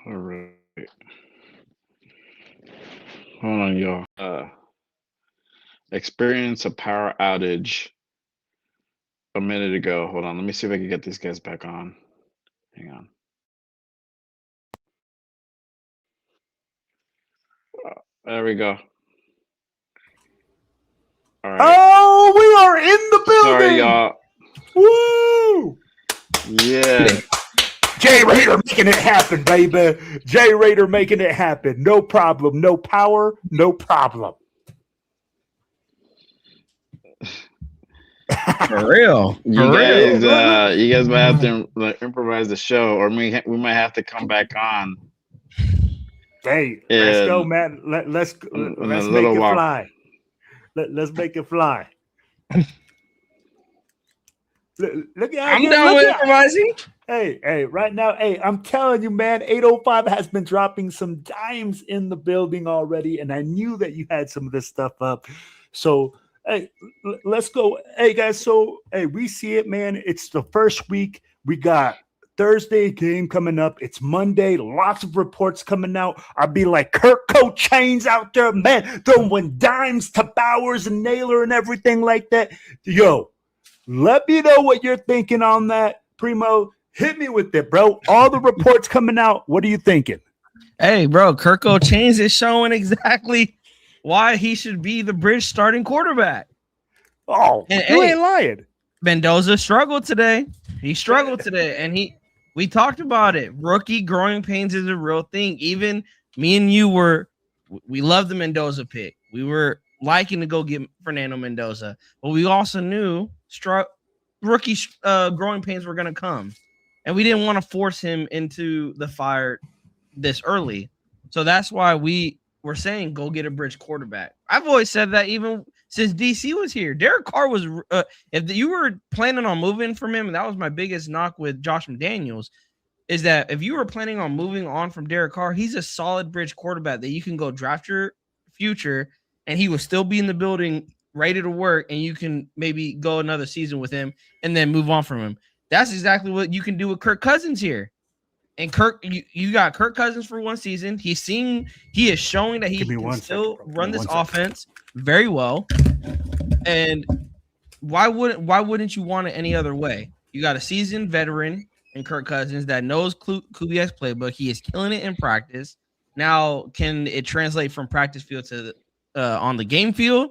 All right. Hold on, y'all. Experience a power outage a minute ago. Hold on. Let me see if I can get these guys back on. Hang on. There we go. All right. Oh, we are in the building. Sorry, y'all. Woo! Yeah. J Raider making it happen, baby. J Raider making it happen. No problem. No power. No problem. For real. You guys might have to improvise the show, or we might have to come back on. Hey, let's go, man. Let's make it fly. Let's make it fly. Look at I'm down with improvising. Hey, right now, I'm telling you, man, 805 has been dropping some dimes in the building already, and I knew that you had some of this stuff up. So, hey, let's go. Hey, guys, so, we see it, man. It's the first week. We got Thursday game coming up. It's Monday. Lots of reports coming out. I'll be like Kirk Chains out there, man, throwing dimes to Bowers and Naylor and everything like that. Yo, let me know what you're thinking on that, Primo. Hit me with it, bro. All the reports coming out. What are you thinking? Hey, bro, Kirk Chains is showing exactly why he should be the bridge starting quarterback. Oh, and, you ain't lying. Mendoza struggled today. He struggled today, and we talked about it. Rookie growing pains is a real thing. Even me and you we loved the Mendoza pick. We were liking to go get Fernando Mendoza, but we also knew rookie growing pains were going to come, and we didn't want to force him into the fire this early. So that's why we were saying go get a bridge quarterback. I've always said that even since DC was here. Derek Carr was if you were planning on moving from him, and that was my biggest knock with Josh McDaniels, is that if you were planning on moving on from Derek Carr, he's a solid bridge quarterback that you can go draft your future, and he will still be in the building ready to work, and you can maybe go another season with him and then move on from him. That's exactly what you can do with Kirk Cousins here. And Kirk, you got Kirk Cousins for one season. He is showing that he can still run this offense very well. And why wouldn't you want it any other way? You got a seasoned veteran in Kirk Cousins that knows Kubiak's playbook. He is killing it in practice. Now, can it translate from practice field to on the game field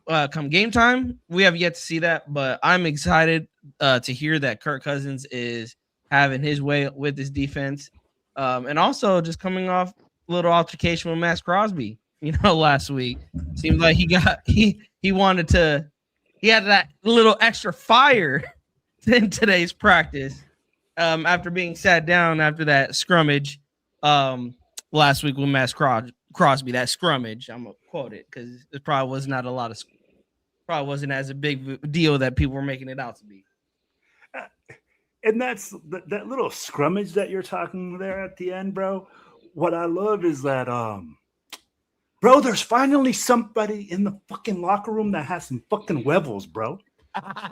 come game time? We have yet to see that, but I'm excited to hear that Kirk Cousins is having his way with his defense. And also just coming off a little altercation with Max Crosby, last week. Seems like he had that little extra fire in today's practice after being sat down after that scrummage last week with Max Crosby. That scrummage, I'm going to quote it because it probably wasn't as a big deal that people were making it out to be. And that's that little scrummage that you're talking there at the end, bro. What I love is that, bro, there's finally somebody in the fucking locker room that has some fucking levels, bro.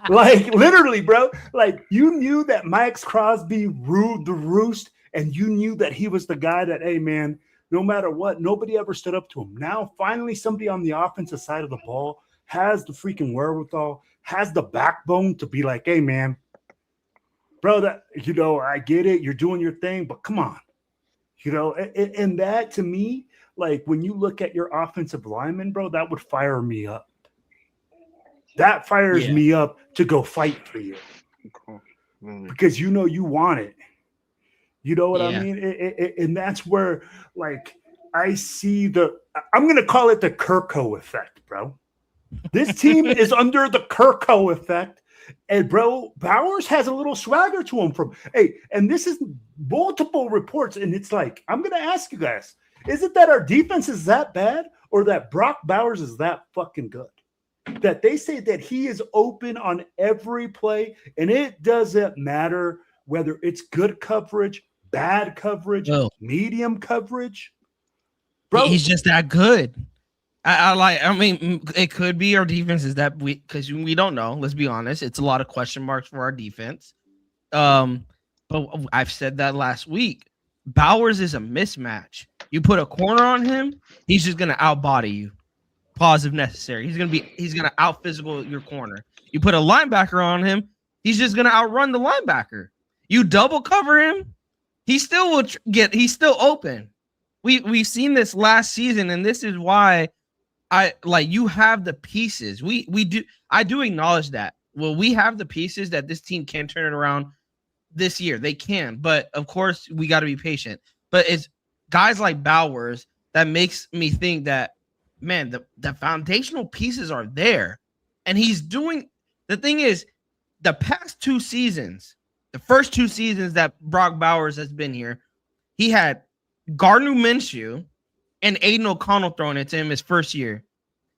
Like, literally, bro. Like, you knew that Max Crosby ruled the roost, and you knew that he was the guy that, hey, man, no matter what, nobody ever stood up to him. Now, finally, somebody on the offensive side of the ball has the freaking wherewithal, has the backbone to be like, hey, man, bro, that, I get it. You're doing your thing, but come on. And that to me, like when you look at your offensive lineman, bro, that would fire me up. That fires me up to go fight for you. Because you want it. You know what I mean? And that's where, like, I see I'm going to call it the Kirko effect, bro. This team is under the Kirko effect. And, bro, Bowers has a little swagger to him and this is multiple reports. And it's like, I'm going to ask you guys, is it that our defense is that bad or that Brock Bowers is that fucking good? that they say that he is open on every play, and it doesn't matter whether it's good coverage, bad coverage, Well, medium coverage. Bro, he's just that good. I mean, it could be our defense is that because we don't know. Let's be honest. It's a lot of question marks for our defense. But I've said that last week. Bowers is a mismatch. You put a corner on him, he's just gonna outbody you. Pause if necessary. He's gonna out physical your corner. You put a linebacker on him, he's just gonna outrun the linebacker. You double cover him, he still will he's still open. We've seen this last season, and this is why you have the pieces. I do acknowledge that. Well, we have the pieces that this team can turn it around this year. They can, but of course we got to be patient. But it's guys like Bowers that makes me think that, man, the foundational pieces are there. And he's doing the thing is the past 2 seasons, the first 2 seasons that Brock Bowers has been here, he had Gardner Minshew and Aiden O'Connell throwing it to him his first year.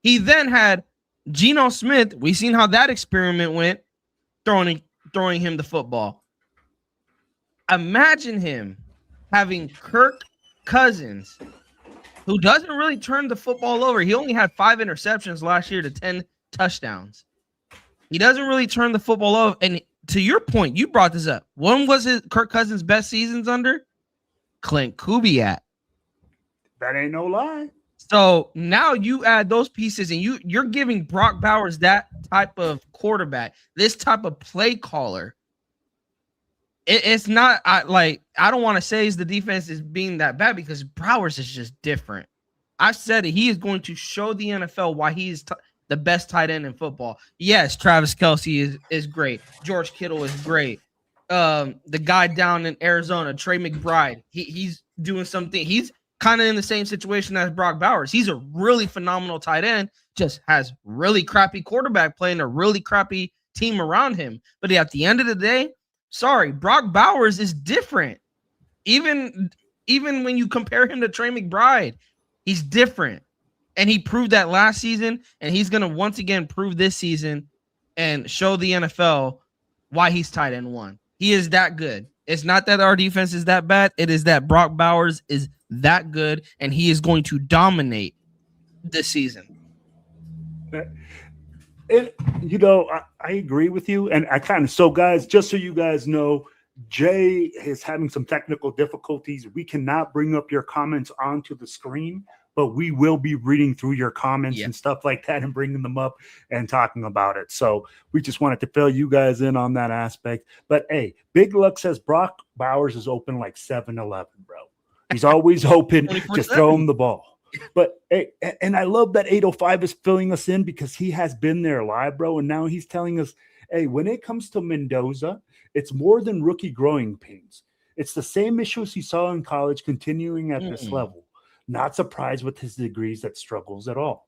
He then had Geno Smith. We've seen how that experiment went, throwing him the football. Imagine him having Kirk Cousins, who doesn't really turn the football over. He only had 5 interceptions last year to 10 touchdowns. He doesn't really turn the football over. And to your point, you brought this up. When was it Kirk Cousins' best seasons under? Clint Kubiak. that ain't no lie. So now you add those pieces, and you're giving Brock Bowers that type of quarterback, this type of play caller. It's not I don't want to say the defense is being that bad because Bowers is just different. I've said it. He is going to show the NFL why he's the best tight end in football. Yes, Travis Kelce is great. George Kittle is great. The guy down in Arizona, Trey McBride, he's doing something. He's kind of in the same situation as Brock Bowers. He's a really phenomenal tight end, just has really crappy quarterback play and a really crappy team around him. But at the end of the day, sorry, Brock Bowers is different. Even when you compare him to Trey McBride, he's different. And he proved that last season, and he's going to once again prove this season and show the NFL why he's tight end 1. He is that good. It's not that our defense is that bad. It is that Brock Bowers is that good, and he is going to dominate this season. And, I agree with you. And so guys, just so you guys know, Jay is having some technical difficulties. We cannot bring up your comments onto the screen, but we will be reading through your comments and stuff like that and bringing them up and talking about it. So we just wanted to fill you guys in on that aspect. But hey, Big Luck says Brock Bowers is open like 7-Eleven, bro. He's always open. Just throw him the ball. But hey, and I love that 805 is filling us in because he has been there live, bro. And now he's telling us, hey, when it comes to Mendoza, it's more than rookie growing pains. It's the same issues he saw in college continuing at this level. Not surprised with his degrees that struggles at all.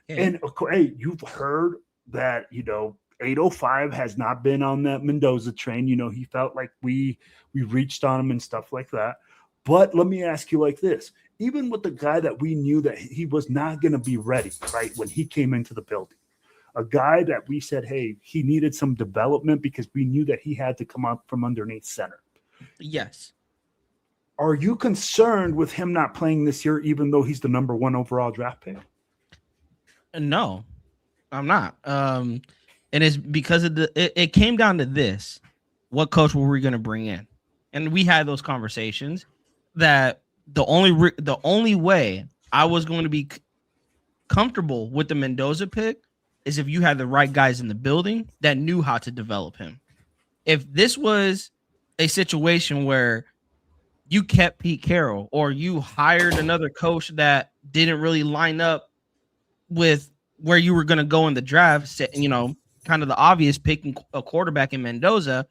Yeah. And hey, you've heard that, 805 has not been on that Mendoza train. He felt like we reached on him and stuff like that. But let me ask you like this. Even with the guy that we knew that he was not going to be ready, right, when he came into the building, a guy that we said, hey, he needed some development because we knew that he had to come up from underneath center. Yes. Are you concerned with him not playing this year, even though he's the number 1 overall draft pick? No, I'm not. And it's because of it came down to this. What coach were we going to bring in? And we had those conversations that the only way I was going to be comfortable with the Mendoza pick is if you had the right guys in the building that knew how to develop him. If this was a situation where you kept Pete Carroll or you hired another coach that didn't really line up with where you were going to go in the draft, kind of the obvious picking a quarterback in Mendoza,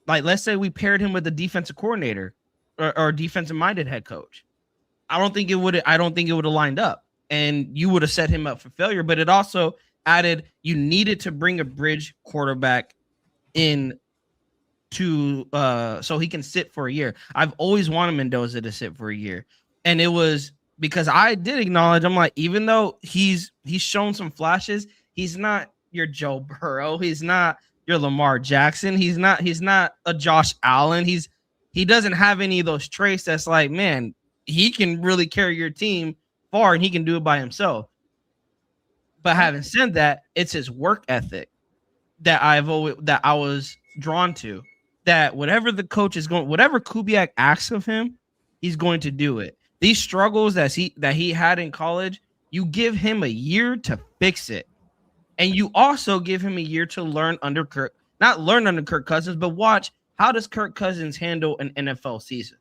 like let's say we paired him with a defensive coordinator or defensive minded head coach. I don't think it would have lined up and you would have set him up for failure, but it also added, you needed to bring a bridge quarterback in to so he can sit for a year. I've always wanted Mendoza to sit for a year. And it was because I did acknowledge, I'm like, even though he's shown some flashes, He's not your Joe Burrow. He's not your Lamar Jackson. He's not a Josh Allen. He doesn't have any of those traits that's like, man, he can really carry your team far and he can do it by himself. But having said that, it's his work ethic that I was drawn to. That whatever the coach is going, whatever Kubiak asks of him, he's going to do it. These struggles that he had in college, you give him a year to fix it. And you also give him a year to learn under Kirk, not learn under Kirk Cousins, but watch how does Kirk Cousins handle an NFL season?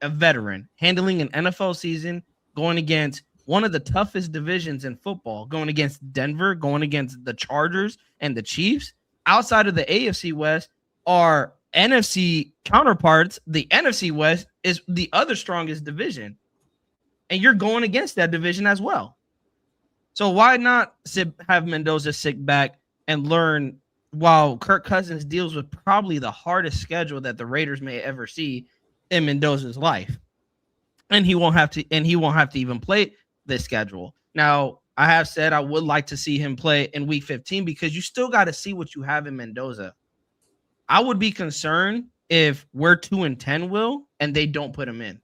A veteran handling an NFL season, going against one of the toughest divisions in football, going against Denver, going against the Chargers and the Chiefs. Outside of the AFC West are NFC counterparts. The NFC West is the other strongest division. And you're going against that division as well. So why not have Mendoza sit back and learn while Kirk Cousins deals with probably the hardest schedule that the Raiders may ever see in Mendoza's life. And he won't have to even play this schedule. Now, I have said I would like to see him play in week 15 because you still got to see what you have in Mendoza. I would be concerned if we're 2-10, Will, and they don't put him in.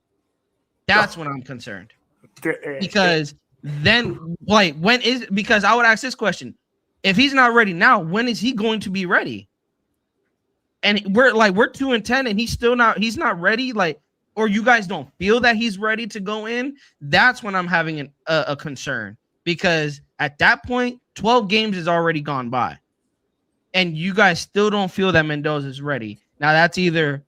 That's when I'm concerned. Because then, because I would ask this question. If he's not ready now, when is he going to be ready? And we're 2-10 and he's not ready, or you guys don't feel that he's ready to go in. That's when I'm having a concern, because at that point, 12 games has already gone by and you guys still don't feel that Mendoza is ready. Now that's either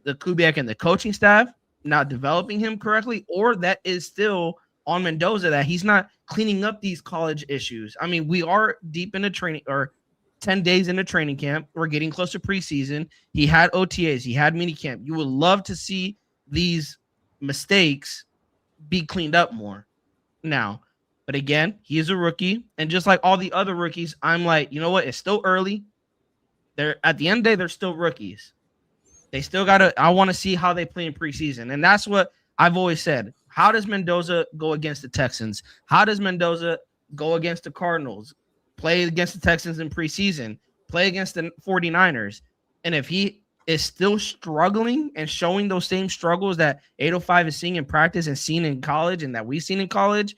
the Kubiak and the coaching staff not developing him correctly, or that is still on Mendoza that he's not cleaning up these college issues. I mean, we are deep into training, or 10 days into training camp. We're getting close to preseason. He had OTAs. He had mini camp. You would love to see these mistakes be cleaned up more now. But again, he is a rookie. And just like all the other rookies, I'm like, you know what? It's still early. They're at the end of the day, they're still rookies. They still I want to see how they play in preseason. And that's what I've always said. How does Mendoza go against the Texans? How does Mendoza go against the Cardinals? Play against the Texans in preseason? Play against the 49ers? And if he is still struggling and showing those same struggles that 805 is seeing in practice and seen in college and that we've seen in college,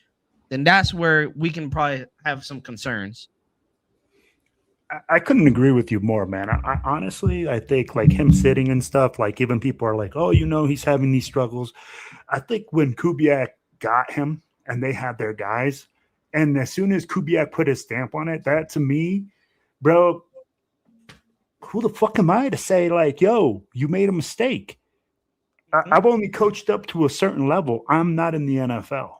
then that's where we can probably have some concerns. I couldn't agree with you more, man. I honestly, I think like him sitting and stuff, like even people are like, oh, he's having these struggles. I think when Kubiak got him and they had their guys, and as soon as Kubiak put his stamp on it, that to me, bro, who the fuck am I to say like, yo, you made a mistake? I've only coached up to a certain level. I'm not in the NFL.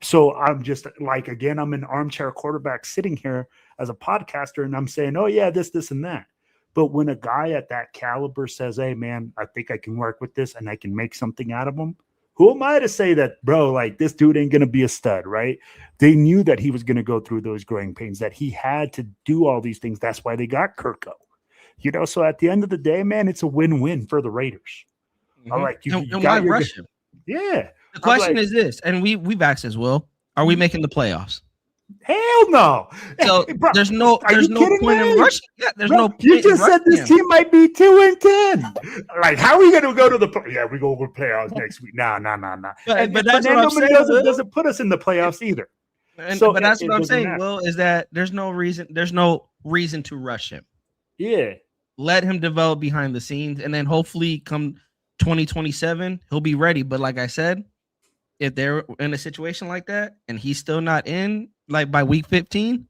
So I'm just like, again, I'm an armchair quarterback sitting here as a podcaster, and I'm saying, oh, yeah, this, and that. But when a guy at that caliber says, hey, man, I think I can work with this and I can make something out of him, who am I to say that, bro, like this dude ain't going to be a stud, right? They knew that he was going to go through those growing pains, that he had to do all these things. That's why they got Kirk. So at the end of the day, man, it's a win-win for the Raiders. Mm-hmm. I like you. And why rush him? Yeah. The question is this, and we've asked as well: are we making the playoffs? Hell no. So bro, there's no point in rushing. Yeah, there's no point. You just said this team might be 2-10. Like, how are we going to go to the yeah? We go to the playoffs next week. Nah. But that's what I'm saying. Doesn't put us in the playoffs either. But that's what I'm saying, Will, is that there's no reason to rush him. Yeah. Let him develop behind the scenes, and then hopefully come 2027, he'll be ready. But like I said, if they're in a situation like that and he's still not in, like by week 15,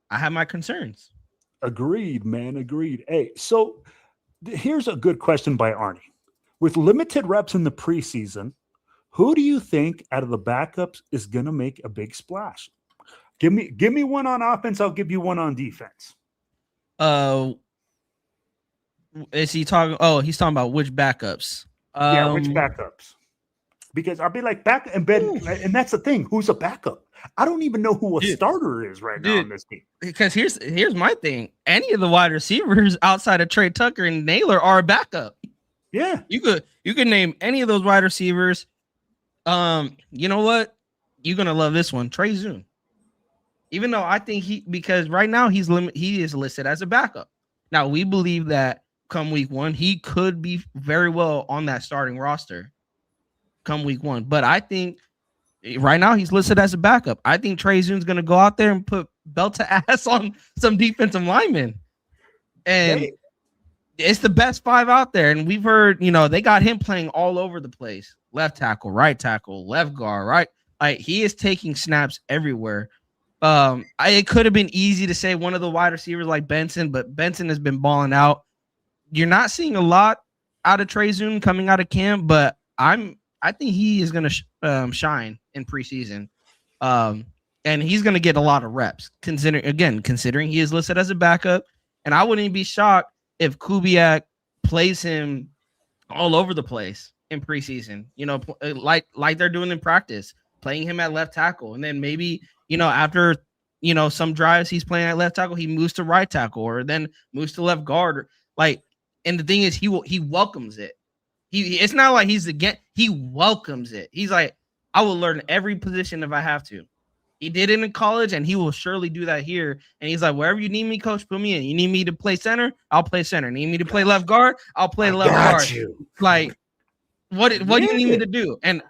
I have my concerns. Agreed, man. Agreed. Hey, so here's a good question by Arnie. With limited reps in the preseason, who do you think out of the backups is going to make a big splash? Give me one on offense. I'll give you one on defense. Is he talking? Oh, he's talking about which backups? Yeah, which backups? Because I'll be like back and Ben, and that's the thing. Who's a backup? I don't even know who a starter is right now on this team. Because here's my thing. Any of the wide receivers outside of Trey Tucker and Naylor are a backup. Yeah, you could name any of those wide receivers. You know what? You're gonna love this one, Trey Zune. Even though I think because right now he is listed as a backup. Now we believe that come week 1, he could be very well on that starting roster come week 1. But I think right now he's listed as a backup. I think Trey Zune's going to go out there and put belt to ass on some defensive linemen. And it's the best 5 out there. And we've heard, they got him playing all over the place. Left tackle, right tackle, left guard, right? Like, he is taking snaps everywhere. It could have been easy to say one of the wide receivers like Benson, but Benson has been balling out. You're not seeing a lot out of Trey Zune coming out of camp, but I think he is going to shine in preseason. And he's going to get a lot of reps, considering he is listed as a backup. And I wouldn't be shocked if Kubiak plays him all over the place in preseason, like they're doing in practice, playing him at left tackle. And then maybe, after, some drives he's playing at left tackle, he moves to right tackle or then moves to left guard. And the thing is, he welcomes it. It's not like he welcomes it. He's like, I will learn every position if I have to. He did it in college, and he will surely do that here. And he's like, wherever you need me, coach, put me in. You need me to play center? I'll play center. Need me to play left guard? I'll play left guard. Like, what do you need me to do? And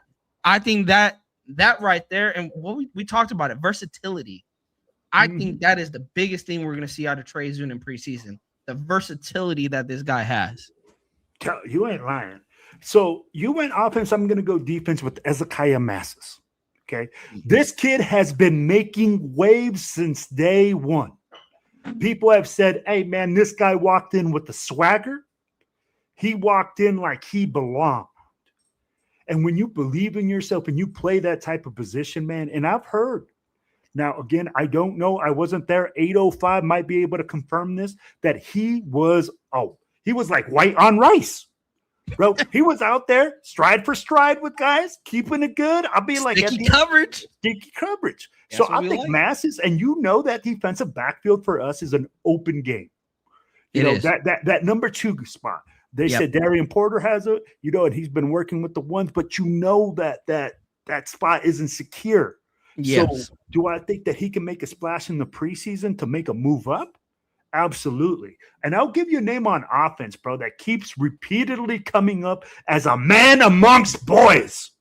I think that right there, and what we talked about it, versatility. I think that is the biggest thing we're going to see out of Trey Zune in preseason, the versatility that this guy has. You ain't lying. So you went offense. I'm going to go defense with Ezekiel Massis. Okay. This kid has been making waves since day one. People have said, hey, man, this guy walked in with the swagger. He walked in like he belonged. And when you believe in yourself and you play that type of position, man, and I've heard. Now, again, I don't know. I wasn't there. 805 might be able to confirm this, that he was like white on rice. Bro, he was out there stride for stride with guys, keeping it good. I'll be like sticky coverage. So I think Massis, and that defensive backfield for us is an open game. That number 2 spot. They said Darian Porter has it, and he's been working with the ones, but that spot isn't secure. Yes. So do I think that he can make a splash in the preseason to make a move up? Absolutely. And I'll give you a name on offense, bro, that keeps repeatedly coming up as a man amongst boys,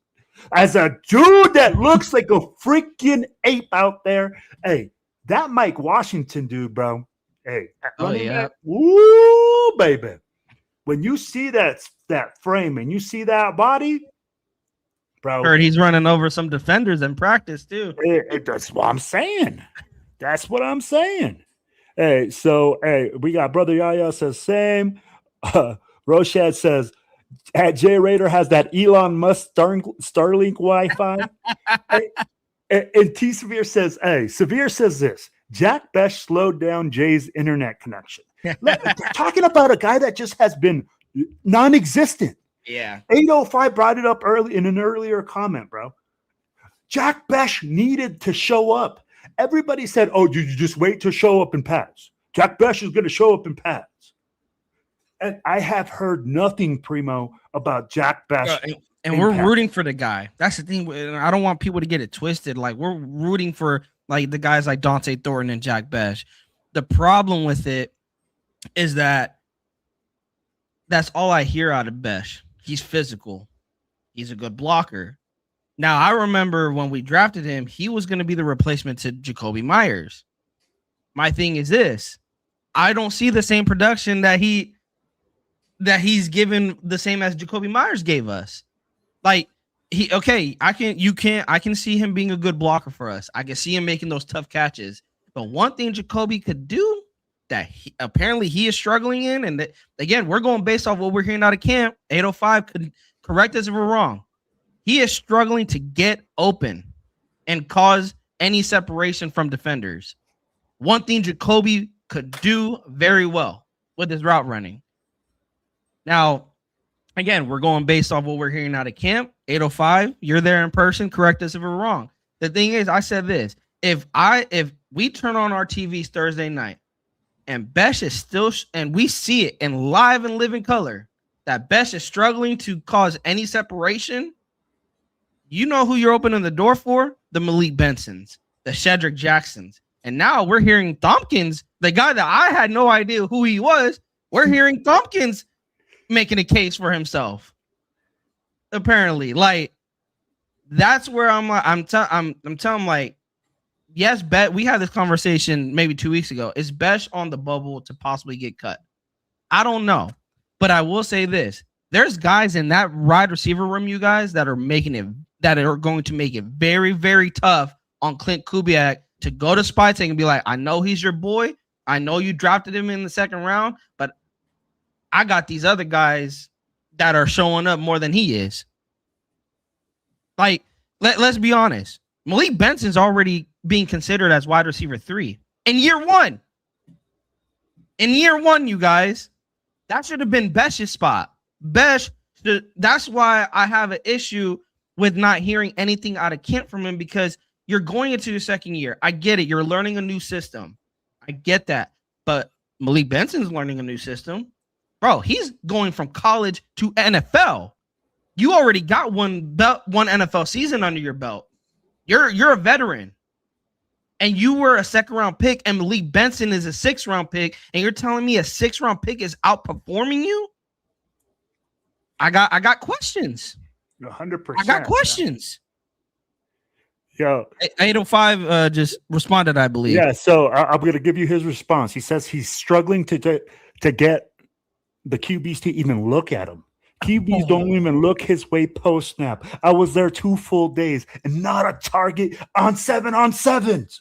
as a dude that looks like a freaking ape out there. Hey, that Mike Washington dude, bro. Hey, woo, baby. When you see that frame and you see that body, bro. Heard he's running over some defenders in practice too. That's what I'm saying. Hey, so we got Brother Yaya says same. Roshad says Jay Raider has that Elon Musk Starlink Wi-Fi. And T Severe says, Severe says this. Jack Besh slowed down Jay's internet connection. Talking about a guy that just has been non-existent. Yeah. 805 brought it up early in an earlier comment, bro. Jack Besh needed to show up. Everybody said, oh, did you just wait to show up in pads? Jack Besh is going to show up in pads. And I have heard nothing, Primo, about Jack Besh. And we're rooting for the guy. That's the thing. I don't want people to get it twisted. Like, we're rooting for like the guys like Dante Thornton and Jack Besh. The problem with it is that that's all I hear out of Besh. He's physical. He's a good blocker. Now, I remember when we drafted him, he was going to be the replacement to Jacoby Myers. My thing is this. I don't see the same production that he's given the same as Jacoby Myers gave us. Like, I can see him being a good blocker for us. I can see him making those tough catches. But one thing Jacoby could do that apparently he is struggling in, and that, again, we're going based off what we're hearing out of camp. 805 could correct us if we're wrong. He is struggling to get open and cause any separation from defenders. One thing Jacoby could do very well with his route running. Now, again, we're going based off what we're hearing out of camp. 805, you're there in person. Correct us if we're wrong. The thing is, I said this. If we turn on our TVs Thursday night and Besh is still, and we see it in live and living color, that Besh is struggling to cause any separation, you know who you're opening the door for? The Malik Bensons, the Shedrick Jacksons. And now we're hearing Tompkins, the guy that I had no idea who he was. We're hearing Tompkins making a case for himself. Apparently, like that's where I'm telling him, like, yes, bet we had this conversation maybe 2 weeks ago. Is Besh on the bubble to possibly get cut? I don't know, but I will say this: there's guys in that wide receiver room, you guys, that are going to make it very, very tough on Clint Kubiak to go to Spytek and be like, I know he's your boy. I know you drafted him in the second round, but I got these other guys that are showing up more than he is. Like, let's be honest. Malik Benson's already being considered as wide receiver 3 in year 1. In year 1, you guys, that should have been Besh's spot. That's why I have an issue with not hearing anything out of camp from him, because you're going into your second year. I get it. You're learning a new system. I get that. But Malik Benson's learning a new system. Bro, he's going from college to NFL. You already got one NFL season under your belt. You're a veteran. And you were a second-round pick, and Malik Benson is a 6th-round pick, and you're telling me a 6th-round pick is outperforming you? I got questions. 100%. I got questions. Yo, 805 just responded, I believe. Yeah, so I'm going to give you his response. He says he's struggling to get the QBs to even look at him. QBs don't even look his way post snap. I was there 2 full days and not a target on 7-on-7s.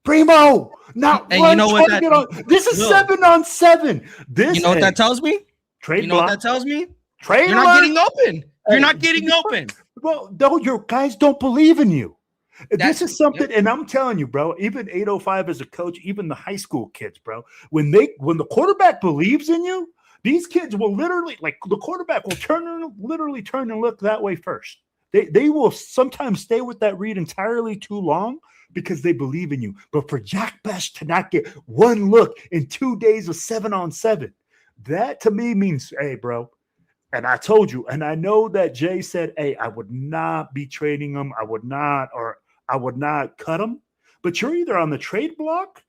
Primo, not and one you know what target on. This is 7-on-7. This, you know what that tells me? Trade you know block. what that tells me? Trade You're not getting open. You're not getting open. Well, no, your guys don't believe in you. This is something, and I'm telling you, bro, even 805 as a coach, even the high school kids, bro, when the quarterback believes in you, these kids will literally, like, the quarterback will turn and look that way first. They will sometimes stay with that read entirely too long because they believe in you. But for Jack Bech to not get one look in 2 days of 7-on-7, that to me means, hey, bro. And I told you, and I know that Jay said, hey, I would not be trading him. I would not cut him. But you're either on the trade block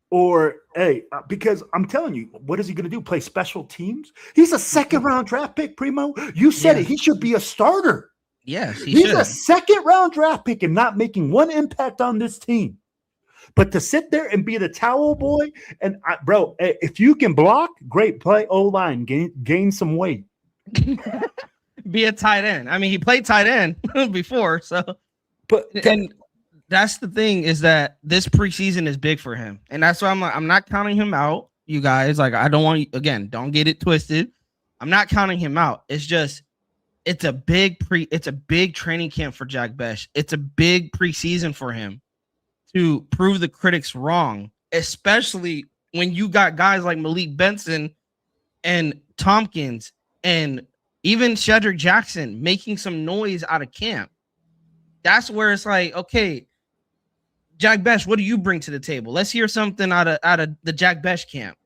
or, hey, because I'm telling you, what is he going to do? Play special teams? He's a 2nd-round draft pick, Primo. You said it. He should be a starter. Yes, he's a 2nd-round draft pick and not making one impact on this team. But to sit there and be the towel boy, and bro, if you can block, great. Play O-line, gain some weight. Be a tight end. I mean, he played tight end before, so. And that's the thing, is that this preseason is big for him, and that's why I'm not counting him out, you guys. Like, I don't want, again, don't get it twisted. I'm not counting him out. It's just, it's a big training camp for Jack Bech. It's a big preseason for him to prove the critics wrong, especially when you got guys like Malik Benson and Tompkins and even Shedrick Jackson making some noise out of camp. That's where it's like, okay, Jack Bech, what do you bring to the table? Let's hear something out of the Jack Bech camp.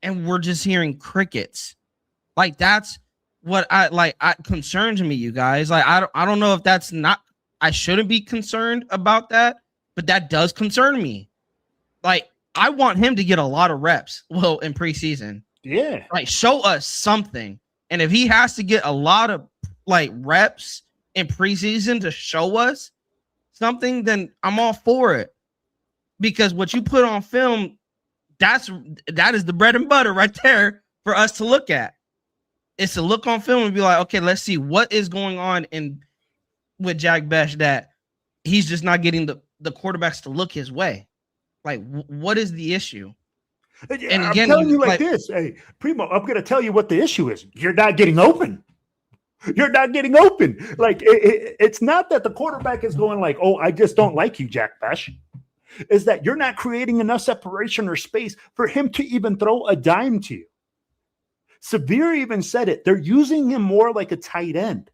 And we're just hearing crickets. Like, that's what concerns me, you guys. Like, I don't know if that's not, I shouldn't be concerned about that, but that does concern me. Like, I want him to get a lot of reps, in preseason. Yeah. Like, show us something. And if he has to get a lot of, like, reps in preseason to show us something, then I'm all for it. Because what you put on film, that is the bread and butter right there for us to look at. It's to look on film and be like, okay, let's see what is going on with Jack Bech, that he's just not getting the quarterbacks to look his way. Like, what is the issue? And again, I'm telling you like this. Hey, Primo, I'm going to tell you what the issue is. You're not getting open. You're not getting open. Like, it's not that the quarterback is going like, oh, I just don't like you, Jack Bech. Is that you're not creating enough separation or space for him to even throw a dime to you. Severe even said it. They're using him more like a tight end.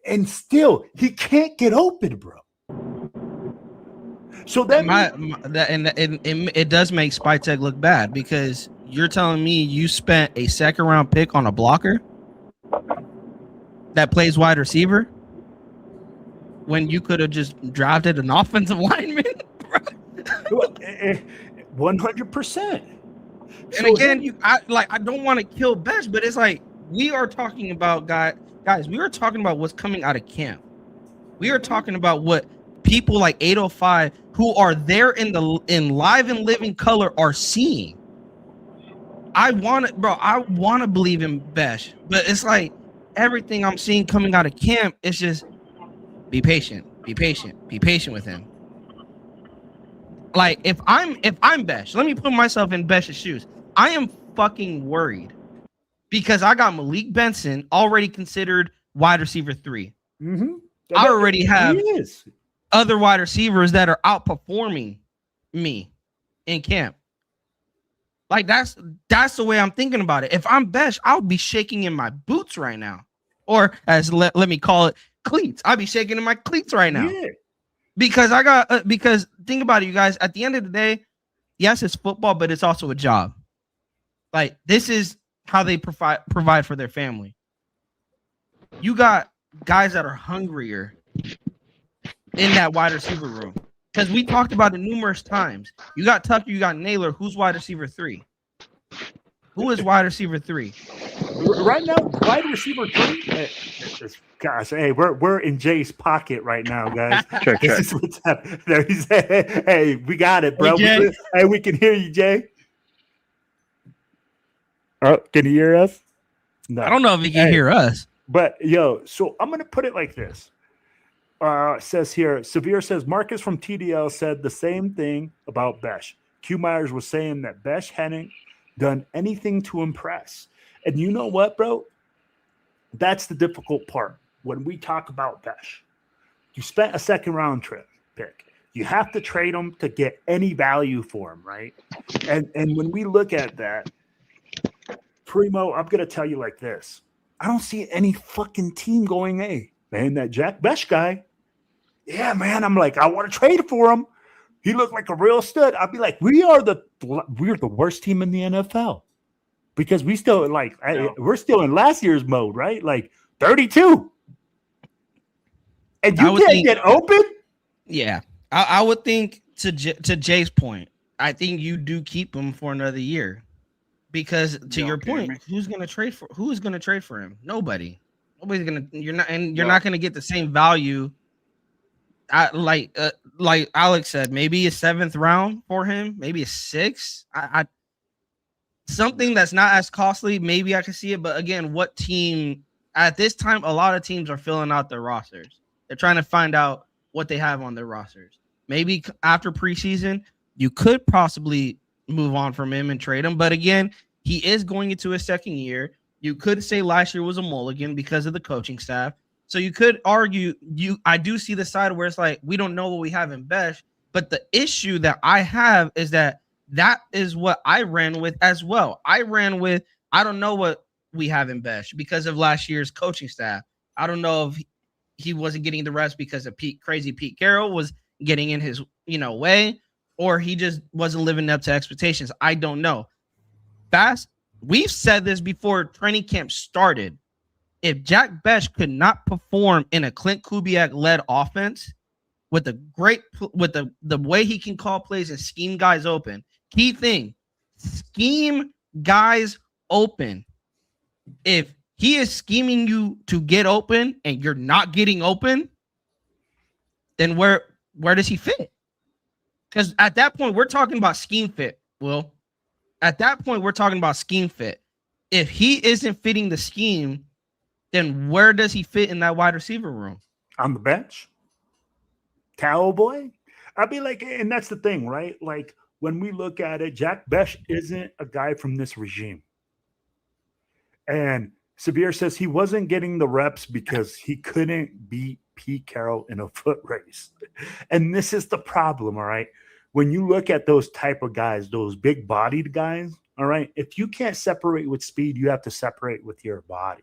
And still, he can't get open, bro. So it does make Spytek look bad, because you're telling me you spent a 2nd-round pick on a blocker that plays wide receiver. when you could have just drafted an offensive lineman. 100%. And again, I don't want to kill Besh, but it's like we are talking about guys. We are talking about what's coming out of camp. We are talking about what people like 805 who are there in live and living color are seeing. I want to believe in Besh, but it's like everything I'm seeing coming out of camp is just be patient with him. Like if I'm Besh, let me put myself in Besh's shoes. I am fucking worried because I got Malik Benson already considered wide receiver 3. Mm-hmm. I already have other wide receivers that are outperforming me in camp. Like that's the way I'm thinking about it. If I'm Besh, I would be shaking in my boots right now, or as let me call it, cleats. I'd be shaking in my cleats right now. Yeah. Because because think about it, you guys. At the end of the day, yes, it's football, but it's also a job. Like this is how they provide for their family. You got guys that are hungrier in that wide receiver room because we talked about it numerous times. You got Tucker, you got Naylor. Who's wide receiver 3? Who is wide receiver 3? Right now, wide receiver 3. Gosh, hey, we're in Jay's pocket right now, guys. This is what's happening. There he's, hey, we got it, bro. Hey, we can hear you, Jay. Oh, can you hear us? No. I don't know if he can hear us. But so I'm gonna put it like this. Says here, Severe says Marcus from TDL said the same thing about Besh. Q Myers was saying that Besh hadn't done anything to impress. And you know what, bro? That's the difficult part. When we talk about Besh, you spent a second round pick. You have to trade him to get any value for him, right? And when we look at that, Primo, I'm gonna tell you like this. I don't see any fucking team going, hey, man, that Jack Besh guy. Yeah, man. I'm like, I want to trade for him. He looked like a real stud. I'd be like, we're the worst team in the NFL because we still we're still in last year's mode, right? Like 32, and you can't get open. Yeah, I would think to Jay's point, I think you do keep him for another year because to your point, who's going to trade for him? Nobody. Nobody's gonna. You're not gonna get the same value. Like Alex said, maybe a 7th round for him, maybe a 6th. Something that's not as costly. Maybe I can see it, but again, what team at this time? A lot of teams are filling out their rosters. They're trying to find out what they have on their rosters. Maybe after preseason, you could possibly move on from him and trade him. But again, he is going into his 2nd year. You could say last year was a mulligan because of the coaching staff. So you could argue I do see the side where it's like we don't know what we have in Besh, but the issue that I have is that is what I ran with as well. I don't know what we have in Besh because of last year's coaching staff. I don't know if he wasn't getting the reps because of crazy Pete Carroll was getting in his way, or he just wasn't living up to expectations. I don't know. We've said this before training camp started. If Jack Besh could not perform in a Clint Kubiak-led offense with the way he can call plays and scheme guys open, key thing, scheme guys open. If he is scheming you to get open and you're not getting open, then where does he fit? Because at that point, we're talking about scheme fit, Will. At that point, we're talking about scheme fit. If he isn't fitting the scheme, then where does he fit in that wide receiver room? On the bench? Cowboy? I'd be like, and that's the thing, right? Like, when we look at it, Jack Besh isn't a guy from this regime. And Severe says he wasn't getting the reps because he couldn't beat Pete Carroll in a foot race. And this is the problem, all right? When you look at those type of guys, those big-bodied guys, all right, if you can't separate with speed, you have to separate with your body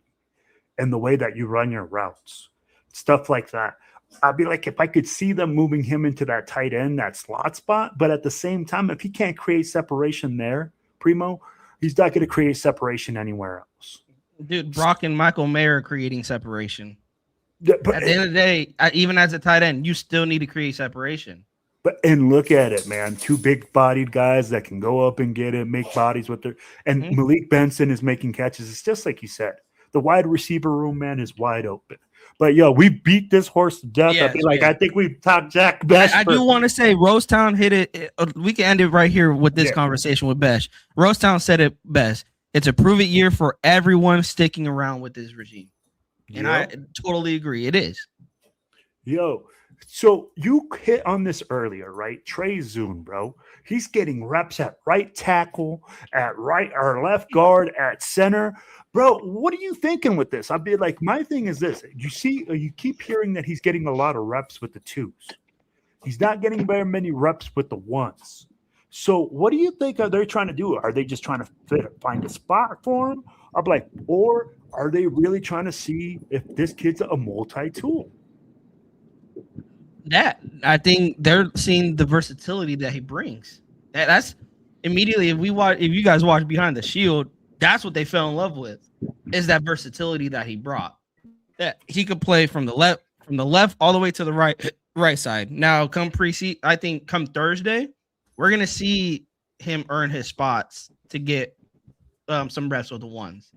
and the way that you run your routes, stuff like that. I'd be like, if I could see them moving him into that tight end, that slot spot, but at the same time, if he can't create separation there, Primo, he's not going to create separation anywhere else. Dude, Brock and Michael Mayer creating separation. But, At the end of the day, even as a tight end, you still need to create separation. And look at it, man. Two big-bodied guys that can go up and get it, make bodies with their. And Malik Benson is making catches. It's just like you said. The wide receiver room, man, is wide open. But yo, we beat this horse to death. Yes, I think we talked Jack Besh. I do want to say Rosetown hit it. We can end it right here with this conversation with Besh. Rosetown said it best. It's a prove it year for everyone sticking around with this regime. And I totally agree. It is. Yo, so you hit on this earlier, right? Trey Zune, bro. He's getting reps at right tackle, at right or left guard, at center. Bro, what are you thinking with this? I'd be like, my thing is this. You keep hearing that he's getting a lot of reps with the twos. He's not getting very many reps with the ones. So what do you think are they trying to do? Are they just trying to find a spot for him? Or are they really trying to see if this kid's a multi-tool? That I think they're seeing the versatility that he brings. That's immediately if you guys watch Behind the Shield, that's what they fell in love with, is that versatility that he brought. That he could play from the left all the way to the right side. Now, come preseason, I think come Thursday, we're gonna see him earn his spots to get some reps with the ones.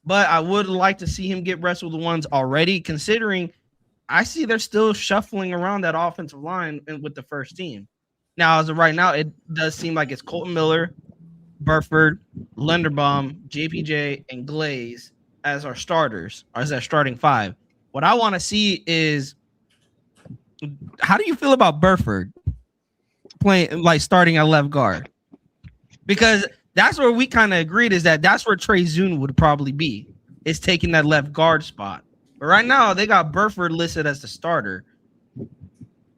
But I would like to see him get reps with the ones already, considering I see they're still shuffling around that offensive line with the first team. Now, as of right now, it does seem like it's Colton Miller, Burford, Linderbaum, JPJ, and Glaze as our starters, or as our starting five. What I want to see is, how do you feel about Burford playing, like starting at left guard? Because that's where we kind of agreed, is that's where Trey Zune would probably be, is taking that left guard spot. But right now, they got Burford listed as the starter.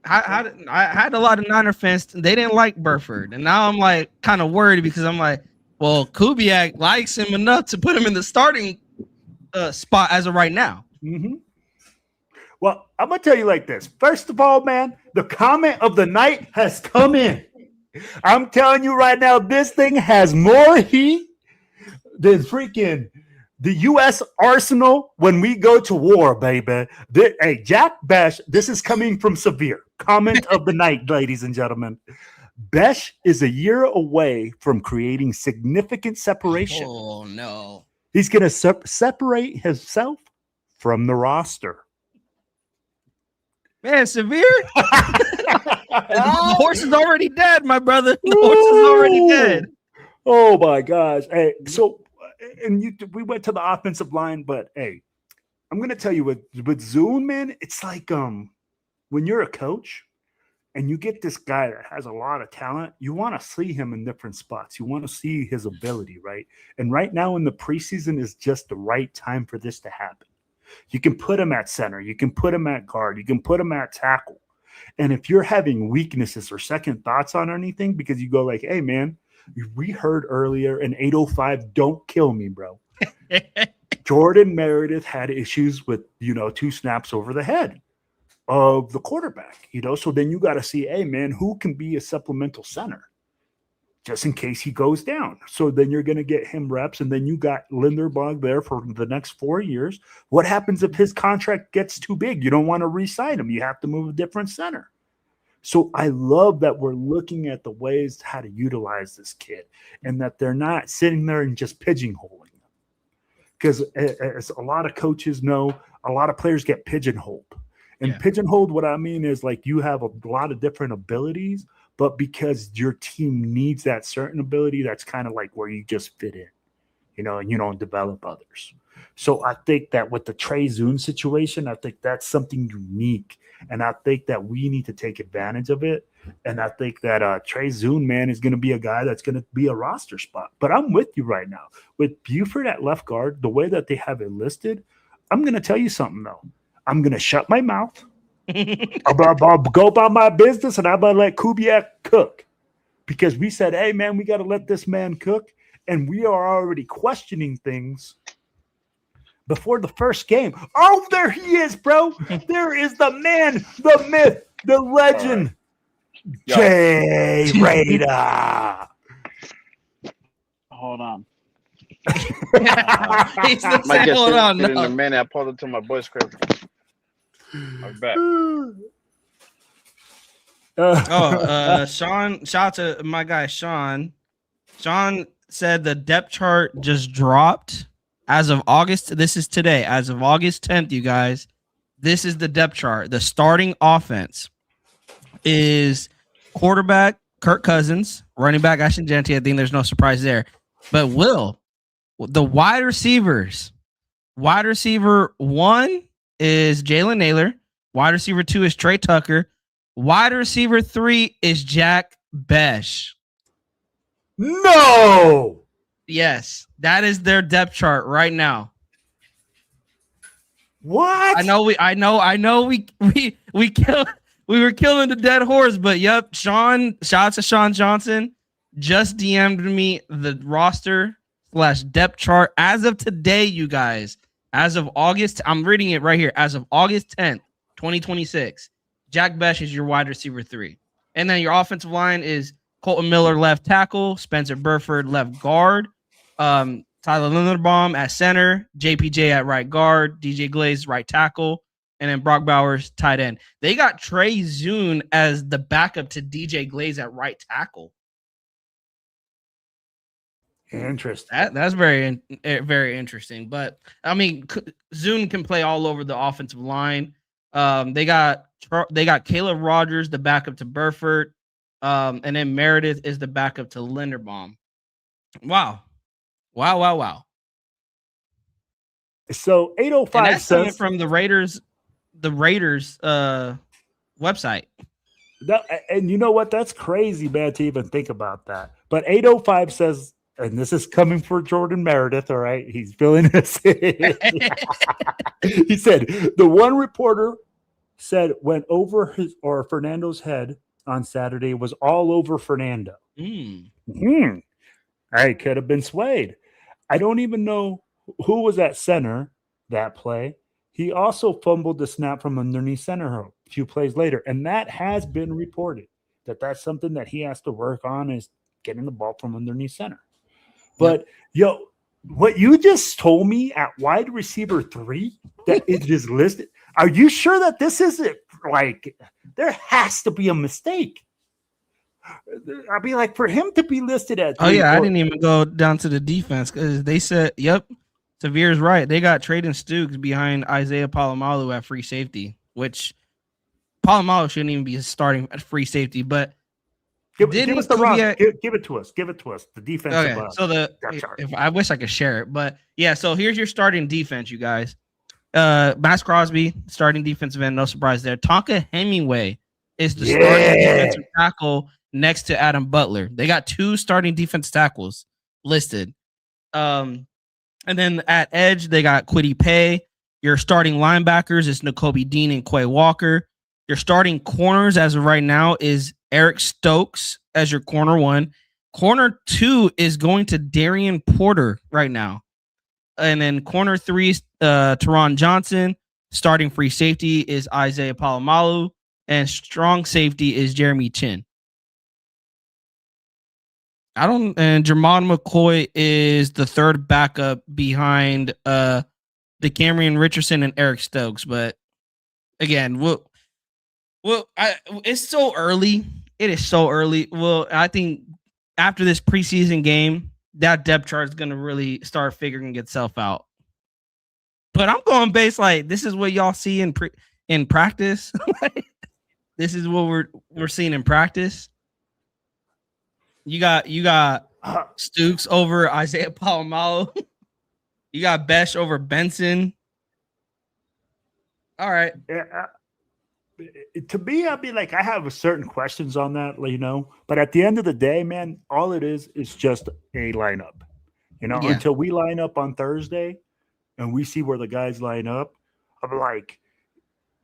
I had a lot of Niner fans. They didn't like Burford. And now I'm like kind of worried, because I'm like, well, Kubiak likes him enough to put him in the starting spot as of right now. Mm-hmm. Well, I'm going to tell you like this. First of all, man, the comment of the night has come in. I'm telling you right now, this thing has more heat than freaking the U.S. Arsenal when we go to war, baby. Hey, Jack Besh, this is coming from Severe. Comment of the night, ladies and gentlemen. Besh is a year away from creating significant separation. Oh, no. He's going to separate himself from the roster. Man, Severe? The horse is already dead, my brother. The horse is already dead. Oh, my gosh. Hey, so... And we went to the offensive line, but hey, I'm gonna tell you with Zune, man, it's like when you're a coach and you get this guy that has a lot of talent, you want to see him in different spots. You want to see his ability, right? And right now in the preseason is just the right time for this to happen. You can put him at center, you can put him at guard, you can put him at tackle. And if you're having weaknesses or second thoughts on anything, because you go like, hey, man, we heard earlier in 805, don't kill me, bro. Jordan Meredith had issues with, 2 snaps over the head of the quarterback, so then you got to see, hey, man, who can be a supplemental center just in case he goes down? So then you're going to get him reps, and then you got Linderbaum there for the next 4 years. What happens if his contract gets too big? You don't want to re-sign him. You have to move a different center. So I love that we're looking at the ways how to utilize this kid, and that they're not sitting there and just pigeonholing him. Because as a lot of coaches know, a lot of players get pigeonholed. And pigeonholed, what I mean is like you have a lot of different abilities, but because your team needs that certain ability, that's kind of like where you just fit in, and you don't develop others. So I think that with the Trey Zune situation, I think that's something unique. And I think that we need to take advantage of it. And I think that Trey Zune, man, is going to be a guy that's going to be a roster spot. But I'm with you right now. With Buford at left guard, the way that they have it listed, I'm going to tell you something, though. I'm going to shut my mouth. I'll go about my business, and I'm going to let Kubiak cook. Because we said, hey, man, we got to let this man cook. And we are already questioning things before the first game. Oh, there he is, bro. There is the man, the myth, the legend, Jay Raider. Hold on. He's hold on. In a minute, I pulled it to my voice script. I'll be back. Sean, shout out to my guy Sean. Sean said the depth chart just dropped as of August. This is today, as of August 10th, you guys. This is the depth chart. The starting offense is quarterback Kirk Cousins, running back Ashton Genty. I think there's no surprise there. But the wide receivers, wide receiver 1 is Jalen Naylor. Wide receiver 2 is Trey Tucker. Wide receiver 3 is Jack Besh. No. Yes, that is their depth chart right now. What? I know. We were killing the dead horse, but yep. Sean, shout out to Sean Johnson, just DM'd me the roster / depth chart as of today, you guys. As of August, I'm reading it right here. As of August 10th, 2026, Jack Besh is your wide receiver 3, and then your offensive line is Colton Miller left tackle, Spencer Burford left guard, Tyler Linderbaum at center, JPJ at right guard, DJ Glaze right tackle, and then Brock Bowers tight end. They got Trey Zune as the backup to DJ Glaze at right tackle. Interesting. That's very, very interesting. But I mean, Zune can play all over the offensive line. They got Caleb Rogers, the backup to Burford, and then Meredith is the backup to Linderbaum. Wow. So 805 and that's says from the Raiders website. And you know what? That's crazy, man, to even think about that. But 805 says, and this is coming for Jordan Meredith, all right? He's feeling this. He said, the one reporter said went over Fernando's head on Saturday was all over Fernando. I could have been swayed. I don't even know who was at center that play. He also fumbled the snap from underneath center a few plays later, and that has been reported that's something that he has to work on is getting the ball from underneath center. But yo, what you just told me at wide receiver 3 that it is listed, are you sure that this isn't like there has to be a mistake? I'd be like, for him to be listed at 3, I didn't even go down to the defense because they said, yep, Tavir's right. They got Traden Stukes behind Isaiah Palomalu at free safety, which Palomalu shouldn't even be starting at free safety. But give us the give it to us. Give it to us. The defensive. Okay, so if I wish I could share it, but yeah. So here's your starting defense, you guys. Max Crosby, starting defensive end, no surprise there. Tonka Hemingway is the starting defensive tackle next to Adam Butler. They got 2 starting defense tackles listed. And then at edge, they got Kwity Paye. Your starting linebackers is Nakobe Dean and Quay Walker. Your starting corners as of right now is Eric Stokes as your corner 1. Corner 2 is going to Darian Porter right now. And then corner 3 is Teron Johnson. Starting free safety is Isaiah Palomalu. And strong safety is Jeremy Chin. And Jermon McCoy is the third backup behind DeCamerion Richardson and Eric Stokes. But again, it's so early. It is so early. Well, I think after this preseason game, that depth chart is going to really start figuring itself out. But I'm going based like this is what y'all see in practice. This is what we're seeing in practice. You got Stukes over Isaiah Palomalu. You got Besh over Benson. All right. Yeah, to me, I'd be like, I have certain questions on that, but at the end of the day, man, all it is just a lineup, until we line up on Thursday and we see where the guys line up. I'm like,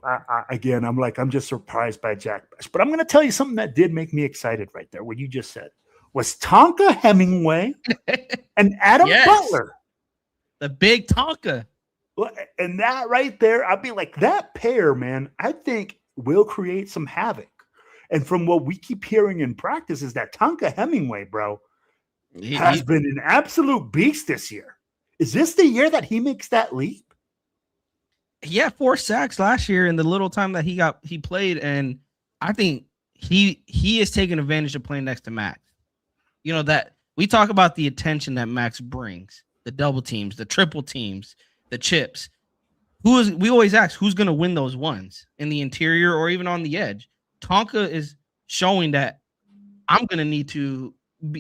I'm just surprised by Jack Besh, but I'm going to tell you something that did make me excited right there. What you just said was Tonka Hemingway and Adam Butler. The big Tonka. And that right there, I'd be like, that pair, man, I think will create some havoc. And from what we keep hearing in practice is that Tonka Hemingway, bro, has been an absolute beast this year. Is this the year that he makes that leap? he had 4 sacks last year in the little time that he played, and I think he is taking advantage of playing next to Max. You know, that we talk about the attention that Max brings, the double teams, the triple teams, the chips. We always ask who's going to win those ones in the interior or even on the edge. Tonka is showing that I'm going to need to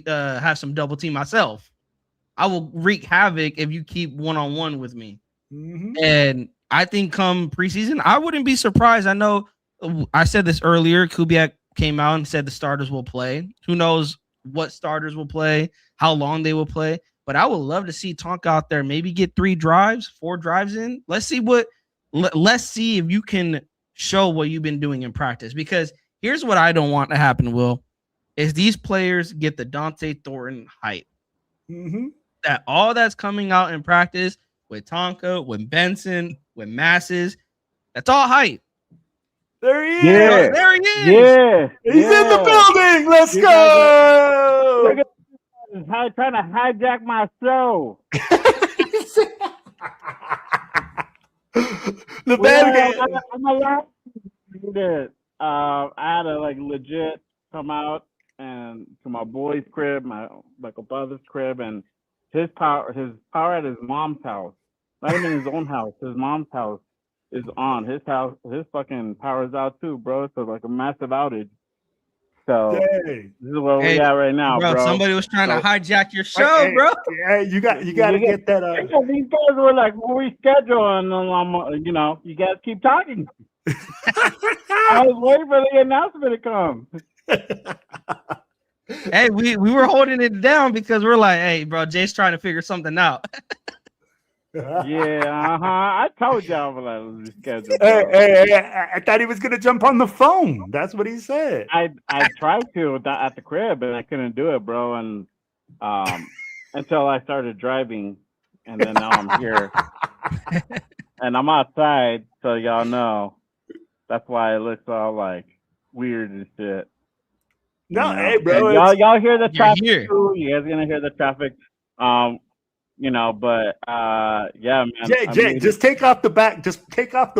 have some double team myself. I will wreak havoc if you keep one-on-one with me. Mm-hmm. And I think come preseason, I wouldn't be surprised. I know I said this earlier. Kubiak came out and said the starters will play. Who knows what starters will play, how long they will play. But I would love to see Tonka out there, maybe get 4 drives in. Let's see if you can show what you've been doing in practice. Because here's what I don't want to happen, Will, is these players get the Dante Thornton hype. Mm-hmm. That all that's coming out in practice with Tonka, with Benson, with Masses, that's all hype. There he is. Yeah. There he is. Yeah. He's in the building. Let's go. Look at this guy trying to hijack my show. The bad guy. I'm allowed to do this. I had to like legit come out and to my boy's crib, my brother's crib, and his power at his mom's house, not even his own house, his mom's house is on. His fucking power is out too, bro. So like a massive outage. So Hey. this is where we at right now, bro. Somebody was trying to hijack your show, bro. Yeah, you got to get that. These guys were like, "Well, we schedule," and I'm, you guys keep talking. I was waiting for the announcement to come. Hey, we were holding it down because we're like, hey, bro, Jay's trying to figure something out. Yeah, I told y'all I was scheduled. Hey, I thought he was gonna jump on the phone. That's what he said. I tried to at the crib, and I couldn't do it, bro. And until I started driving, and then now I'm here, and I'm outside, so y'all know. That's why it looks all like weird and shit. No, hey, bro. Y'all hear the traffic too. You guys gonna hear the traffic. But yeah, man. Jay, just take off the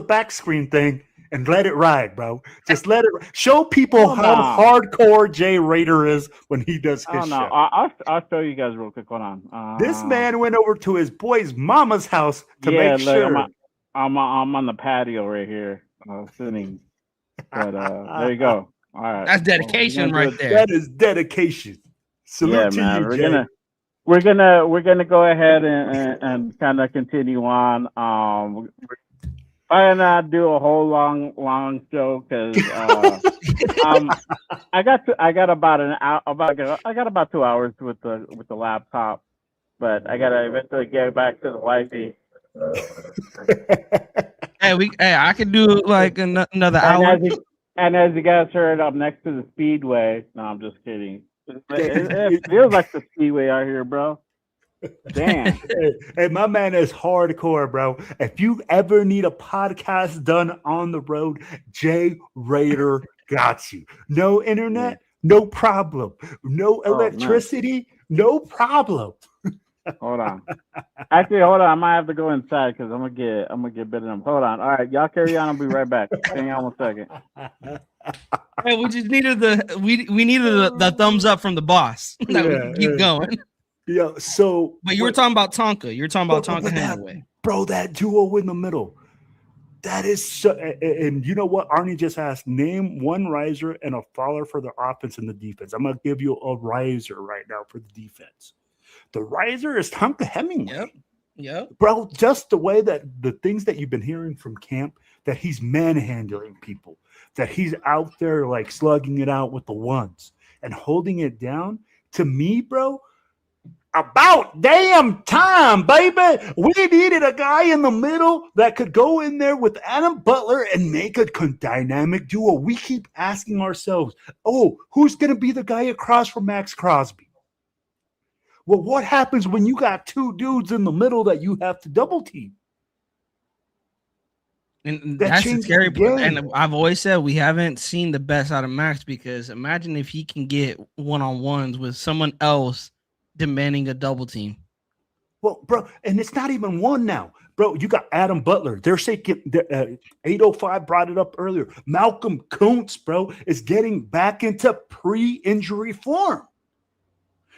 back screen thing and let it ride, bro. Just let it show people how hardcore Jay Raider is when he does his show. I'll show you guys real quick. Hold on. This man went over to his boy's mama's house to make sure. I'm on the patio right here, sitting. But there you go. All right, that's dedication right there. That is dedication. Salute to man, you, Jay. We're gonna go ahead and kind of continue on. We're not do a whole long show because I got about an hour. I got about 2 hours with the laptop, but I gotta eventually get back to the wifey. Hey, I could do like another hour. And as you guys heard, I'm next to the Speedway. No, I'm just kidding. It feels like the Speedway out here, bro. Damn. Hey, my man is hardcore, bro. If you ever need a podcast done on the road, Jay Raider got you. No internet, no problem. No electricity, no problem. Hold on. Actually, hold on. I might have to go inside because I'm gonna get bit of them. Hold on. All right, y'all carry on. I'll be right back. Hang on 1 second. Hey, we just needed the thumbs up from the boss. We keep going. Yeah. So, but you were talking about Tonka. You're talking about Tonka Hemingway, bro. That duo in the middle. That is so. And you know what? Arnie just asked. Name one riser and a faller for the offense and the defense. I'm gonna give you a riser right now for the defense. The riser is Tonka Hemingway. Yep. Bro, just the way that the things that you've been hearing from camp, that he's manhandling people, that he's out there like slugging it out with the ones and holding it down. To me, bro, about damn time, baby. We needed a guy in the middle that could go in there with Adam Butler and make a dynamic duo. We keep asking ourselves, who's going to be the guy across from Max Crosby? Well, what happens when you got two dudes in the middle that you have to double team? And that's the scary part. And I've always said we haven't seen the best out of Max because imagine if he can get one-on-ones with someone else demanding a double team. Well, bro, and it's not even one now. Bro, you got Adam Butler. They're saying 805 brought it up earlier. Malcolm Kuntz, bro, is getting back into pre-injury form.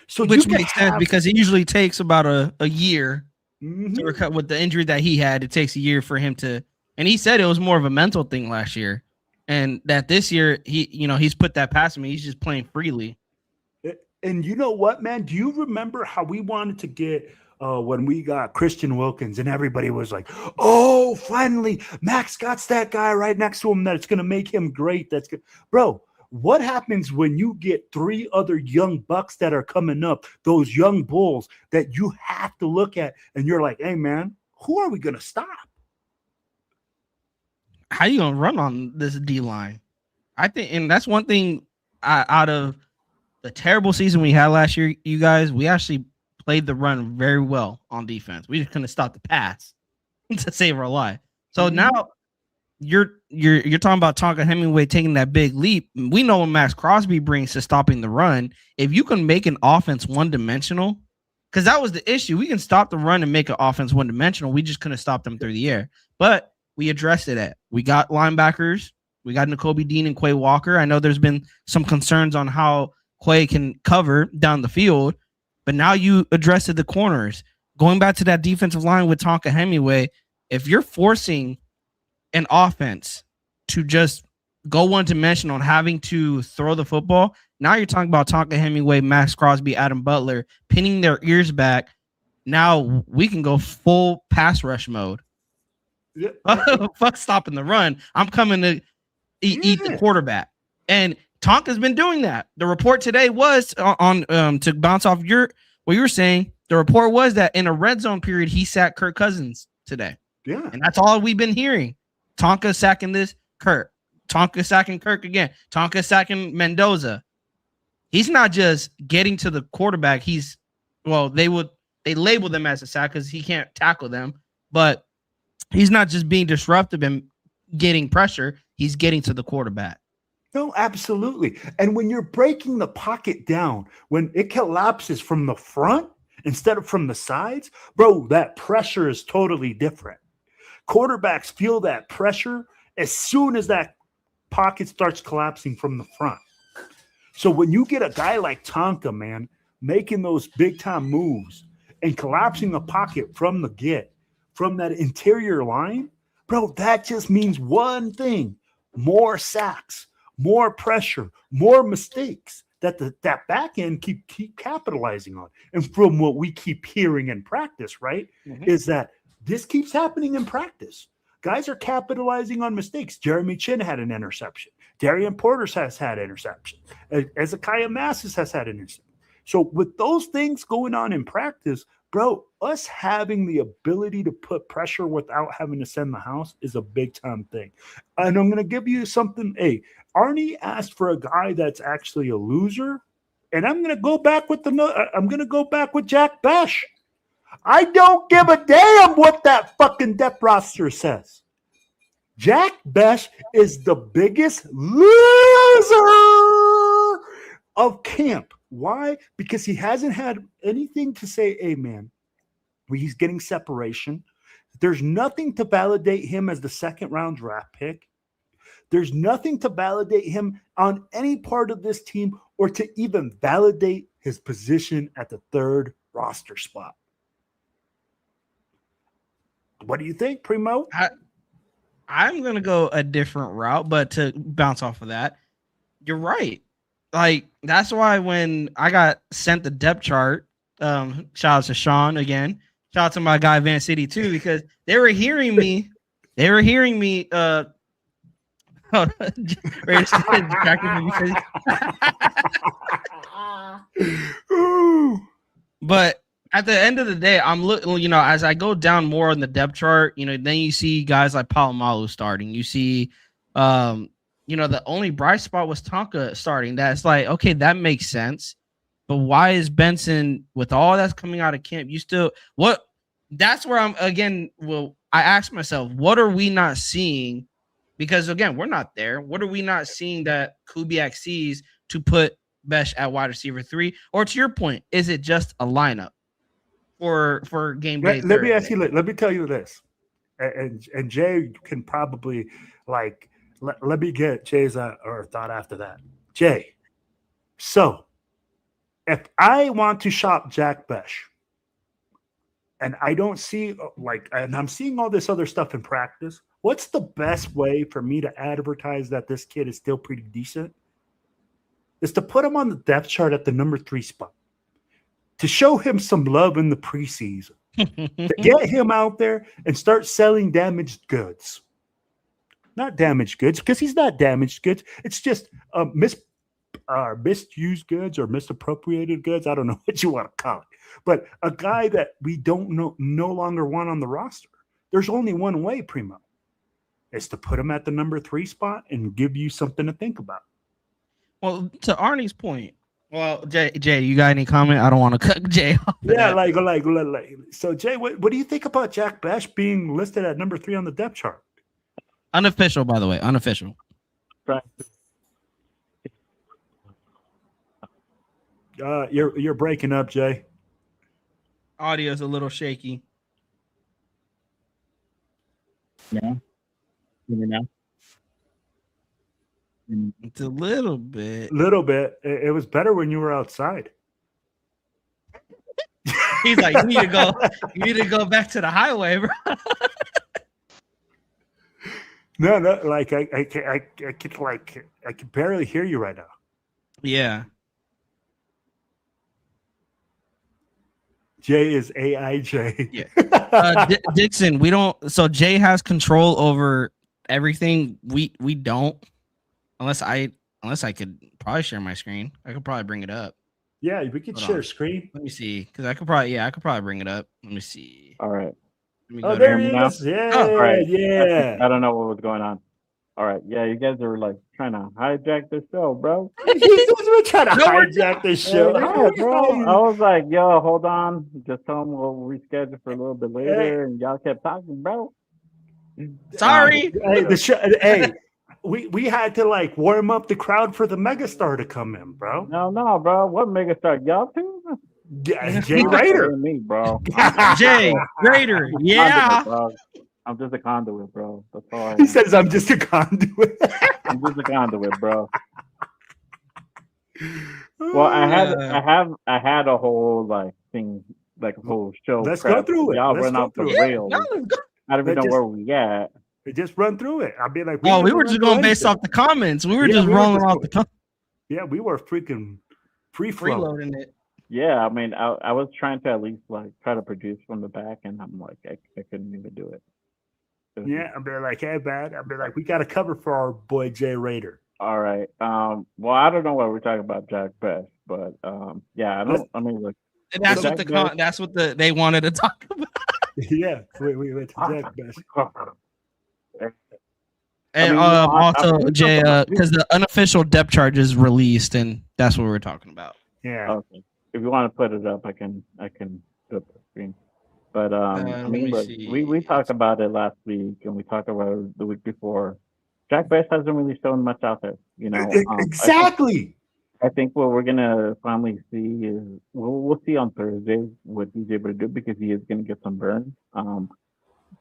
So Which you makes sense because it usually takes about a year to recover with the injury that he had. It takes a year for him to, and he said it was more of a mental thing last year, and that this year he's put that past him. He's just playing freely. And you know what, man? Do you remember how we wanted to get when we got Christian Wilkins and everybody was like, oh, finally, Max got that guy right next to him that's going to make him great. That's good. Bro, what happens when you get 3 other young bucks that are coming up, those young bulls that you have to look at and you're like, hey, man, who are we going to stop? How you going to run on this D-line? I think, and that's one thing out of the terrible season we had last year, you guys, we actually played the run very well on defense. We just couldn't stop the pass to save our life. So now you're talking about Tonka Hemingway taking that big leap. We know what Max Crosby brings to stopping the run. If you can make an offense one-dimensional, because that was the issue. We can stop the run and make an offense one-dimensional. We just couldn't stop them through the air. But we addressed it. We got linebackers. We got Nakobe Dean and Quay Walker. I know there's been some concerns on how Quay can cover down the field, but now you addressed the corners. Going back to that defensive line with Tonka Hemingway, if you're forcing an offense to just go one-dimensional on having to throw the football, now you're talking about Tonka Hemingway, Max Crosby, Adam Butler, pinning their ears back. Now we can go full pass rush mode. Yeah. Fuck stopping the run. I'm coming to eat the quarterback. And Tonka's been doing that. The report today was on to bounce off what you were saying. The report was that in a red zone period, he sacked Kirk Cousins today. Yeah. And that's all we've been hearing. Tonka sacking this Kirk. Tonka sacking Kirk again. Tonka sacking Mendoza. He's not just getting to the quarterback. They label them as a sack because he can't tackle them, but he's not just being disruptive and getting pressure. He's getting to the quarterback. No, absolutely. And when you're breaking the pocket down, when it collapses from the front instead of from the sides, bro, that pressure is totally different. Quarterbacks feel that pressure as soon as that pocket starts collapsing from the front. So when you get a guy like Tonka, man, making those big-time moves and collapsing the pocket from the get, from that interior line, bro, that just means one thing: more sacks, more pressure, more mistakes that that back end keep capitalizing on. And from what we keep hearing in practice, right, is that this keeps happening in practice. Guys are capitalizing on mistakes. Jeremy Chin had an interception. Darian Porter has had interception. Ezekiah Massis has had an interception. So with those things going on in practice, bro, us having the ability to put pressure without having to send the house is a big time thing. And I'm going to give you something. Hey, Arnie asked for a guy that's actually a loser, and I'm going to go back with Jack Besh. I don't give a damn what that fucking depth roster says. Jack Besh is the biggest loser of camp. Why? Because he hasn't had anything to say, hey, man, he's getting separation. There's nothing to validate him as the second-round draft pick. There's nothing to validate him on any part of this team or to even validate his position at the third roster spot. What do you think, Primo? I'm going to go a different route, but to bounce off of that, you're right. Like, that's why when I got sent the depth chart, shout out to Sean again, shout out to my guy Van City too, because they were hearing me. But at the end of the day, I'm looking, as I go down more on the depth chart, then you see guys like Palomalu starting. You see, the only bright spot was Tonka starting. That's like, okay, that makes sense. But why is Benson, with all that's coming out of camp, that's where I ask myself, what are we not seeing? Because again, we're not there. What are we not seeing that Kubiak sees to put Besh at wide receiver 3? Or to your point, is it just a lineup for game day? Let me tell you this. and Jay can probably like let me get Jay's or thought after that. Jay, so if I want to shop Jack Besh and I don't see and I'm seeing all this other stuff in practice, what's the best way for me to advertise that this kid is still pretty decent? Is to put him on the depth chart at the number 3 spot, to show him some love in the preseason, to get him out there and start selling damaged goods. Not damaged goods, because he's not damaged goods. It's just misused goods or misappropriated goods. I don't know what you want to call it. But a guy that we don't no longer want on the roster. There's only one way, Primo. Is to put him at the number 3 spot and give you something to think about. Well, to Arnie's point, well, Jay, you got any comment? I don't want to cut Jay off. Yeah, like. So, Jay, what do you think about Jack Besh being listed at number 3 on the depth chart? Unofficial, by the way, unofficial. Right. You're breaking up, Jay. Audio's a little shaky. Yeah. You know. It's a little bit. It was better when you were outside. He's like, you need to go back to the highway, bro. No, like I can barely hear you right now. Yeah. Jay is AIJ. Yeah. Dixon, we don't. So Jay has control over everything. We don't. Unless I could probably share my screen. I could probably bring it up. Yeah, we could share screen. Let me see, because I could probably bring it up. Let me see. All right. Oh, there he is. Yeah, all right. Yeah. I don't know what was going on. All right. Yeah, you guys are like trying to hijack the show, bro. We're trying to hijack this show. Yeah, bro. I was like, yo, hold on. Just tell them we'll reschedule for a little bit later. And y'all kept talking, bro. Sorry. Hey, we had to like warm up the crowd for the megastar to come in, bro. No, bro. What megastar? Y'all too? Yeah, Jay Raider. Me, bro. Jay Raider. Yeah. I'm just a conduit, bro. That's all I am. He says I'm just a conduit. I'm just a conduit, bro. Well, I had a whole like thing, like a whole show. Let's go through it. Y'all run off the rails. I don't even know where we at. Just run through it. I'll be like, we were just going based off the comments. We were just rolling off the comments. Yeah, we were freaking freeloading it. Yeah, I mean, I was trying to at least like try to produce from the back, and I'm like, I couldn't even do it. Yeah, I'll be like, hey, man. I'll be like, we got a cover for our boy Jay Raider. All right. Well, I don't know why we're talking about Jack Besh, but yeah, I mean, look. That's what they wanted to talk about. Yeah, we went to Jack Besh. And also, Jay, because the unofficial depth chart is released, and that's what we're talking about. Yeah. Okay. If you want to put it up, I can put the screen. But I mean, look, we talked about it last week, and we talked about it the week before. Jack Besh hasn't really shown much out there, you know. Exactly. I think what we're gonna finally see is we'll see on Thursday what he's able to do, because he is gonna get some burn.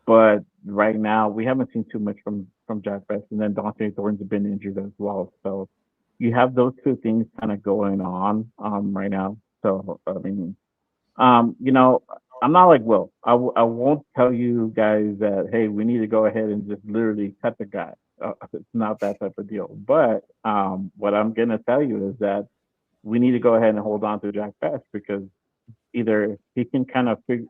But right now we haven't seen too much from Jack Besh, and then Dante Thorne's been injured as well. So you have those two things kind of going on right now. So I mean, you know, I'm not like Will. I won't tell you guys that, hey, we need to go ahead and just literally cut the guy. It's not that type of deal. But what I'm gonna tell you is that we need to go ahead and hold on to Jack Besh, because either he can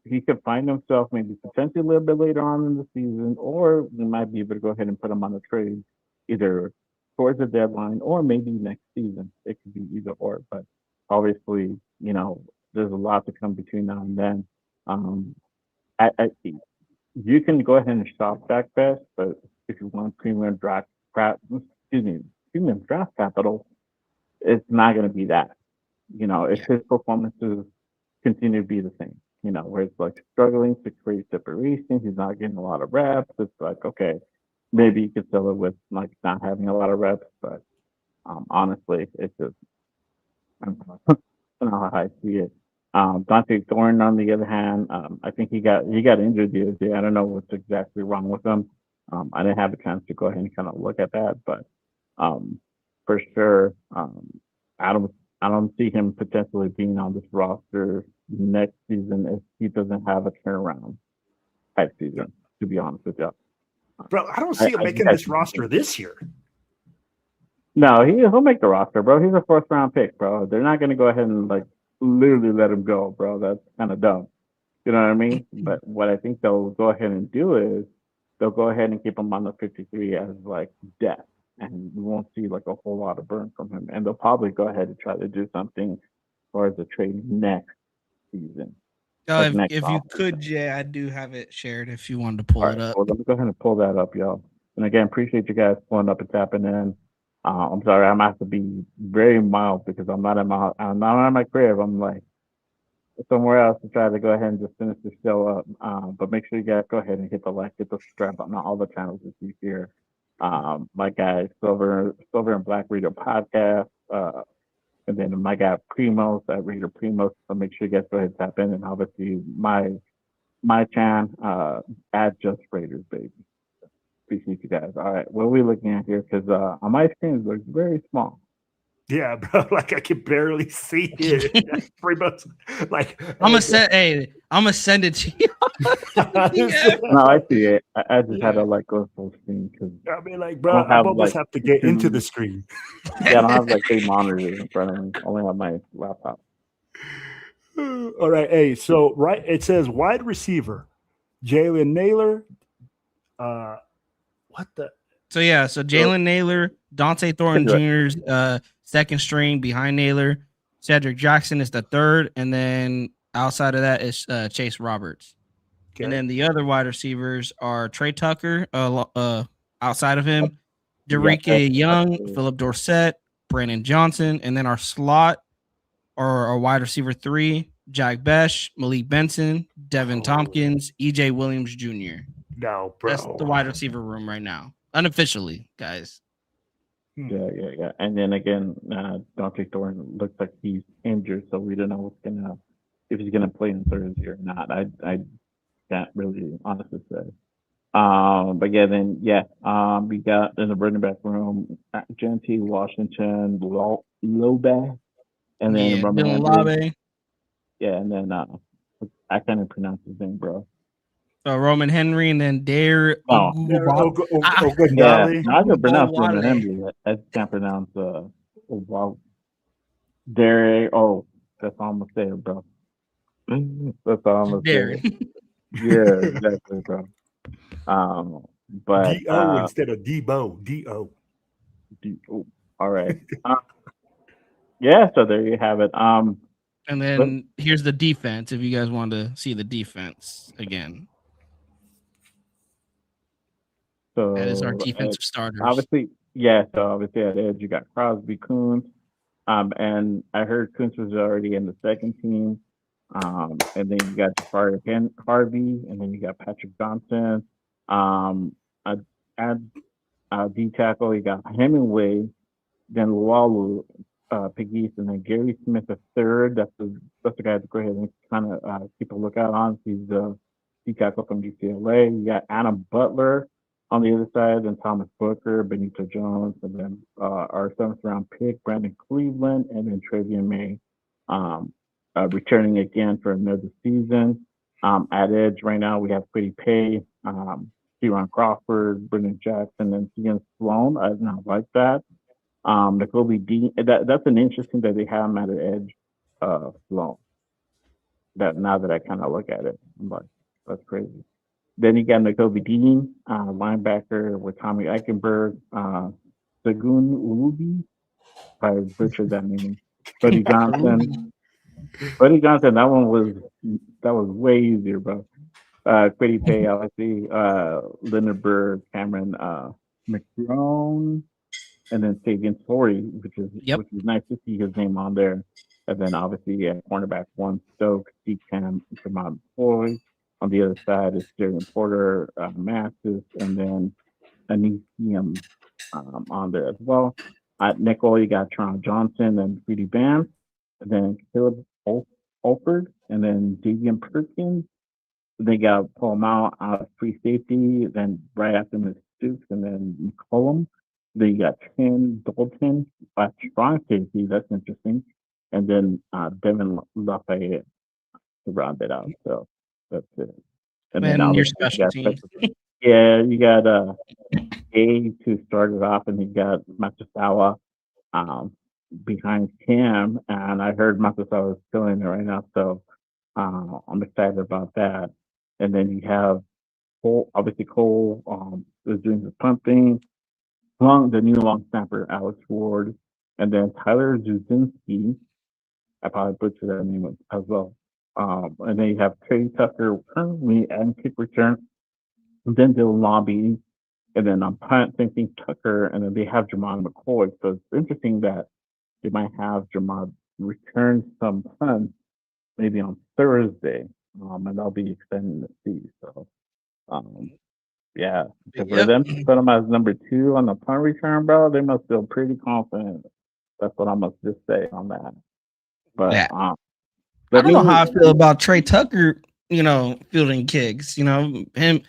he could find himself maybe potentially a little bit later on in the season, or we might be able to go ahead and put him on a trade either towards the deadline or maybe next season. It could be either or, but obviously, you know, there's a lot to come between now and then. You can go ahead and shop Jack Besh, but if you want premium draft capital, it's not going to be that. You know, if his performances continue to be the same, you know, where it's like struggling to create separation, he's not getting a lot of reps. It's like, okay, maybe you could sell it with like not having a lot of reps, but honestly, it's just, I don't know how I see it. Dante Thorne, on the other hand, I think he got injured the other day. I don't know what's exactly wrong with him. I didn't have a chance to go ahead and kind of look at that, but for sure, I don't I don't see him potentially being on this roster next season if he doesn't have a turnaround type season. To be honest with you, Bro, I don't see him making this roster this year. No, he'll make the roster, bro. He's a 4th-round pick, bro. They're not going to go ahead and like literally let him go, bro. That's kind of dumb. You know what I mean? But what I think they'll go ahead and do is they'll go ahead and keep him on the 53 as like depth, and we won't see like a whole lot of burn from him. And they'll probably go ahead and try to do something as far as a trade next season. If you could, Jay, I do have it shared if you wanted to pull it up. Well, let me go ahead and pull that up, y'all. And again, appreciate you guys pulling up and tapping in. I'm sorry, I'm gonna have to be very mild because I'm not at my crib. I'm like somewhere else to try to go ahead and just finish the show up. But make sure you guys go ahead and hit the like, hit the subscribe on all the channels that you hear. My guy Silver and Black Reader podcast, and then my guy Primos at Reader Primos. So make sure you guys go ahead and tap in, and obviously my channel at Just Raiders, baby. Appreciate you guys. All right, what are we looking at here? Because on my screen it looks very small. Yeah, bro. Like I can barely see it. Pretty much. Like I'm gonna send it to you. No, I see it. I just had to like go full screen because I mean, like, bro, I almost have to get into the screen. Yeah, I don't have like 3 monitors in front of me. I only have my laptop. All right, hey. So right, it says wide receiver, Jalen Naylor. What the? So Jalen Naylor, Dante Thornton Jr.'s second string behind Naylor. Cedric Jackson is the third, and then outside of that is Chase Roberts. Okay. And then the other wide receivers are Trey Tucker, outside of him, Dereke Young, Philip Dorsett, Brandon Johnson, and then our slot or our wide receiver 3, Jack Besh, Malik Benson, Devin Tompkins, EJ Williams Jr. No, bro. That's the wide receiver room right now, unofficially, guys. Yeah. And then again, Dante Thornton looks like he's injured, so we don't know if he's gonna play on Thursday or not. I can't really honestly say. But we got in the running back room Genty, Washington, Lobe, and then Dylan Labe. Yeah, and then I can't even pronounce his name, bro. Roman Henry, and then Dare. I can pronounce Roman Henry. I can't pronounce Dare. Oh, that's all I'm gonna say, bro. That's all I'm gonna say. Yeah, exactly, bro. But D-O instead of Debo. D-O. D-O. All right. Yeah, so there you have it. And then here's the defense. If you guys want to see the defense again. So that is our defensive starters. Obviously at edge you got Crosby, Coons, and I heard Coons was already in the second team. And then you got Jafari Harvey, and then you got Patrick Johnson. D tackle, you got Hemingway, then Walu, Piggies, and then Gary Smith the third. That's the guy to go ahead and kind of keep a lookout on. He's the D tackle from UCLA. You got Adam Butler on the other side, then Thomas Booker, Benito Jones, and then our 7th-round pick, Brandon Cleveland, and then Travian May, returning again for another season. At edge right now, we have Quiddy Pay, Deron Crawford, Brendan Jackson, and Ian Sloan. I don't like that. Nakobe Dean. That's an interesting that they have him at an edge, Sloan. That now that I kind of look at it, I'm like, that's crazy. Then you got Nakobe Dean, linebacker with Tommy Eichenberg, Sagun Ulubi, I butchered that name. Buddy Johnson. That was way easier, bro. Quiddy Pay, obviously, Leonard Bird, Cameron McGrone, and then Savian Torrey, which is nice to see his name on there. And then obviously, cornerback 1, Stokes, Cam, Jamon Floyd. On the other side is Jaren Porter, Masses, and then Anisium on there as well. At nickel, you got Toronto Johnson and Greedy Bam. And then Caleb Alford, and then Davian Perkins. They got Paul Mao out of free safety, then right after him is Stoops, and then McCollum. Then you got Chin Dalton, strong safety. That's interesting. And then Devin Lafayette to round it out. So that's it. And then Man, your obviously you special got teams. you got A to start it off, and you got Matsusawa behind him. And I heard Matsusawa is killing it right now, so I'm excited about that. And then you have Cole, obviously Cole is doing the pumping. The new long snapper, Alex Ward, and then Tyler Zuzinski. I probably butchered that name as well. And then you have Trey Tucker currently and kick return. And then Dylan Lobby. And then on punt, same thing, Tucker. And then they have Jamon McCoy. So it's interesting that they might have Jamon return some punts maybe on Thursday. And I'll be excited to see. So, yeah. For them to put them as number 2 on the punt return, bro, they must feel pretty confident. That's what I must just say on that. But Yeah. I don't know how I feel about Trey Tucker, fielding kicks. Him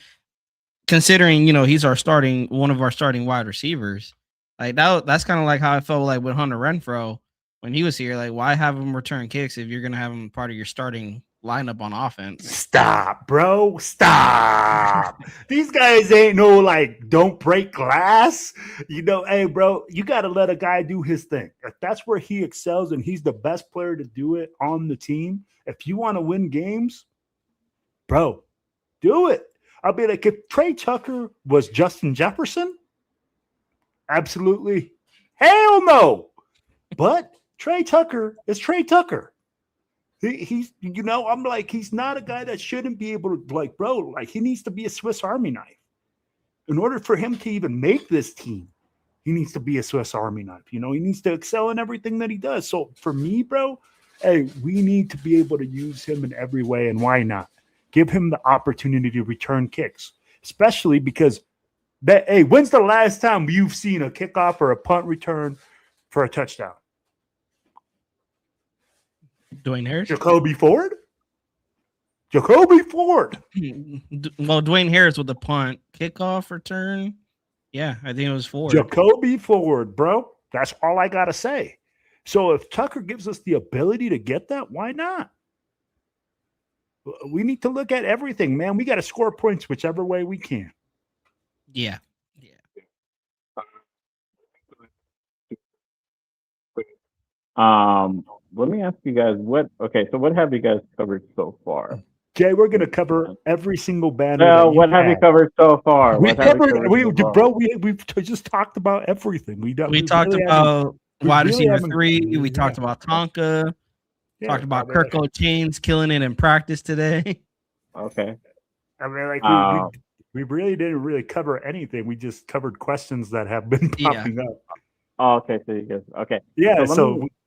considering, he's one of our starting wide receivers. Like that's kind of like how I felt like with Hunter Renfrow when he was here. Like, why have him return kicks if you're gonna have him part of your starting lineup on offense? Stop, bro. Stop. These guys ain't no don't break glass. Hey, bro, you got to let a guy do his thing. If that's where he excels and he's the best player to do it on the team, if you want to win games, bro, do it. I'll be like, if Trey Tucker was Justin Jefferson, absolutely hell no. But Trey Tucker is Trey Tucker. He's I'm like, he's not a guy that shouldn't be able to, bro, he needs to be a Swiss Army knife. In order for him to even make this team, he needs to be a Swiss Army knife. He needs to excel in everything that he does. So for me, bro, hey, we need to be able to use him in every way. And why not? Give him the opportunity to return kicks, especially because, hey, when's the last time you've seen a kickoff or a punt return for a touchdown? Dwayne Harris? Jacoby Ford? Jacoby Ford. Well, Dwayne Harris with the punt. Kickoff return? Yeah, I think it was Ford. Jacoby Ford, bro. That's all I got to say. So if Tucker gives us the ability to get that, why not? We need to look at everything, man. We got to score points whichever way we can. Yeah. Let me ask you guys what have you guys covered so far? Jay, we're going to cover every single banner. No, what have you covered so far? We've just talked about everything. We talked about wide receiver 3. We talked about Tonka. Talked about Kirk Chains killing it in practice today. Okay. I mean, we really didn't really cover anything. We just covered questions that have been popping up. Oh, okay. So you guys, okay. Yeah.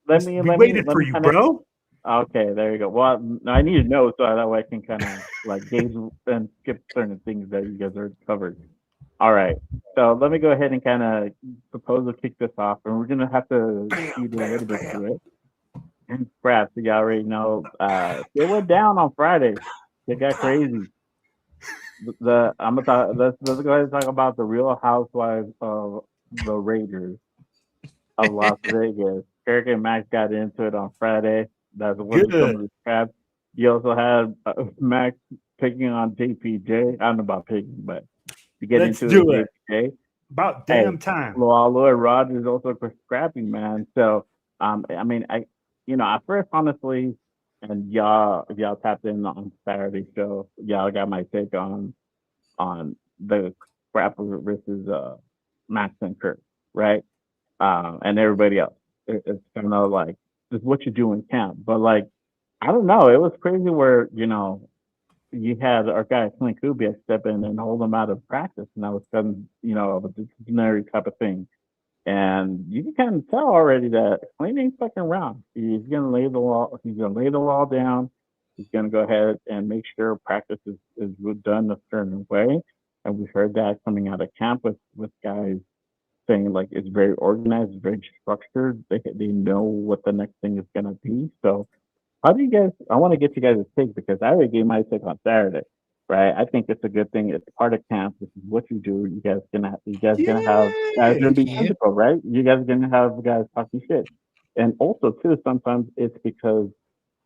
Let me waited for you, bro. Okay, there you go. Well, I need to know so that way I can kind of gauge and skip certain things that you guys are covered. All right. So let me go ahead and kind of propose to kick this off, and we're gonna have to speed a little bit through it. And perhaps you already know it went down on Friday. It got crazy. Let's go ahead and talk about the Real Housewives of the Raiders of Las Vegas. Kirk and Max got into it on Friday. That's what some of the crap. You also had Max picking on JPJ. I don't know about picking, but you get into it. JPJ. About damn time. Lloyd Rogers also scrapping, man. So, I at first, honestly, and y'all tapped in on Saturday show. Y'all got my take on the scrapper versus Max and Kirk, right? And everybody else. It's kind of like it's what you do in camp, but I don't know. It was crazy where you had our guy Clint Kubiak step in and hold him out of practice, and that was kind of a disciplinary type of thing. And you can kind of tell already that Clint ain't fucking around. He's gonna lay the law. He's gonna lay the law down. He's gonna go ahead and make sure practice is done a certain way. And we heard that coming out of camp with guys saying it's very organized, very structured. They know what the next thing is gonna be. So How do you guys? I want to get you guys a take because I already gave my take on Saturday, right? I think it's a good thing. It's part of camp. This is what you do. You guys gonna have guys gonna be Yeah. physical, right? You guys are gonna have guys talking shit, and also too sometimes it's because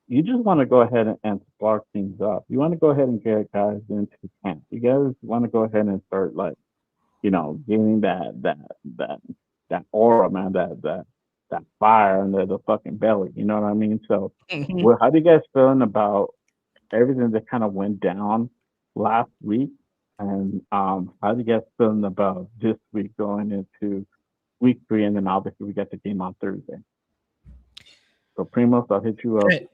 you just want to go ahead and spark things up. You want to go ahead and get guys into camp. You guys want to go ahead and start like gaining that aura, man, that fire under the fucking belly. You know what I mean? So, how do you guys feeling about everything that kind of went down last week? And how do you guys feeling about this week going into week 3? And then obviously we got the game on Thursday. So Primo, I'll hit you up. Hey.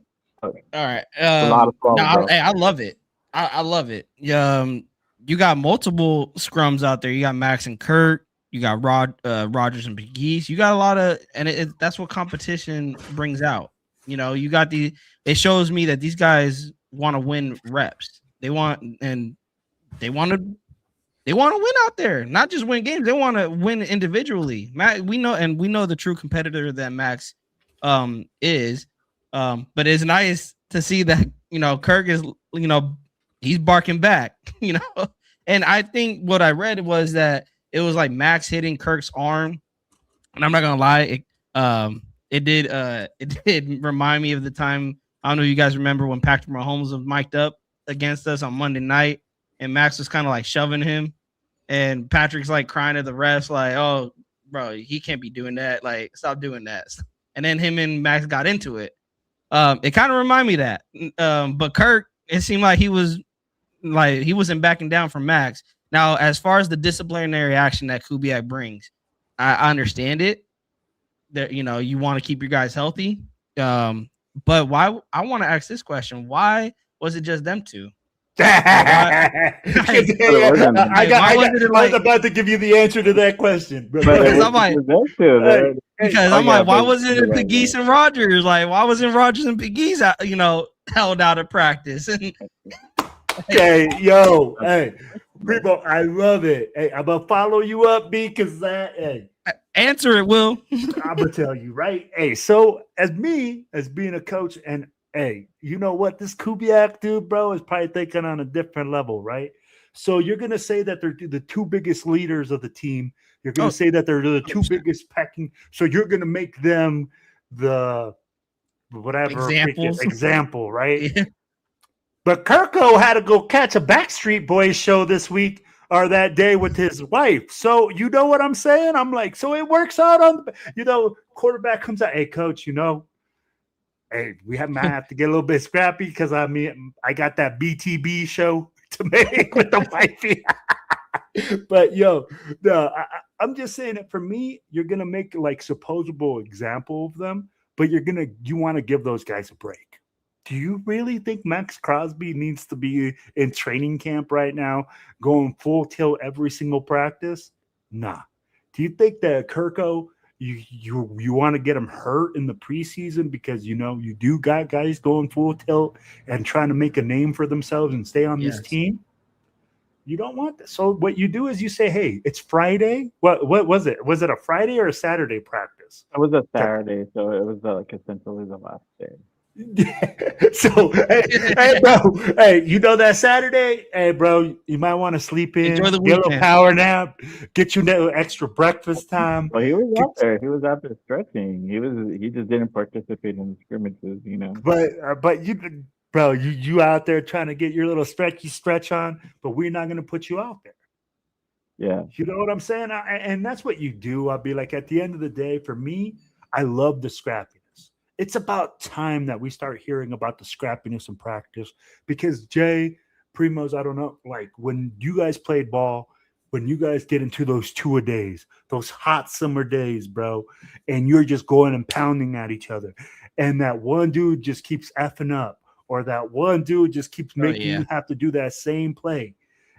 All right. A lot of fun, bro. I love it. I love it. You got multiple scrums out there. You got Max and Kirk. You got Rogers and Pegues. You got a lot of, and that's what competition brings out. You got it shows me that these guys want to win reps. They want to win out there, not just win games. They want to win individually. We know the true competitor that Max is. But it's nice to see that Kirk is he's barking back, and I think what I read was that it was like Max hitting Kirk's arm, and I'm not gonna lie, it did remind me of the time. I don't know if you guys remember when Patrick Mahomes was mic'd up against us on Monday night, and Max was kind of like shoving him, and Patrick's like crying to the refs like, "Oh, bro, he can't be doing that. Like, stop doing that." And then him and Max got into it. It kind of reminded me of that. But Kirk, it seemed like he wasn't backing down from Max. Now, as far as the disciplinary action that Kubiak brings, I understand it. That you want to keep your guys healthy. But why? I want to ask this question: why was it just them two? I was about to give you the answer to that question. Because I'm like, why wasn't it Pegues and Rogers? Like, why wasn't Rogers and Pegues held out of practice? Hey, Primo, I love it. Hey, I'm gonna follow you up, B, because answer it, Will. I'm gonna tell you, right? Hey, so as being a coach, and hey, you know what? This Kubiak dude, bro, is probably thinking on a different level, right? So you're gonna say that they're the two biggest leaders of the team. You're gonna say that they're the two biggest packing. So you're gonna make them the whatever example, right? Yeah. But Kirko had to go catch a Backstreet Boys show this week or that day with his wife. So you know what I'm saying? I'm like, so it works out on quarterback comes out, hey coach, hey, might have to get a little bit scrappy because I got that BTB show to make with the wifey. But I'm just saying that for me, you're gonna make like supposable example of them, but you want to give those guys a break. Do you really think Max Crosby needs to be in training camp right now, going full tilt every single practice? Nah. Do you think that Kirko, you want to get him hurt in the preseason because you do got guys going full tilt and trying to make a name for themselves and stay on this team? You don't want that. So what you do is you say, hey, it's Friday. What was it? Was it a Friday or a Saturday practice? It was a Saturday, so it was like essentially the last day. So hey bro, that Saturday, hey bro, you might want to sleep in, get a little power nap, get you that extra breakfast time. Well, he was out there. He was out there stretching. He just didn't participate in the scrimmages, But you out there trying to get your little stretch on, but we're not going to put you out there. Yeah, you know what I'm saying, and that's what you do. I'll be like, at the end of the day, for me, I love the scrappiness. It's about time that we start hearing about the scrappiness in practice because Jay, Primos, I don't know, like when you guys played ball, when you guys get into those 2-a-days, those hot summer days, bro, and you're just going and pounding at each other, and that one dude just keeps effing up, or that one dude just keeps making you have to do that same play,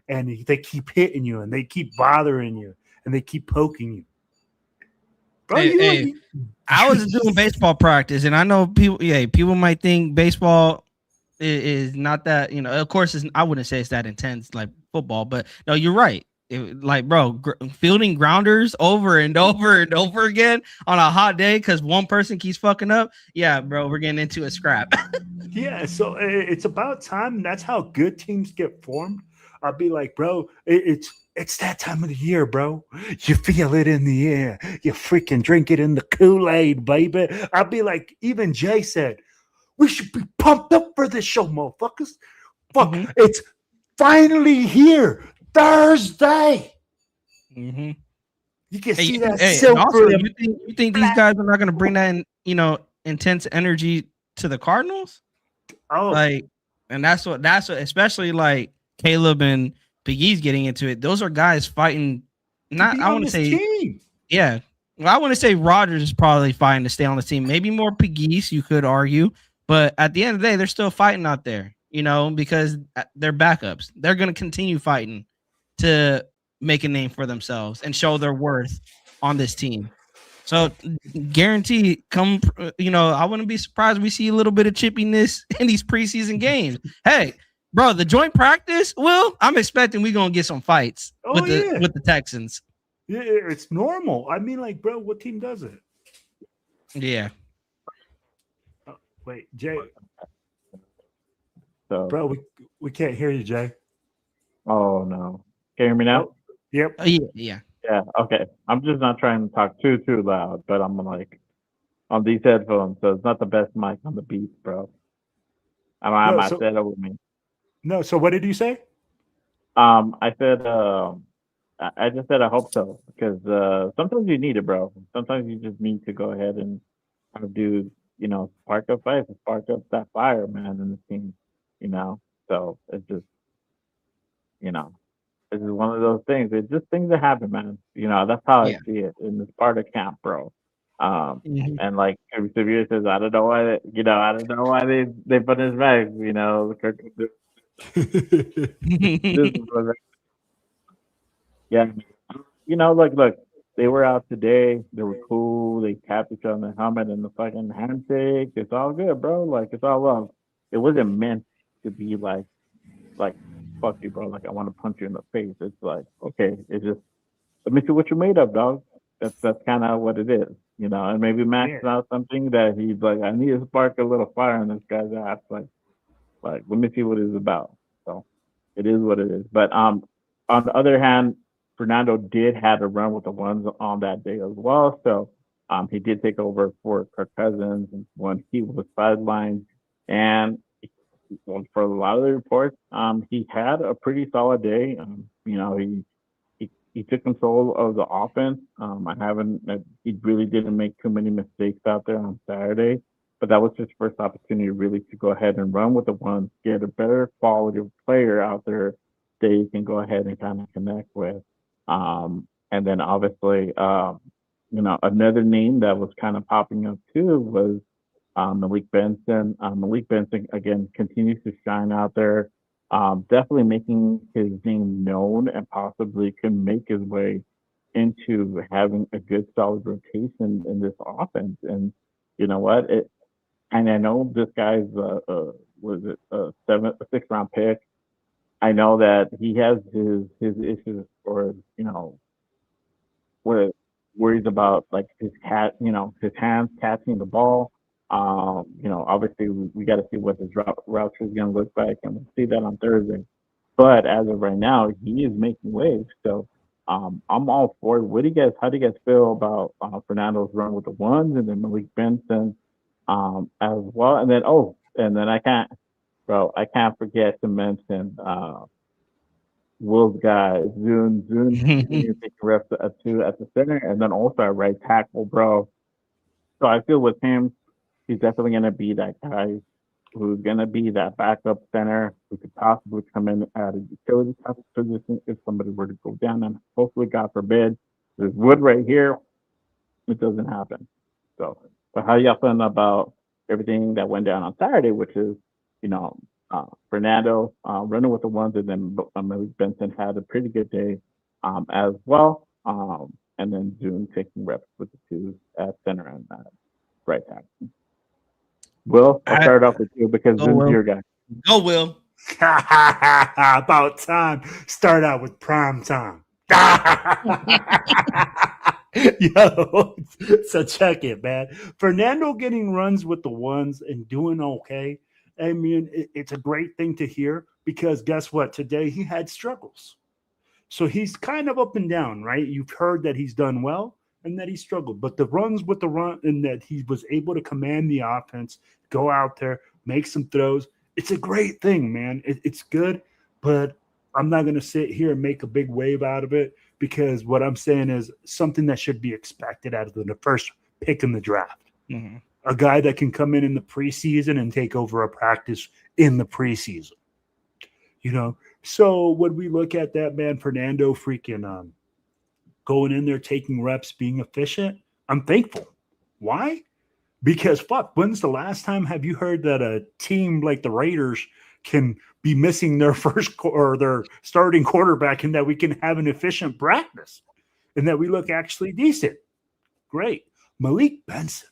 and they keep hitting you, and they keep bothering you, and they keep poking you. Bro, I was doing baseball practice, and I know people might think baseball is not that, of course, I wouldn't say it's that intense like football, but no, you're right. Fielding grounders over and over and over again on a hot day because one person keeps fucking up. Yeah, bro, we're getting into a scrap. Yeah, so it's about time. That's how good teams get formed. I'll be like, bro, it's that time of the year, bro. You feel it in the air. You freaking drink it in the Kool-Aid, baby. I'll be like, even Jay said, we should be pumped up for this show, motherfuckers. Fuck, Mhm. it's finally here. Thursday. Mm-hmm. You can Hey, see that and also, silver. you think these guys are not going to bring that intense energy to the Cardinals? Oh, Like, and that's what especially like Caleb and Piggy's getting into it. Those are guys fighting. to Not be I on want to this say team. yeah. Well, I want to say Rogers is probably fighting to stay on the team. Maybe more Piggy's, you could argue, but at the end of the day, they're still fighting out there. Because they're backups. They're going to continue fighting to make a name for themselves and show their worth on this team. So guarantee I wouldn't be surprised we see a little bit of chippiness in these preseason games. Hey, bro, the joint practice, I'm expecting we're gonna get some fights Oh, yeah. with the Texans. Yeah, it's normal. I mean, like, bro, what team does it? Yeah. Wait, Jay, So, bro, we can't hear you, Jay. oh no, can you hear me now? Oh, yep. Yeah. Yeah, okay. I'm just not trying to talk too loud, but I'm like on these headphones, so it's not the best mic on the beat, bro. I don't have No, my so setup with me. no, so what did you say? I said, I just said I hope so because sometimes you need it, bro. Sometimes you just need to go ahead and kind of do, spark up fight, spark up that fire, man, in the team, you know. So it's just, you know, this is one of those things. It's just things that happen, man. That's how I Yeah. see it, and it's part of camp, bro. Mhm. And like Severe says, I don't know why, I don't know why they put his back, Kirk, this is what, yeah, look, they were out today. They were cool. They tapped each other on the helmet and the fucking handshake. It's all good, bro. Like it's all love. It wasn't meant to be like fuck you, bro. Like I want to punch you in the face. It's like okay, it's just let me see what you're made of, dog. That's kind of what it is, And maybe Max Yeah. out something that he's like, I need to spark a little fire in this guy's ass. Like let me see what it's about. So it is what it is. But on the other hand, Fernando did have to run with the ones on that day as well. So he did take over for Kirk Cousins when he was sidelined. And for a lot of the reports, he had a pretty solid day. He took control of the offense. He really didn't make too many mistakes out there on Saturday, but that was his first opportunity really to go ahead and run with the ones, get a better quality player out there that you can go ahead and kind of connect with. And then obviously, another name that was kind of popping up too was Malik Benson. Malik Benson again continues to shine out there. Definitely making his name known and possibly can make his way into having a good solid rotation in this offense. And you know what? And I know this guy's was it a 6th round pick. I know that he has his issues or where worries about like his hands catching the ball. Obviously we got to see what his route is going to look like, and we'll see that on Thursday. But as of right now, he is making waves. So I'm all for it. How do you guys feel about Fernando's run with the ones, and then Malik Benson as well? And then I can't forget to mention Will's guy, Zune taking reps at 2 at the center, and then also at right tackle, bro. So I feel with him, he's definitely going to be that guy who's going to be that backup center who could possibly come in at a utility type of position if somebody were to go down. And hopefully, God forbid, there's wood right here. It doesn't happen. So, but how y'all feeling about everything that went down on Saturday, which is, Fernando running with the ones, and then Malik Benson had a pretty good day as well. And then June taking reps with the 2 at center and right tackle. Will, I'll start off with you because Zune's your guy. Go, Will. About time. Start out with prime time. Yo, so check it, man. Fernando getting runs with the ones and doing okay. I mean, it's a great thing to hear because guess what? Today he had struggles. So he's kind of up and down, right? You've heard that he's done well and that he struggled, but the runs with the run and that he was able to command the offense, go out there, make some throws. It's a great thing, man. It's good, but I'm not going to sit here and make a big wave out of it because what I'm saying is something that should be expected out of the first pick in the draft. Mm-hmm. A guy that can come in the preseason and take over a practice in the preseason. You know, so when we look at that, man, Fernando freaking going in there, taking reps, being efficient, I'm thankful. Why? Because fuck, when's the last time have you heard that a team like the Raiders can be missing their or their starting quarterback and that we can have an efficient practice and that we look actually decent? Great. Malik Benson.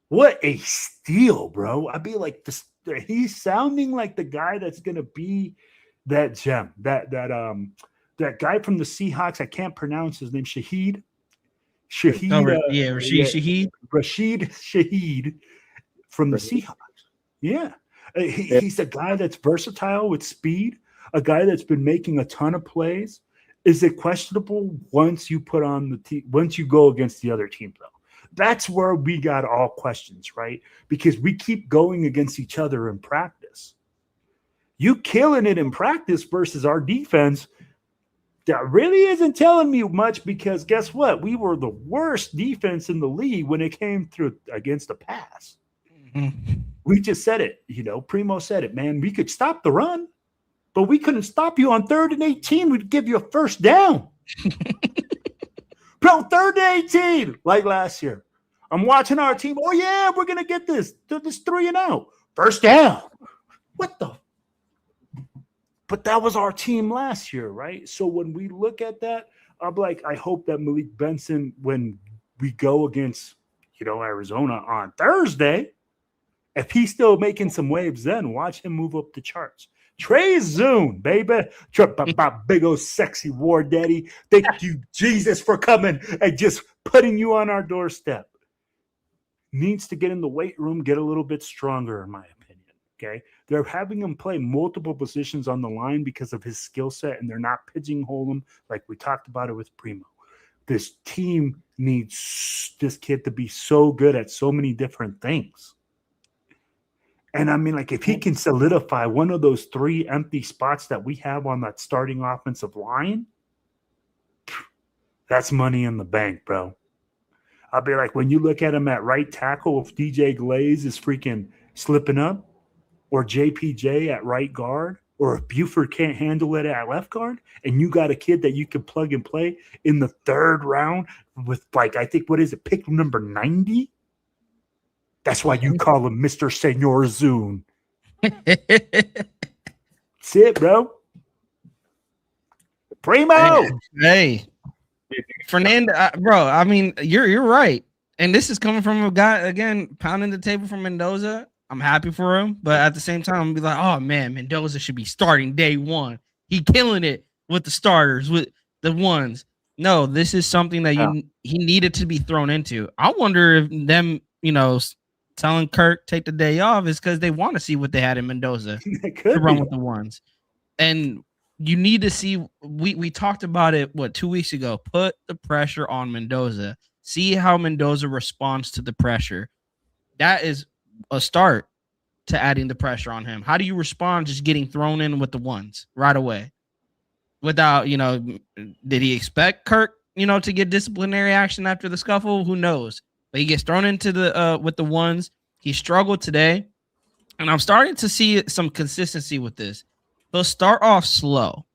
What a steal, bro. I'd be like this. He's sounding like the guy that's gonna be that gem. That guy from the Seahawks. I can't pronounce his name. Shaheed. Rashid Shaheed from the Seahawks. Yeah. He's a guy that's versatile with speed, a guy that's been making a ton of plays. Is it questionable once you put on the team, once you go against the other team, though? That's where we got all questions, right? Because we keep going against each other in practice. You killing it in practice versus our defense, that really isn't telling me much because guess what? We were the worst defense in the league when it came through against the pass. Mm-hmm. We just said it, Primo said it, man. We could stop the run, but we couldn't stop you on 3rd and 18. We'd give you a first down. Bro, 3rd and 18, like last year. I'm watching our team. Oh, yeah, we're going to get this. This 3 and out. First down. What the? But that was our team last year, right? So when we look at that, I'm like, I hope that Malik Benson, when we go against, Arizona on Thursday, if he's still making some waves then, watch him move up the charts. Trey Zune, baby. Big old sexy war daddy. Thank you, Jesus, for coming and just putting you on our doorstep. Needs to get in the weight room, get a little bit stronger, in my opinion. Okay. They're having him play multiple positions on the line because of his skill set, and they're not pigeonhole him like we talked about it with Primo. This team needs this kid to be so good at so many different things. And I mean, like, if he can solidify one of those 3 empty spots that we have on that starting offensive line, that's money in the bank, bro. I'll be like, when you look at him at right tackle, if DJ Glaze is freaking slipping up, or JPJ at right guard, or if Buford can't handle it at left guard, and you got a kid that you can plug and play in the 3rd round with, like, I think, what is it, pick number 90? That's why you call him Mr. Senor Zune. That's it, bro. Primo. Hey. Fernando, bro, I mean, you're right. And this is coming from a guy, again, pounding the table from Mendoza. I'm happy for him. But at the same time, I'm be like, oh, man, Mendoza should be starting day 1. He killing it with the starters, with the ones. No, this is something that he needed to be thrown into. I wonder if them, telling Kirk take the day off is because they want to see what they had in Mendoza to run with the ones. And you need to see, we talked about it, 2 weeks ago, put the pressure on Mendoza. See how Mendoza responds to the pressure. That is a start to adding the pressure on him. How do you respond just getting thrown in with the ones right away? Without, did he expect Kirk, to get disciplinary action after the scuffle? Who knows? But he gets thrown into the with the ones. He struggled today. And I'm starting to see some consistency with this. He'll start off slow.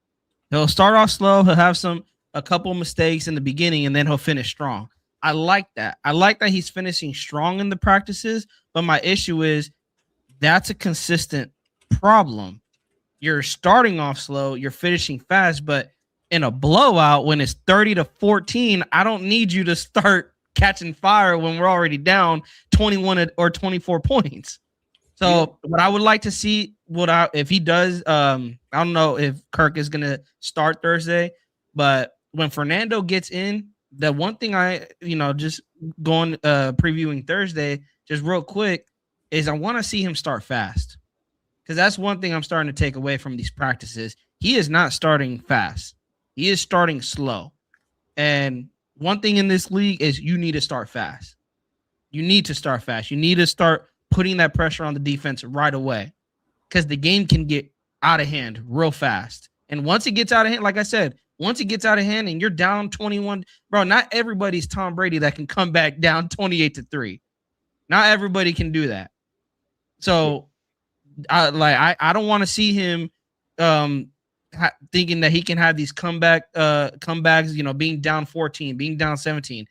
He'll have a couple mistakes in the beginning, and then he'll finish strong. I like that. I like that he's finishing strong in the practices, but my issue is that's a consistent problem. You're starting off slow, you're finishing fast, but in a blowout when it's 30-14, I don't need you to start catching fire when we're already down 21 or 24 points. So what I would like to see, if he does, I don't know if Kirk is going to start Thursday, but when Fernando gets in, the one thing just going previewing Thursday, just real quick, is I want to see him start fast. Because that's one thing I'm starting to take away from these practices. He is not starting fast. He is starting slow. And one thing in this league is you need to start fast. You need to start fast. You need to start putting that pressure on the defense right away because the game can get out of hand real fast. And once it gets out of hand, like I said, once it gets out of hand and you're down 21, bro, not everybody's Tom Brady that can come back down 28-3. Not everybody can do that. So I don't want to see him thinking that he can have these comebacks, being down 14, being down 17.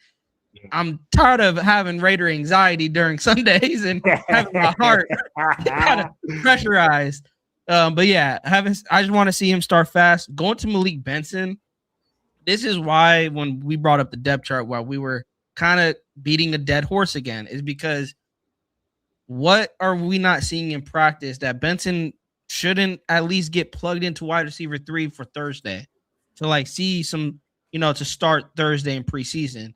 I'm tired of having Raider anxiety during Sundays and having my heart kind of pressurized. But yeah, I just want to see him start fast. Going to Malik Benson, this is why when we brought up the depth chart while we were kind of beating a dead horse again, is because what are we not seeing in practice that Benson shouldn't at least get plugged into wide receiver 3 for Thursday to see some, to start Thursday in preseason,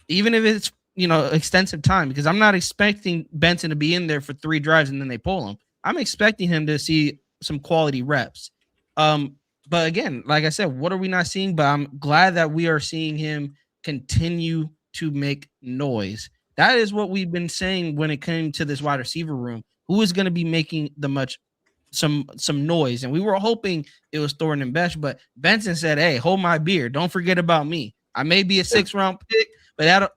even if it's, extensive time, because I'm not expecting Benson to be in there for 3 drives and then they pull him. I'm expecting him to see some quality reps. But again, like I said, what are we not seeing? But I'm glad that we are seeing him continue to make noise. That is what we've been saying when it came to this wide receiver room. Who is going to be making some noise? And we were hoping it was Thornton and Besh, but Benson said, "Hey, hold my beer. Don't forget about me. I may be a 6th-round pick, but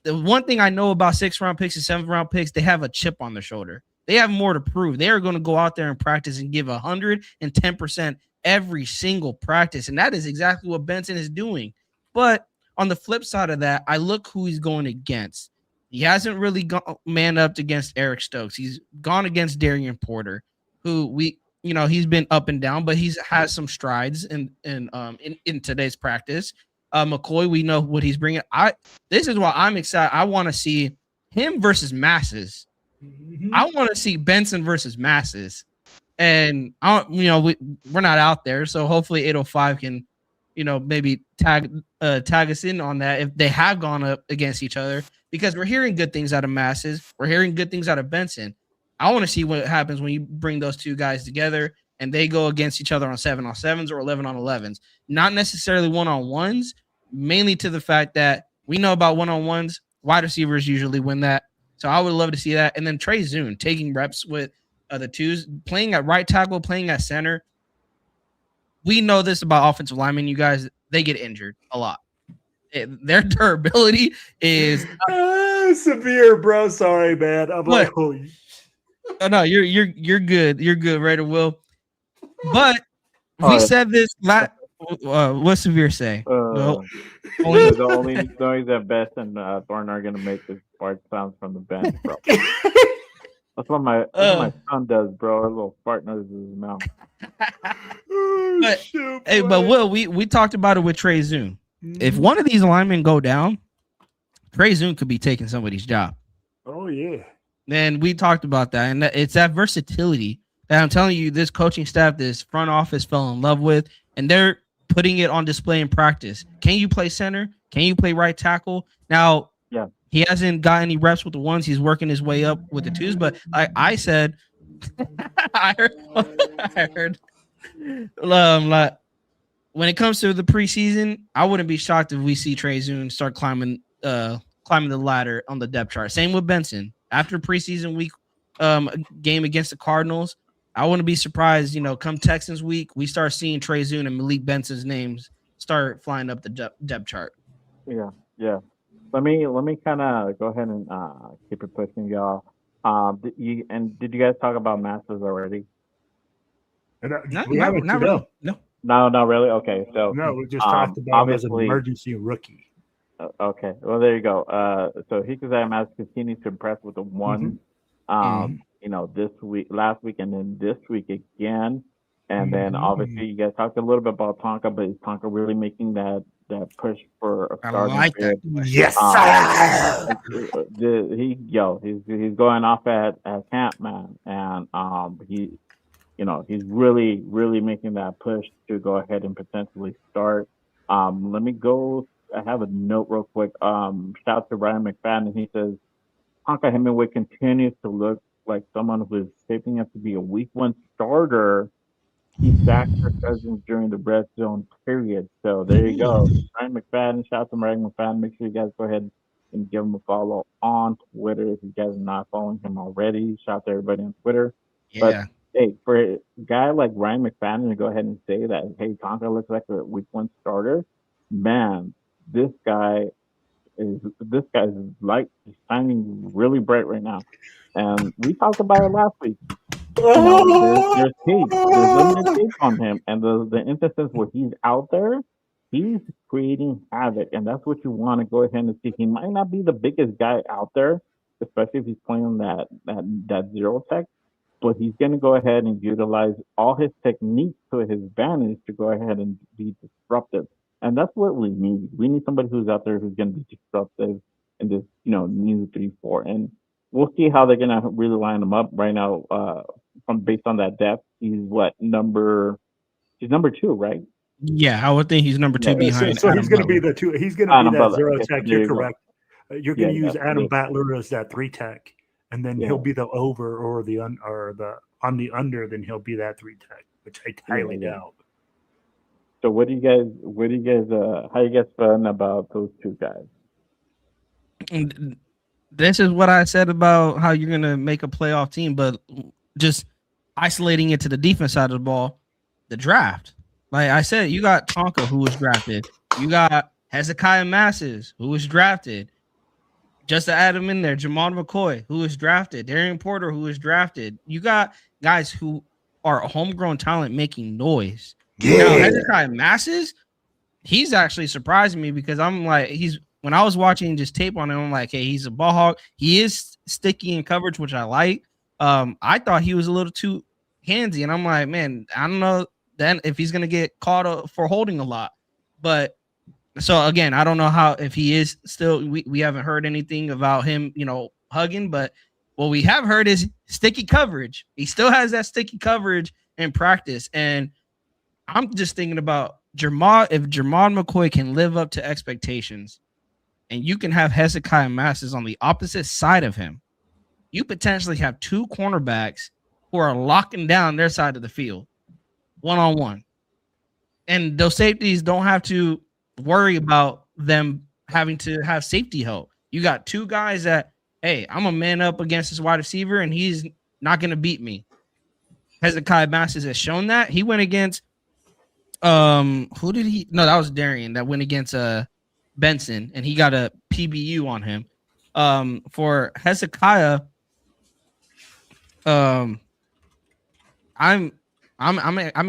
the one thing I know about 6th-round picks and 7th-round picks, they have a chip on their shoulder. They have more to prove. They are going to go out there and practice and give 110% every single practice, and that is exactly what Benson is doing. But on the flip side of that, I look who he's going against. He hasn't really man up against Eric Stokes. He's gone against Darian Porter, who he's been up and down, but he's has some strides in today's practice. McCoy, we know what he's bringing. This is why I'm excited. I want to see him versus Masses. Mm-hmm. I want to see Benson versus Masses. And we're not out there, so hopefully 805 can, maybe tag us in on that if they have gone up against each other, because we're hearing good things out of Masses, we're hearing good things out of Benson. I want to see what happens when you bring those two guys together and they go against each other on 7-on-7s or 11-on-11s, not necessarily 1-on-1s, mainly to the fact that we know about 1-on-1s, wide receivers usually win that. So I would love to see that. And then Trey Zune taking reps with the twos, playing at right tackle, playing at center. We know this about offensive linemen, you guys. They get injured a lot. Their durability is severe, bro. Sorry, man. I'm like, holy. Oh no, you're good. You're good, Raider Will. But we said this last. What's Severe say? The only noise that Beth and Thornton are gonna make is fart sounds from the bench, bro. That's what my son does, bro. A little fart noise in his mouth. But Will, we talked about it with Trey Zune. Mm-hmm. If one of these linemen go down, Trey Zune could be taking somebody's job. Oh yeah. And we talked about that, and it's that versatility that I'm telling you, this coaching staff, this front office fell in love with, and they're putting it on display in practice. Can you play center? Can you play right tackle? Now, yeah. He hasn't got any reps with the ones. He's working his way up with the twos. But like I said, I heard like, when it comes to the preseason, I wouldn't be shocked if we see Trey Zune start climbing the ladder on the depth chart. Same with Benson. After preseason week game against the Cardinals, I wouldn't be surprised, come Texans week, we start seeing Trey Zune and Malik Benson's names start flying up the depth chart. Yeah. Let me kind of go ahead and keep it pushing, y'all. Did you guys talk about Masters already? Not really. No, not really. Okay, so no, we just talked about him as an emergency rookie. Okay, well there you go. So Hikazai Masters continues to impress with the one. This week, last week, and then this week again. And then obviously you guys talked a little bit about Tonka, but is Tonka really making that push for a starting? I like that. Yes. He's going off at camp, man, and he's really, really making that push to go ahead and potentially start. Let me go. I have a note real quick. Shout out to Ryan McFadden. He says Tonka Hemingway continues to look like someone who is shaping up to be a week 1 starter, he sacked Kirk Cousins during the red zone period. So there you go. Ryan McFadden, shout out to Ryan McFadden. Make sure you guys go ahead and give him a follow on Twitter if you guys are not following him already. Shout out to everybody on Twitter. But Yeah. hey, for a guy like Ryan McFadden to go ahead and say that, hey, Tonka looks like a week 1 starter, man, this guy is like shining really bright right now. And we talked about it last week. There's tape. There's limited tape on him, and the instances where he's out there, he's creating havoc, and that's what you want to go ahead and see. He might not be the biggest guy out there, especially if he's playing that zero tech, but he's going to go ahead and utilize all his techniques to his advantage to go ahead and be disruptive. And that's what we need. We need somebody who's out there who's going to be disruptive in this, new 3-4. And we'll see how they're going to really line them up right now. From based on that depth, he's number 2, right? Yeah, I would think he's number 2 behind. So he's going to be the 2. He's going to be that zero Okay, tech. there You're you go. correct. You're going to use Adam Battler as that 3 tech, and then he'll be the over or the on the under. Then he'll be that 3 tech, which I highly doubt. So how you guys feeling about those 2 guys? And this is what I said about how you're gonna make a playoff team, but just isolating it to the defense side of the ball, the draft. Like I said, you got Tonka, who was drafted. You got Hezekiah Masses, who was drafted. Just to add him in there, Jamal McCoy, who was drafted. Darian Porter, who was drafted. You got guys who are homegrown talent making noise. Yeah. Now, Hezekiah Masses, he's actually surprising me because I'm like, when I was watching just tape on him, I'm like, hey, he's a ball hawk. He is sticky in coverage, which I like. I thought he was a little too handsy, and I'm like, man, I don't know then if he's gonna get caught for holding a lot. But so again, I don't know if he is still. We haven't heard anything about him, hugging. But what we have heard is sticky coverage. He still has that sticky coverage in practice, and I'm just thinking about Jamal. If Jamal McCoy can live up to expectations, and you can have Hezekiah Masses on the opposite side of him, you potentially have 2 cornerbacks who are locking down their side of the field, one-on-one. And those safeties don't have to worry about them having to have safety help. You got 2 guys that, hey, I'm a man up against this wide receiver, and he's not going to beat me. Hezekiah Masses has shown that. He went against, who did he? No, that was Darian that went against Benson, and he got a PBU on him. For Hezekiah, I'm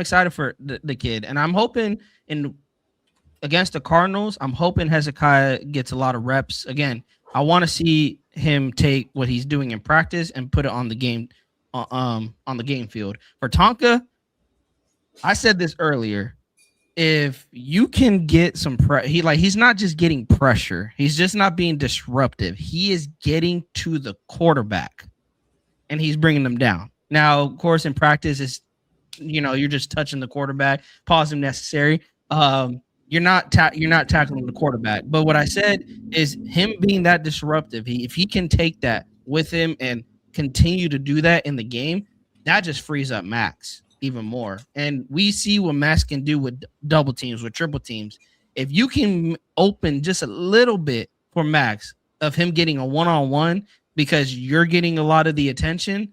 excited for the kid, and I'm hoping against the Cardinals, I'm hoping Hezekiah gets a lot of reps. Again, I want to see him take what he's doing in practice and put it on the game field. For Tonka, I said this earlier. If you can get some he's not just getting pressure. He's just not being disruptive. He is getting to the quarterback, and he's bringing them down. Now, of course, in practice, it's you're just touching the quarterback. Pause if necessary. You're not tackling the quarterback. But what I said is him being that disruptive. If he can take that with him and continue to do that in the game, that just frees up Max even more. And we see what Max can do with double teams, with triple teams. If you can open just a little bit for Max of him getting a one-on-one because you're getting a lot of the attention,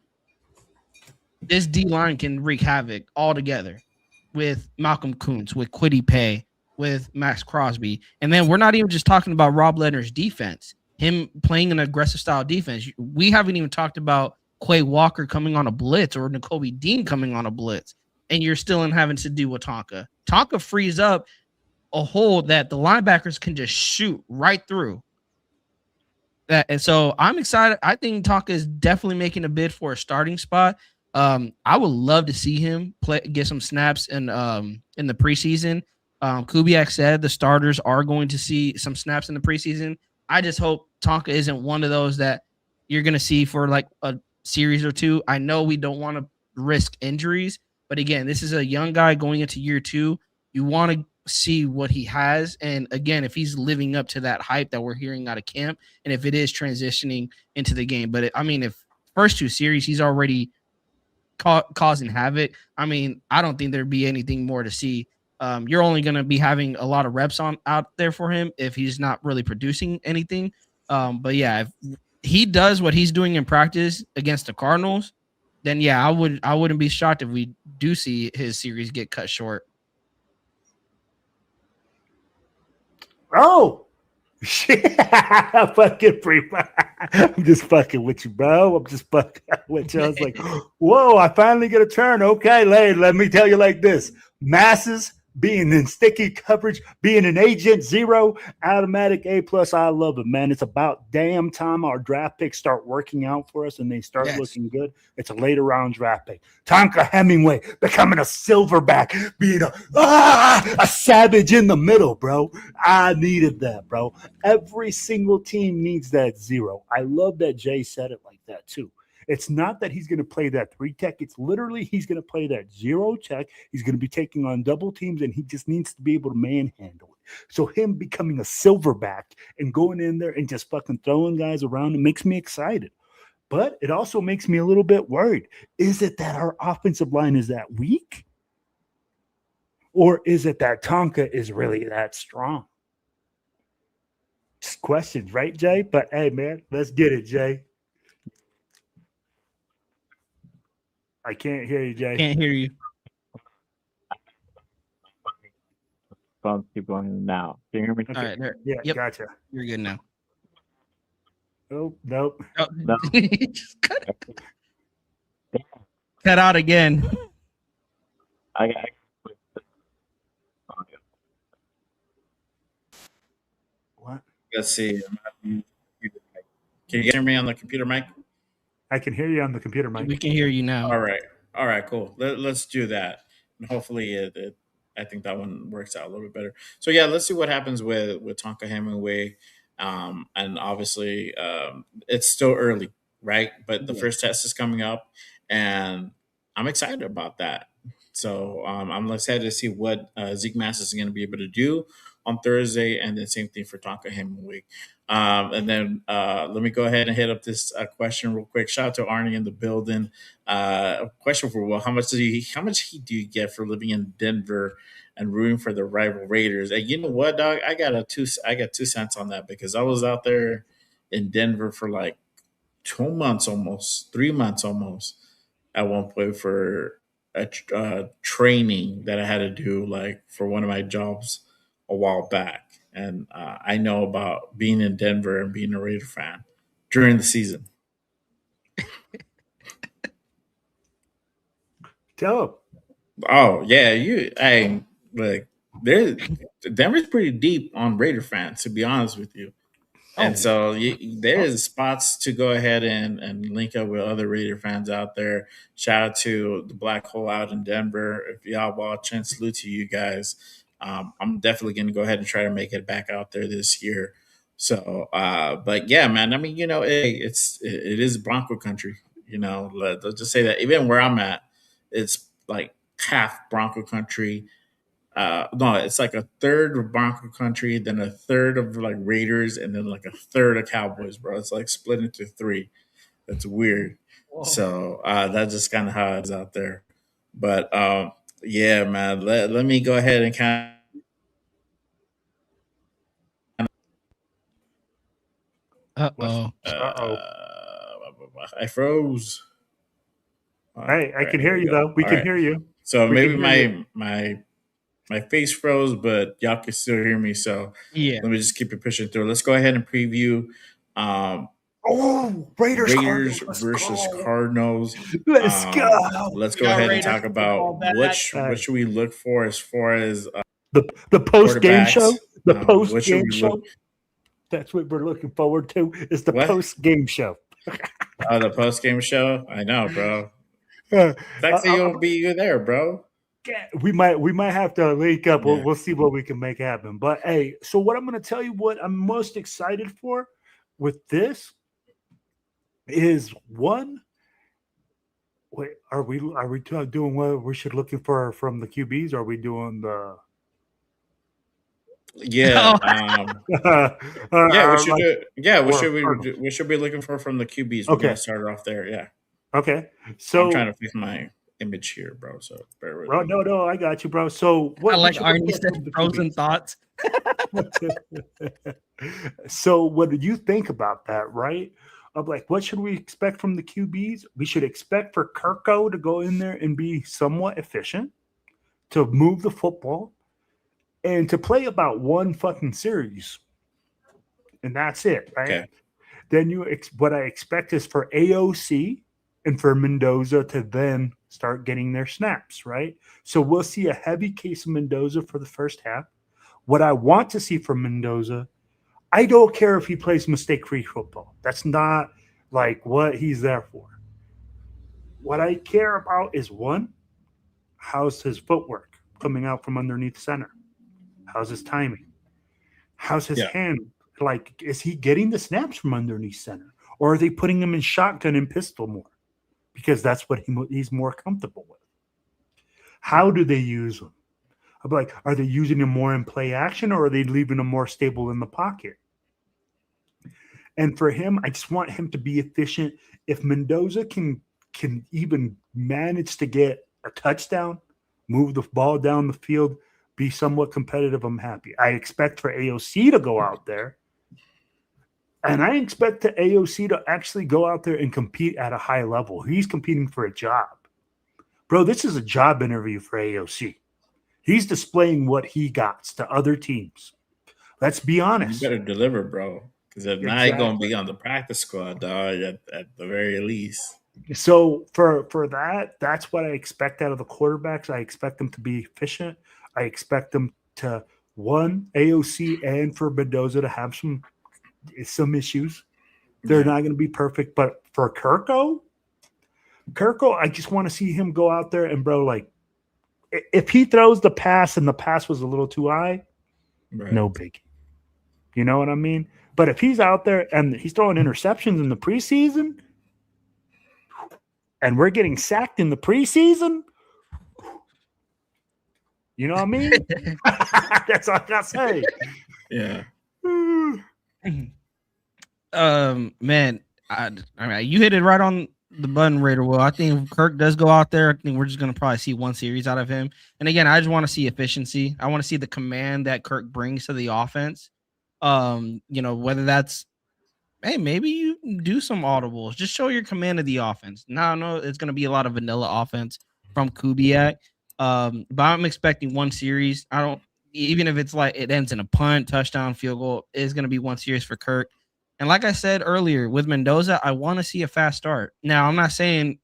this D-line can wreak havoc altogether with Malcolm Kuntz, with Kwity Paye, with Max Crosby. And then we're not even just talking about Rob Leonard's defense, him playing an aggressive style defense. We haven't even talked about Quay Walker coming on a blitz or Nakobe Dean coming on a blitz, and you're still having to do with Tonka. Tonka frees up a hole that the linebackers can just shoot right through. And so I'm excited. I think Tonka is definitely making a bid for a starting spot. I would love to see him get some snaps in the preseason. Kubiak said the starters are going to see some snaps in the preseason. I just hope Tonka isn't one of those that you're going to see for like a series or 2. I know we don't want to risk injuries, but again, this is a young guy going into year 2. You want to see what he has. And again, if he's living up to that hype that we're hearing out of camp, and if it is transitioning into the game. But if first 2 series, he's already causing havoc. I mean, I don't think there'd be anything more to see. You're only going to be having a lot of reps out there for him if he's not really producing anything. But yeah, if he does what he's doing in practice against the Cardinals, then yeah, I wouldn't be shocked if we do see his series get cut short. Oh, shit. I'm just fucking with you, bro. I'm just fucking with you. I was like, whoa, I finally get a turn. Okay, let me tell you like this. Masses being in sticky coverage, being an agent zero, automatic A+. I love it, man. It's about damn time our draft picks start working out for us and they start looking good. It's a later round draft pick. Tonka Hemingway becoming a silverback, being a savage in the middle, bro. I needed that, bro. Every single team needs that zero. I love that Jay said it like that too. It's not that he's going to play that 3 tech. It's literally he's going to play that 0 tech. He's going to be taking on double teams, and he just needs to be able to manhandle it. So him becoming a silverback and going in there and just fucking throwing guys around, it makes me excited. But it also makes me a little bit worried. Is it that our offensive line is that weak? Or is it that Tonka is really that strong? Just questions, right, Jay? But hey, man, let's get it, Jay. I can't hear you, Jay. Can't hear you. Phones keep going now. Can you hear me? Okay. All right, there. Yeah, Yep. gotcha. You're good now. Nope. Oh, No. just cut out again. What? Let's see. Can you hear me on the computer mic? I can hear you on the computer, Mike. We can hear you now. All right, cool. Let's do that, and hopefully, I think that one works out a little bit better. So yeah, let's see what happens with Tonka Hemingway, and obviously, it's still early, right? But the first test is coming up, and I'm excited about that. So I'm excited to see what Zeke Mass is going to be able to do on Thursday, and then same thing for Tonka Hemingway. And then let me go ahead and hit up this question real quick. Shout out to Arnie in the building. Question for Will: How much do you get for living in Denver and rooting for the rival Raiders? And you know what, dog? I got 2 cents on that because I was out there in Denver for like 2 months, almost 3 months, almost at one point for a training that I had to do, like for one of my jobs a while back. And I know about being in Denver and being a Raider fan during the season. Tell him. Oh yeah, like Denver's pretty deep on Raider fans, to be honest with you. And so there's spots to go ahead and link up with other Raider fans out there. Shout out to the Black Hole out in Denver. If y'all watch, and salute to you guys. I'm definitely going to go ahead and try to make it back out there this year. So, but yeah, man. I mean, it is Bronco country. Let's just say that even where I'm at, it's like half Bronco country. No, it's like a third of Bronco country, then a third of like Raiders, and then like a third of Cowboys, bro. It's like split into 3. That's weird. Whoa. So that's just kind of how it's out there. But yeah, man. Let me go ahead and kind Uh-oh. I froze. Hey, I can hear you though. We can hear you. So We maybe can hear my face froze, but y'all can still hear me. So Yeah. let me just keep it pushing through. Let's go ahead and preview Raiders Cardinals versus Cardinals. Let's go. Let's go Got ahead and Raiders talk about football back. what should we look for as far as The post game quarterbacks. show. The What post should game we show. look? That's what we're looking forward to. Is the What? post game show. The post game show. I know, bro. Uh, Sexy, you'll be there, bro. we might have to link up. Yeah. We'll see what we can make happen. But hey, so what I'm going to tell you, what I'm most excited for with this is one. Wait, are we doing what we should looking for from the QBs? Are we doing the? Yeah. Yeah, we should like, do. Yeah, Cardinals. we should be looking for from the QBs. We're gonna Okay. start off there. Yeah, Okay. I'm trying So, to fix my image here, bro. So bear with bro, me. no, I got you, bro. So, I what like should Arnie expect said from the frozen thoughts. QBs? So, what do you think about that, right? Of like, what should we expect from the QBs? We should expect for Kirko to go in there and be somewhat efficient, to move the football, and to play about one fucking series, and that's it, right? Okay. Then what I expect is for AOC and for Mendoza to then start getting their snaps, right? So we'll see a heavy case of Mendoza for the first half. What I want to see from Mendoza, I don't care if he plays mistake-free football. That's not like what he's there for. What I care about is one, how's his footwork coming out from underneath center? How's his timing? How's his Yeah. hand? Like, is he getting the snaps from underneath center? Or are they putting him in shotgun and pistol more? Because that's what he's more comfortable with. How do they use him? I'm like, are they using him more in play action or are they leaving him more stable in the pocket? And for him, I just want him to be efficient. If Mendoza can even manage to get a touchdown, move the ball down the field, be somewhat competitive, I'm happy. I expect for AOC to go out there. And I expect the AOC to actually go out there and compete at a high level. He's competing for a job. Bro, this is a job interview for AOC. He's displaying what he got to other teams. Let's be You honest. better deliver, bro. Because if not, you're gonna be on the practice squad, dog. At the very least. So for that, that's what I expect out of the quarterbacks. I expect them to be efficient. I expect them to AOC and for Mendoza to have some issues. They're Yeah. not going to be perfect, but for Kirko, I just want to see him go out there and bro, like if he throws the pass and the pass was a little too high, Right. no biggie. You know what I mean? But if he's out there and he's throwing interceptions in the preseason, and we're getting sacked in the preseason, you know what I mean? That's all I gotta say. Yeah. Man, you hit it right on the button, Raider. Well, I think if Kirk does go out there, I think we're just gonna probably see one series out of him. And again, I just want to see efficiency. I want to see the command that Kirk brings to the offense. Whether that's maybe you do some audibles, just show your command of the offense. Now I know it's gonna be a lot of vanilla offense from Kubiak. But I'm expecting one series. I don't even if it's like it ends in a punt, touchdown, field goal, it's gonna be one series for Kirk. And like I said earlier, with Mendoza, I want to see a fast start. Now, I'm not saying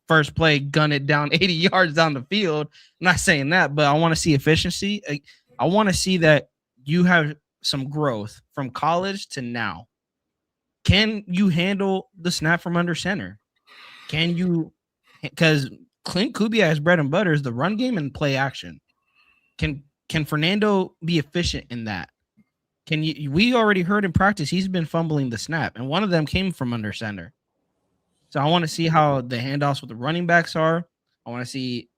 first play, gun it down 80 yards down the field. I'm not saying that, but I want to see efficiency. I want to see that you have some growth from college to now. Can you handle the snap from under center? Can you? Because Clint Kubiak's bread and butter is the run game and play action. Can Fernando be efficient in that? We already heard in practice he's been fumbling the snap, and one of them came from under center. So I want to see how the handoffs with the running backs are. I want to see,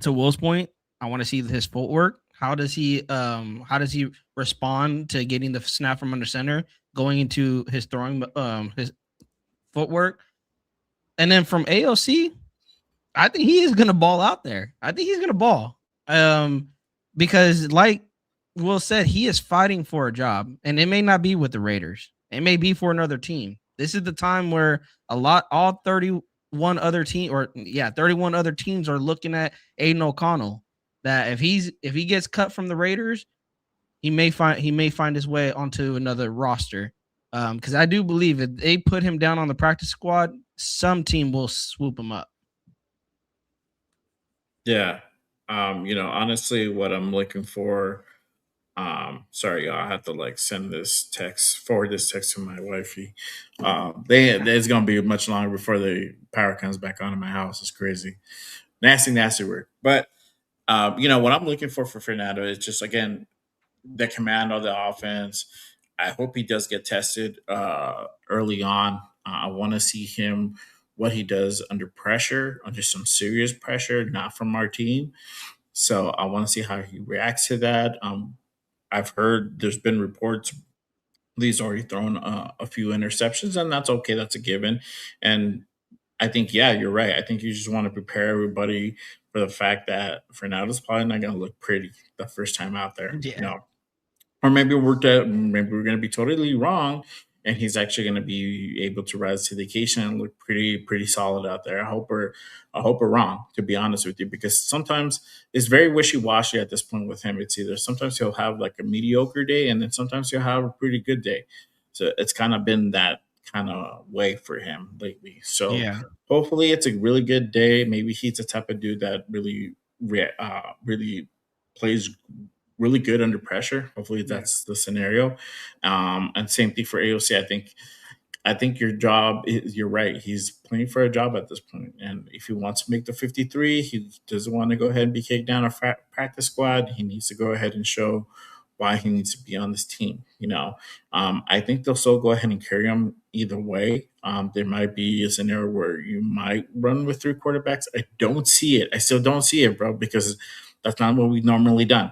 to Will's point, I want to see his footwork. How does he respond to getting the snap from under center, going into his throwing his footwork? And then from AOC, I think he is going to ball out there. I think he's going to ball. Because like Will said, he is fighting for a job, and it may not be with the Raiders. It may be for another team. This is the time where all 31 other teams are looking at Aiden O'Connell. That if he gets cut from the Raiders, he may find his way onto another roster. Because I do believe if they put him down on the practice squad, some team will swoop him up. Yeah. Honestly, what I'm looking for. Sorry, y'all. I have to forward this text to my wifey. It's gonna be much longer before the power comes back on in my house. It's crazy, nasty word. But what I'm looking for Fernando is just again the command of the offense. I hope he does get tested early on. I want to see him what he does under pressure, under some serious pressure, not from our team. So I want to see how he reacts to that. I've heard there's been reports he's already thrown a few interceptions, and that's okay. That's a given. And I think, yeah, you're right. I think you just want to prepare everybody for the fact that Fernando's probably not going to look pretty the first time out there. Yeah. Or maybe we're going to be totally wrong, and he's actually going to be able to rise to the occasion and look pretty solid out there. I hope we're wrong, to be honest with you, because sometimes it's very wishy washy at this point with him. It's either sometimes he'll have like a mediocre day, and then sometimes he'll have a pretty good day. So it's kind of been that kind of way for him lately. So Yeah. hopefully it's a really good day. Maybe he's the type of dude that really plays really good under pressure. Hopefully that's the scenario. And same thing for AOC. I think your job is, you're right. He's playing for a job at this point. And if he wants to make the 53, he doesn't want to go ahead and be kicked down a practice squad. He needs to go ahead and show why he needs to be on this team. I think they'll still go ahead and carry him either way. There might be a scenario where you might run with 3 quarterbacks. I don't see it. I still don't see it, bro, because that's not what we've normally done,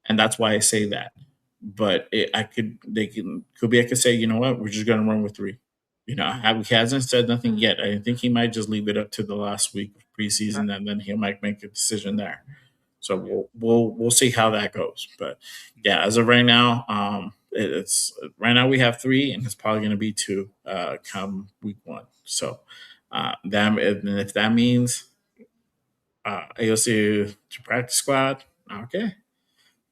and that's why I say that. But I could say, you know what, we're just gonna run with 3. He hasn't said nothing yet. I think he might just leave it up to the last week of preseason, and then he might make a decision there. So we'll see how that goes. But yeah, as of right now, it's right now we have 3, and it's probably going to be 2 come week 1. So if that means AOC to practice squad, okay,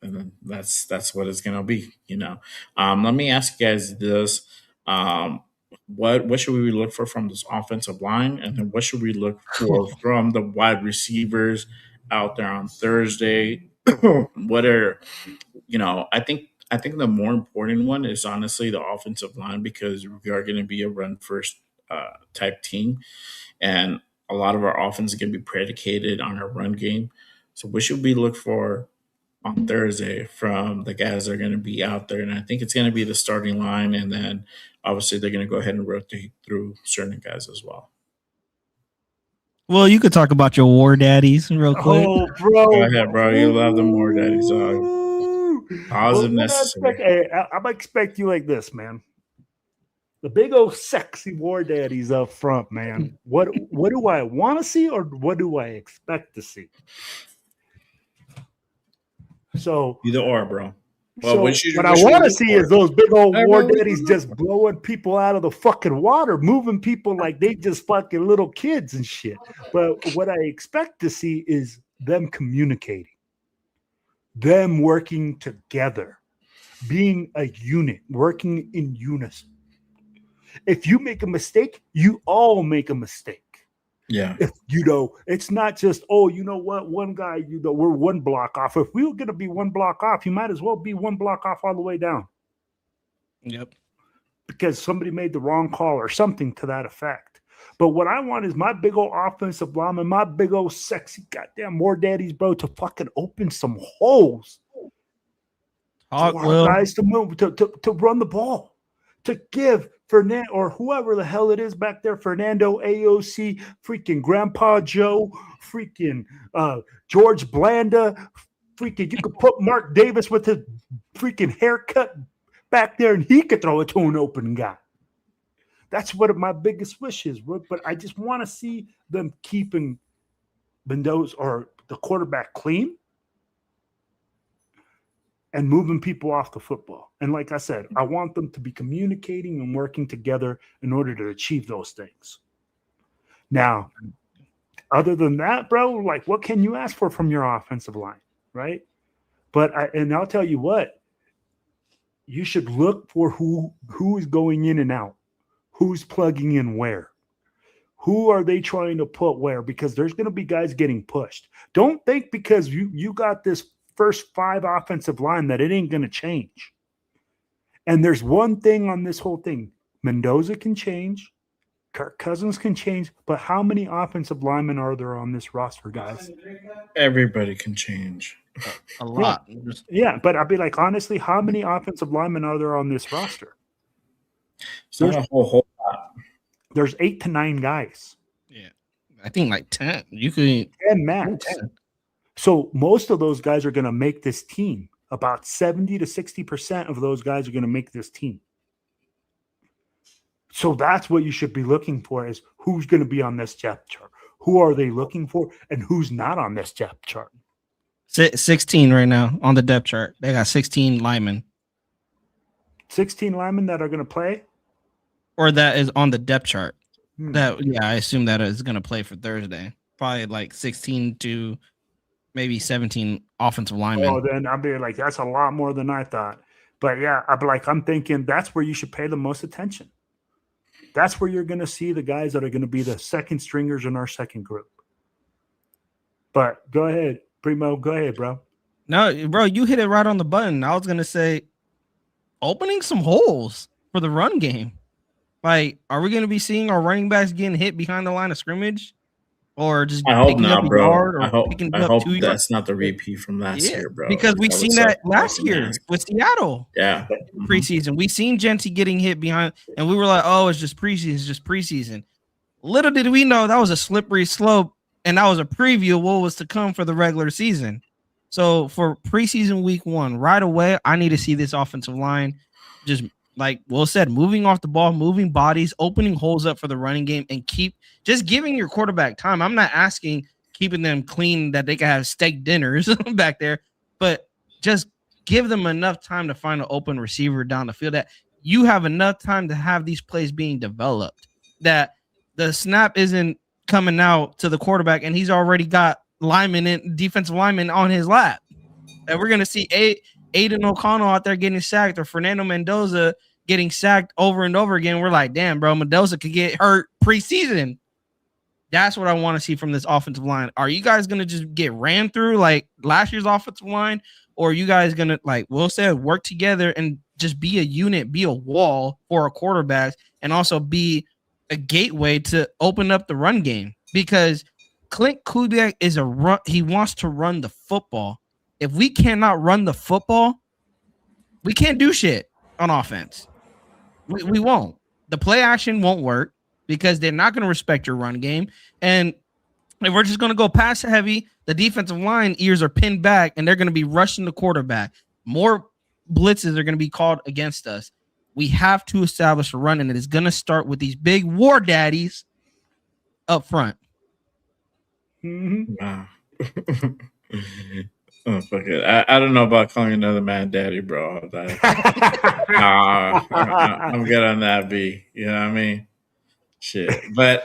and then that's what it's gonna be. Let me ask you guys this: what should we look for from this offensive line, and then what should we look for from the wide receivers out there on Thursday? What are I think the more important one is honestly the offensive line, because we are going to be a run first type team, and a lot of our offense is going to be predicated on our run game. So what should we look for on Thursday from the guys that are going to be out there? And I think it's going to be the starting line, and then obviously they're going to go ahead and rotate through certain guys as well. Well, you could talk about your war daddies real quick. Oh, bro. Go ahead, bro. You love the more daddies. Positive necessary. I'm gonna expect you like this, man. The big old sexy war daddies up front, man. What do I want to see, or what do I expect to see? So Either or, bro. Well, what I want to see is those big old war daddies just blowing people out of the fucking water, moving people like they just fucking little kids and shit. But what I expect to see is them communicating, them working together, being a unit, working in unison. If you make a mistake, you all make a mistake. Yeah. If it's not just, you know what, one guy, we're one block off. If we were going to be one block off, you might as well be one block off all the way down. Yep. Because somebody made the wrong call or something to that effect. But what I want is my big old offensive lineman, my big old sexy goddamn more daddies, bro, to fucking open some holes. Guys to move, to run the ball, to give Fernando or whoever the hell it is back there, Fernando, AOC, freaking Grandpa Joe, freaking George Blanda, freaking you could put Mark Davis with his freaking haircut back there and he could throw it to an open guy. That's what my biggest wish is, but I just want to see them keeping Mendoza or the quarterback clean and moving people off the football. And like I said, I want them to be communicating and working together in order to achieve those things. Now, other than that, bro, like what can you ask for from your offensive line, right? But I'll tell you what, you should look for who is going in and out, who's plugging in where. Who are they trying to put where? Because there's going to be guys getting pushed. Don't think because you got this first 5 offensive line that it ain't going to change. And there's one thing on this whole thing. Mendoza can change. Kirk Cousins can change. But how many offensive linemen are there on this roster, guys? Everybody can change. A lot. Yeah, but I'd be like, honestly, how many offensive linemen are there on this roster? There's a whole lot. There's 8 to 9 guys. Yeah. I think like 10. You could 10 max. 10. So most of those guys are going to make this team. about 70 to 60% of those guys are going to make this team. So that's what you should be looking for, is who's going to be on this depth chart. Who are they looking for, and who's not on this depth chart? 16 right now on the depth chart. They got 16 linemen. 16 linemen that are going to play? Or that is on the depth chart. I assume that is going to play for Thursday. Probably like 16 to maybe 17 offensive linemen. Oh, then I'll be like, that's a lot more than I thought. But yeah, I'm thinking that's where you should pay the most attention. That's where you're going to see the guys that are going to be the second stringers in our second group. But go ahead, Primo. Go ahead, bro. No, bro, you hit it right on the button. I was going to say opening some holes for the run game. Like, are we going to be seeing our running backs getting hit behind the line of scrimmage? Or just I hope picking not, up a bro. yard, or I hope picking up 2 yards? that's not the repeat from last year, bro. Because we've seen that last year with Seattle. Yeah. Preseason. We've seen Genty getting hit behind, and we were like, oh, it's just preseason. Little did we know that was a slippery slope, and that was a preview of what was to come for the regular season. So for preseason week 1, right away, I need to see this offensive line just, like Will said, moving off the ball, moving bodies, opening holes up for the running game, and keep just giving your quarterback time. I'm not asking keeping them clean that they can have steak dinners back there, but just give them enough time to find an open receiver down the field, that you have enough time to have these plays being developed, that the snap isn't coming out to the quarterback and he's already got defensive linemen on his lap. And we're going to see Aiden O'Connell out there getting sacked, or Fernando Mendoza getting sacked over and over again. We're like, damn, bro, Mendoza could get hurt preseason. That's what I want to see from this offensive line. Are you guys going to just get ran through like last year's offensive line? Or are you guys going to, like Will said, work together and just be a unit, be a wall for our quarterbacks, and also be a gateway to open up the run game? Because Clint Kubiak is he wants to run the football. If we cannot run the football, we can't do shit on offense. We won't. The play action won't work because they're not going to respect your run game. And if we're just going to go pass heavy, the defensive line ears are pinned back and they're going to be rushing the quarterback. More blitzes are going to be called against us. We have to establish a run, and it is going to start with these big war daddies up front. Mm-hmm. Wow. Oh, fuck it. I don't know about calling another man daddy, bro. I'm good on that, B. You know what I mean? Shit. But,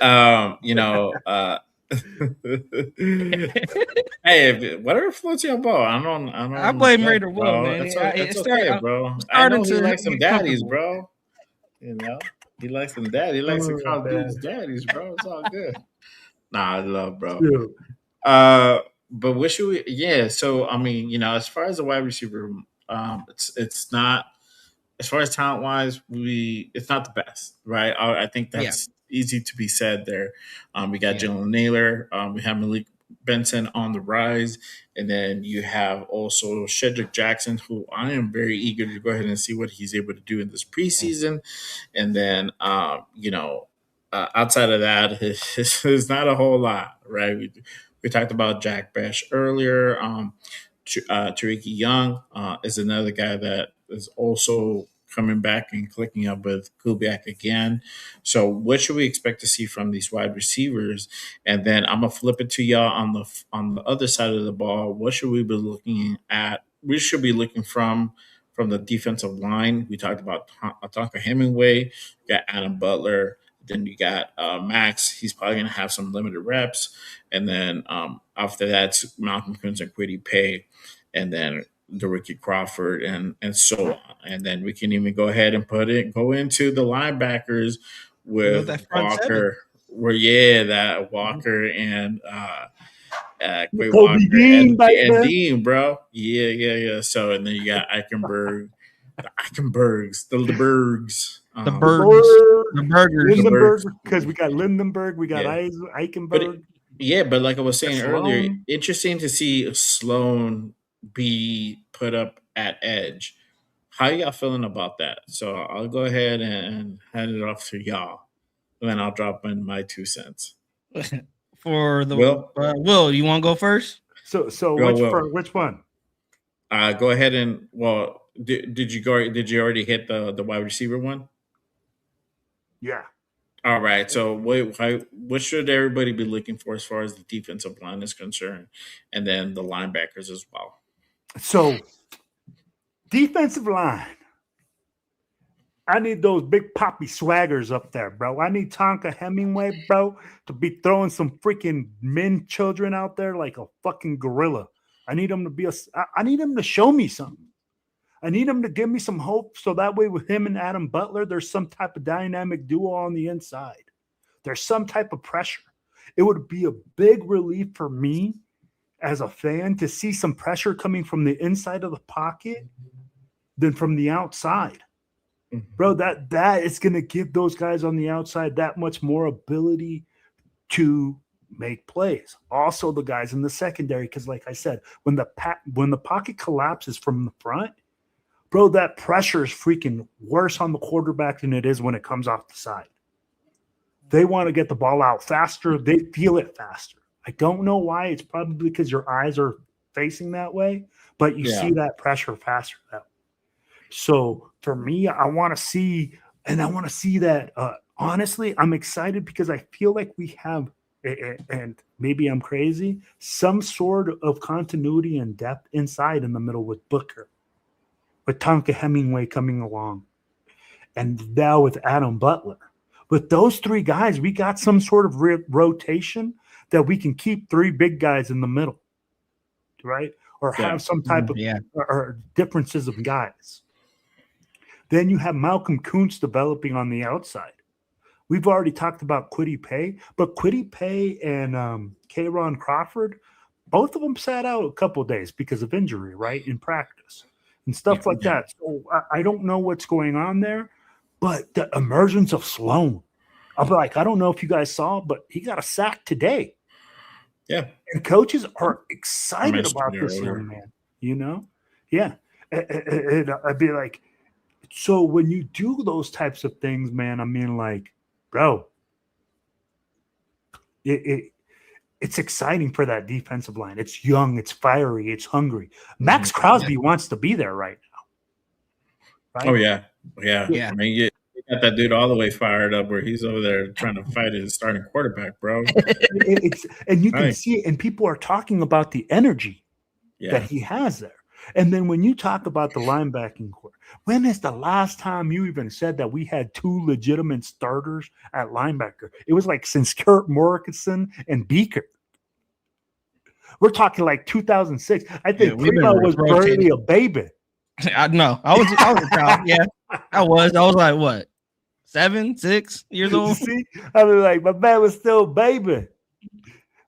hey, whatever floats your boat. I blame Raider Will, man. It's okay, bro. I know he likes some daddies, bro. You know? He likes some daddies. He likes to call dudes daddies, bro. It's all good. Nah, I love, bro. But what should we? Yeah. So I mean, as far as the wide receiver, it's not, as far as talent wise, it's not the best, right? I think that's easy to be said there. We got Jalen Naylor. We have Malik Benson on the rise, and then you have also Shedrick Jackson, who I am very eager to go ahead and see what he's able to do in this preseason. And then, outside of that, it's not a whole lot, right? We talked about Jack Bash earlier. Tariq Young is another guy that is also coming back and clicking up with Kubiak again. So what should we expect to see from these wide receivers? And then I'm gonna flip it to y'all on the other side of the ball. What should we be looking at? We should be looking from the defensive line. We talked about Tonka Hemingway. You got Adam Butler. Then you got Max. He's probably going to have some limited reps. And then after that, it's Malcolm Coons and Kwity Paye. And then the Ricky Crawford and so on. And then we can even go ahead and go into the linebackers with Walker. That Walker and Quay Walker and Dean, bro. Yeah. So, and then you got Eichenberg. The Bergs. The burgers. Lindenberg, because we got Lindenberg, we got Eichenberg. But like I was saying earlier, interesting to see Sloan be put up at edge. How y'all feeling about that? So I'll go ahead and hand it off to y'all, and then I'll drop in my 2 cents. For the Will, you want to go first? So which one? Go ahead and did you go? Did you already hit the wide receiver one? Yeah. All right. So what should everybody be looking for as far as the defensive line is concerned, and then the linebackers as well? So defensive line. I need those big poppy swaggers up there, bro. I need Tonka Hemingway, bro, to be throwing some freaking men children out there like a fucking gorilla. I need him to be I need him to show me something. I need him to give me some hope so that way with him and Adam Butler, there's some type of dynamic duo on the inside. There's some type of pressure. It would be a big relief for me as a fan to see some pressure coming from the inside of the pocket than from the outside. Bro, that is going to give those guys on the outside that much more ability to make plays. Also, the guys in the secondary, because like I said, when the pocket collapses from the front, bro, that pressure is freaking worse on the quarterback than it is when it comes off the side. They want to get the ball out faster. They feel it faster. I don't know why. It's probably because your eyes are facing that way, but you see that pressure faster that way. So for me, I want to see that. Honestly, I'm excited because I feel like we have, and maybe I'm crazy, some sort of continuity and depth inside in the middle with Booker, with Tonka Hemingway coming along, and now with Adam Butler. With those three guys, we got some sort of rotation that we can keep three big guys in the middle, right? Or have some type of or differences of guys. Then you have Malcolm Kuntz developing on the outside. We've already talked about Kwity Paye, but Kwity Paye and K-Ron Crawford, both of them sat out a couple of days because of injury, right, in practice and stuff like that. So I don't know what's going on there, but the emergence of Sloan, I'm like, I don't know if you guys saw, but he got a sack today. Yeah. And coaches are excited about this young man, you know? Yeah. I'd be like, so when you do those types of things, man, I mean, like, bro, it's exciting for that defensive line. It's young, it's fiery, it's hungry. Max Crosby wants to be there right now. Right? Oh, yeah. I mean, you got that dude all the way fired up where he's over there trying to fight his starting quarterback, bro. And you can see it, and people are talking about the energy that he has there. And then when you talk about the linebacking core, when is the last time you even said that we had two legitimate starters at linebacker? It was like since Kirk Morrison and Beaker. We're talking like 2006. I think Primo was barely a baby. I was a child. Yeah, I was like, what, 7, 6 years old? See, I was like, my man was still a baby.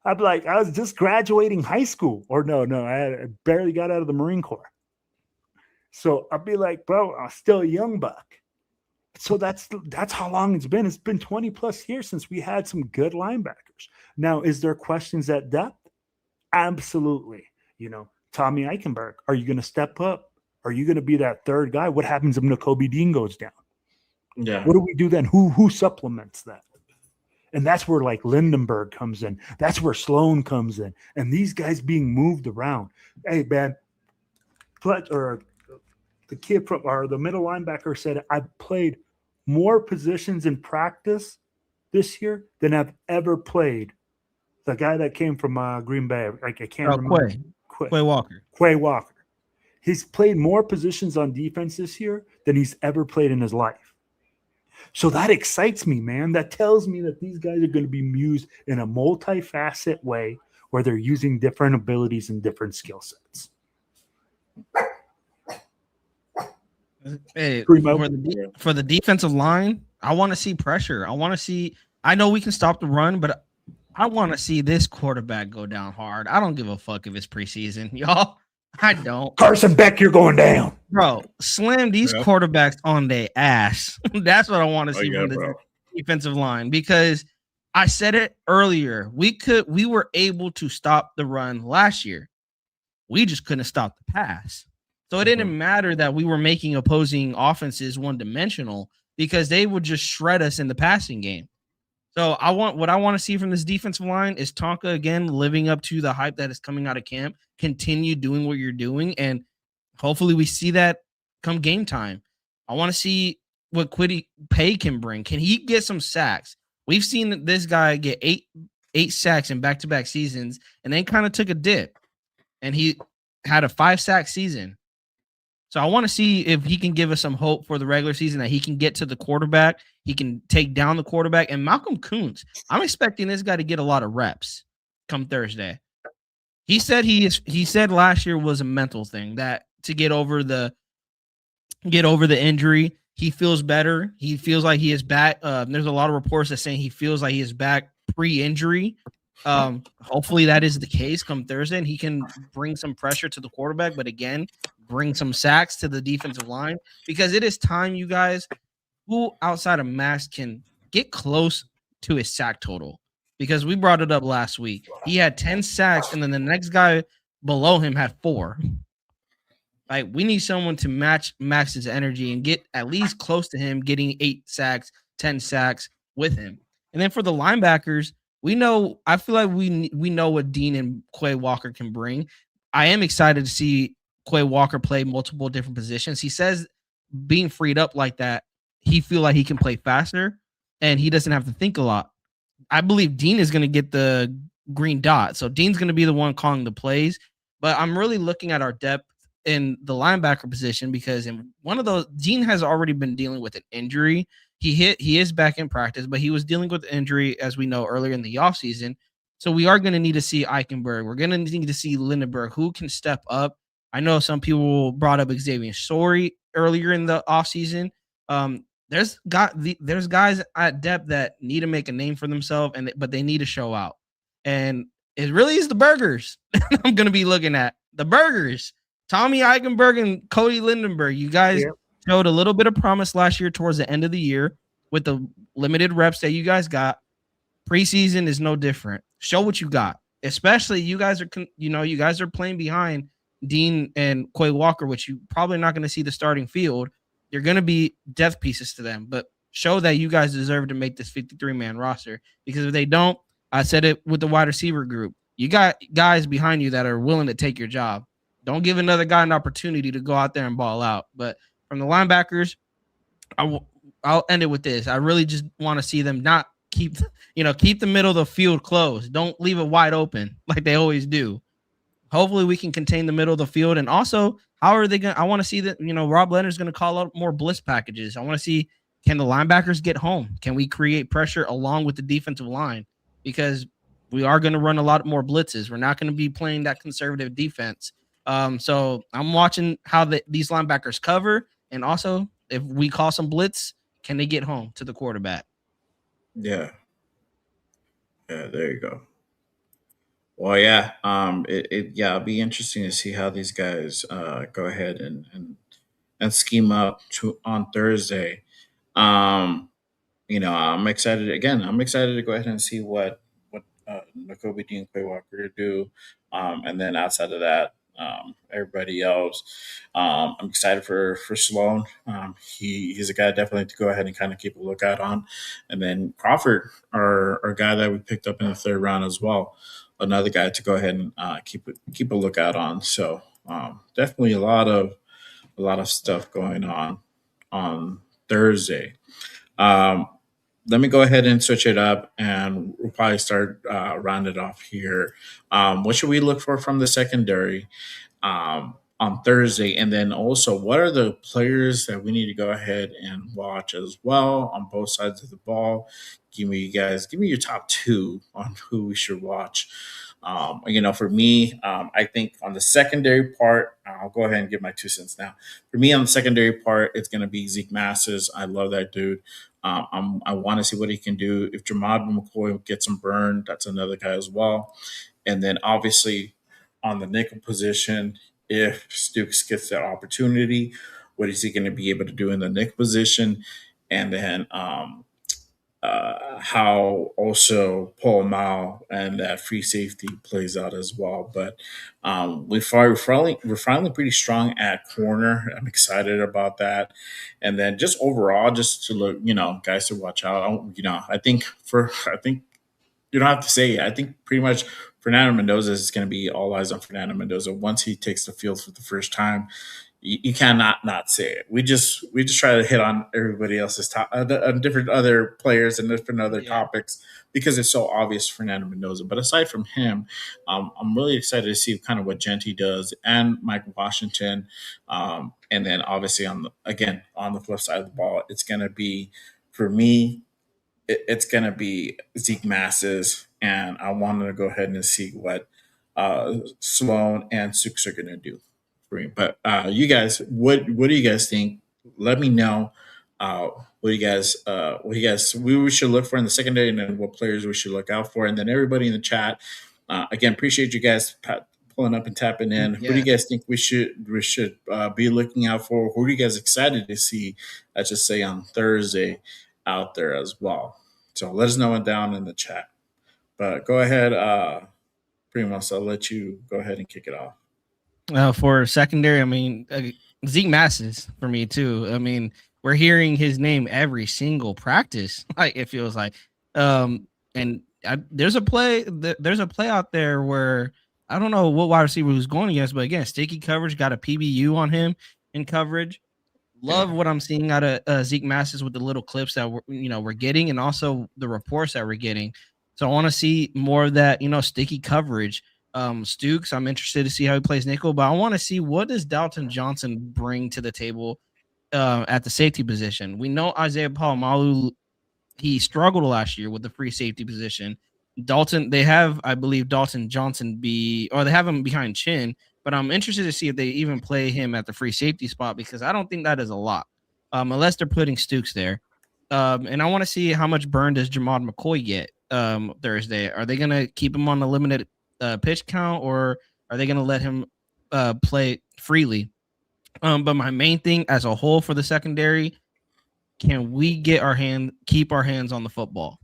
I'd be like, I was just graduating high school. Or no, I barely got out of the Marine Corps. So I'd be like, bro, I'm still a young buck. So that's how long it's been. It's been 20 plus years since we had some good linebackers. Now, is there questions at depth? Absolutely. You know, Tommy Eichenberg, are you going to step up? Are you going to be that third guy? What happens if Nakobe Dean goes down? Yeah. What do we do then? Who supplements that? And that's where like Lindenberg comes in. That's where Sloan comes in. And these guys being moved around. Hey, man, or the kid from or the middle linebacker said, I've played more positions in practice this year than I've ever played. The guy that came from Green Bay, like I can't remember. Quay Walker. Quay Walker. He's played more positions on defense this year than he's ever played in his life. So that excites me, man. That tells me that these guys are going to be used in a multifaceted way where they're using different abilities and different skill sets. Hey, for the defensive line, I want to see pressure. I know we can stop the run, but I want to see this quarterback go down hard. I don't give a fuck if it's preseason, y'all. I don't. Carson Beck, you're going down. Bro, slam these quarterbacks on their ass. That's what I want to see from the defensive line, because I said it earlier. We were able to stop the run last year. We just couldn't stop the pass. So it didn't matter that we were making opposing offenses one-dimensional because they would just shred us in the passing game. So what I want to see from this defensive line is Tonka again living up to the hype that is coming out of camp. Continue doing what you're doing, and Hopefully we see that come game time. I want to see what Quiddy Pay can bring. Can he get some sacks? We've seen this guy get eight sacks in back-to-back seasons and then kind of took a dip. And he had a 5-sack season. So I want to see if he can give us some hope for the regular season that he can get to the quarterback. He can take down the quarterback. And Malcolm Kuntz, I'm expecting this guy to get a lot of reps come Thursday. He said he said last year was a mental thing, that to get over the injury, he feels better. He feels like he is back. There's a lot of reports that saying he feels like he is back pre-injury. Hopefully that is the case come Thursday, and he can bring some pressure to the quarterback, but again, bring some sacks to the defensive line, because it is time, you guys, who outside of Max can get close to his sack total, because we brought it up last week. He had 10 sacks, and then the next guy below him had 4. Like, we need someone to match Max's energy and get at least close to him, getting 8 sacks, 10 sacks with him. And then for the linebackers, I feel like we know what Dean and Quay Walker can bring. I am excited to see Quay Walker play multiple different positions. He says being freed up like that, he feel like he can play faster and he doesn't have to think a lot. I believe Dean is going to get the green dot. So Dean's going to be the one calling the plays. But I'm really looking at our depth in the linebacker position, because in one of those, Dean has already been dealing with an injury. He is back in practice, but he was dealing with injury, as we know, earlier in the offseason. So we are going to need to see Eichenberg. We're going to need to see Lindenberg, who can step up. I know some people brought up Xavier Story earlier in the offseason. There's guys at depth that need to make a name for themselves, but they need to show out. And it really is the burgers I'm going to be looking at. The burgers. Tommy Eichenberg and Cody Lindenberg. You guys showed a little bit of promise last year towards the end of the year with the limited reps that you guys got. Preseason is no different. Show what you got. Especially you guys are playing behind Dean and Quay Walker, which you probably not going to see the starting field. You're going to be death pieces to them, but show that you guys deserve to make this 53-man roster, because if they don't, I said it with the wide receiver group, you got guys behind you that are willing to take your job. Don't give another guy an opportunity to go out there and ball out. But from the linebackers, I'll end it with this. I really just want to see them not keep the middle of the field closed. Don't leave it wide open like they always do. Hopefully we can contain the middle of the field. And also, how are they going to – I want to see that, Rob Leonard's going to call out more blitz packages. I want to see, can the linebackers get home? Can we create pressure along with the defensive line? Because we are going to run a lot more blitzes. We're not going to be playing that conservative defense. So I'm watching how these linebackers cover, and also if we call some blitz, can they get home to the quarterback? Yeah, there you go. Well, yeah, it'll be interesting to see how these guys go ahead and scheme up on Thursday. I'm excited again. I'm excited to go ahead and see what Nakobe Dean Quay Walker do, and then outside of that, everybody else. I'm excited for Sloan. He's a guy definitely to go ahead and kind of keep a lookout on, and then Crawford, our guy that we picked up in the 3rd round as well, another guy to go ahead and keep a lookout on. So definitely a lot of stuff going on Thursday. Let me go ahead and switch it up, and we'll probably start round it off here. What should we look for from the secondary on Thursday? And then also, what are the players that we need to go ahead and watch as well on both sides of the ball? Give me your top 2 on who we should watch. For me, I think on the secondary part, I'll go ahead and give my 2 cents now. For me, on the secondary part, it's going to be Zeke Masses. I love that dude. I want to see what he can do. If Jamad McCoy gets him burned, that's another guy as well. And then obviously on the nickel position, if Stukes gets that opportunity, what is he going to be able to do in the nickel position? And then how also Paul Mao and that free safety plays out as well. But we're finally pretty strong at corner. I'm excited about that. And then just overall, just to look, guys to watch out. I think you don't have to say it. I think pretty much Fernando Mendoza is going to be all eyes on Fernando Mendoza once he takes the field for the first time. you cannot not say it. We just try to hit on everybody else's on different other players and different other topics because it's so obvious Fernando Mendoza. But aside from him, I'm really excited to see kind of what Genty does and Michael Washington, and then obviously on the flip side of the ball, it's going to be for me. It's going to be Zeke Masses, and I wanted to go ahead and see what Sloan and Sooks are going to do for me. But you guys, what do you guys think? Let me know. What do you guys we should look for in the secondary, and then what players we should look out for, and then everybody in the chat. Again, appreciate you guys pulling up and tapping in. Yeah. What do you guys think we should be looking out for? Who are you guys excited to see? Let's just say on Thursday out there as well. So let us know down in the chat. But go ahead, Primos. I'll let you go ahead and kick it off. For secondary, I mean, Zeke Masses for me too. I mean, we're hearing his name every single practice. Like it feels like, there's a play out there where I don't know what wide receiver who's going against, but again, sticky coverage, got a PBU on him in coverage. Love what I'm seeing out of Zeke Masses with the little clips that we're getting, and also the reports that we're getting. So I want to see more of that, sticky coverage. Stukes, I'm interested to see how he plays nickel, but I want to see what does Dalton Johnson bring to the table at the safety position. We know Isaiah Palomalu, he struggled last year with the free safety position. They have, I believe, Dalton Johnson they have him behind Chin, but I'm interested to see if they even play him at the free safety spot because I don't think that is a lot, unless they're putting Stukes there. And I want to see how much burn does Jamad McCoy get Thursday. Are they going to keep him on the limited pitch count, or are they going to let him play freely? But my main thing as a whole for the secondary, can we keep our hands on the football?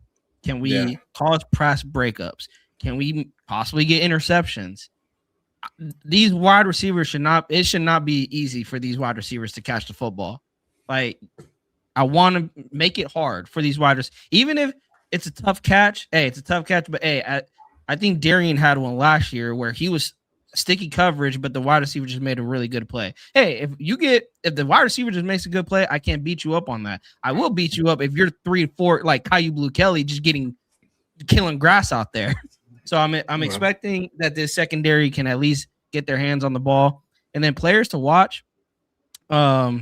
Can we cause press breakups? Can we possibly get interceptions? These wide receivers should not be easy for these wide receivers to catch the football. Like, I want to make it hard for these wide receivers. Even if it's a tough catch, it's a tough catch, but I think Darian had one last year where he was sticky coverage, but the wide receiver just made a really good play. Hey, if the wide receiver just makes a good play, I can't beat you up on that. I will beat you up if you're 3-4 like Caillou Blue Kelly, just killing grass out there. So I'm expecting that this secondary can at least get their hands on the ball, and then players to watch. I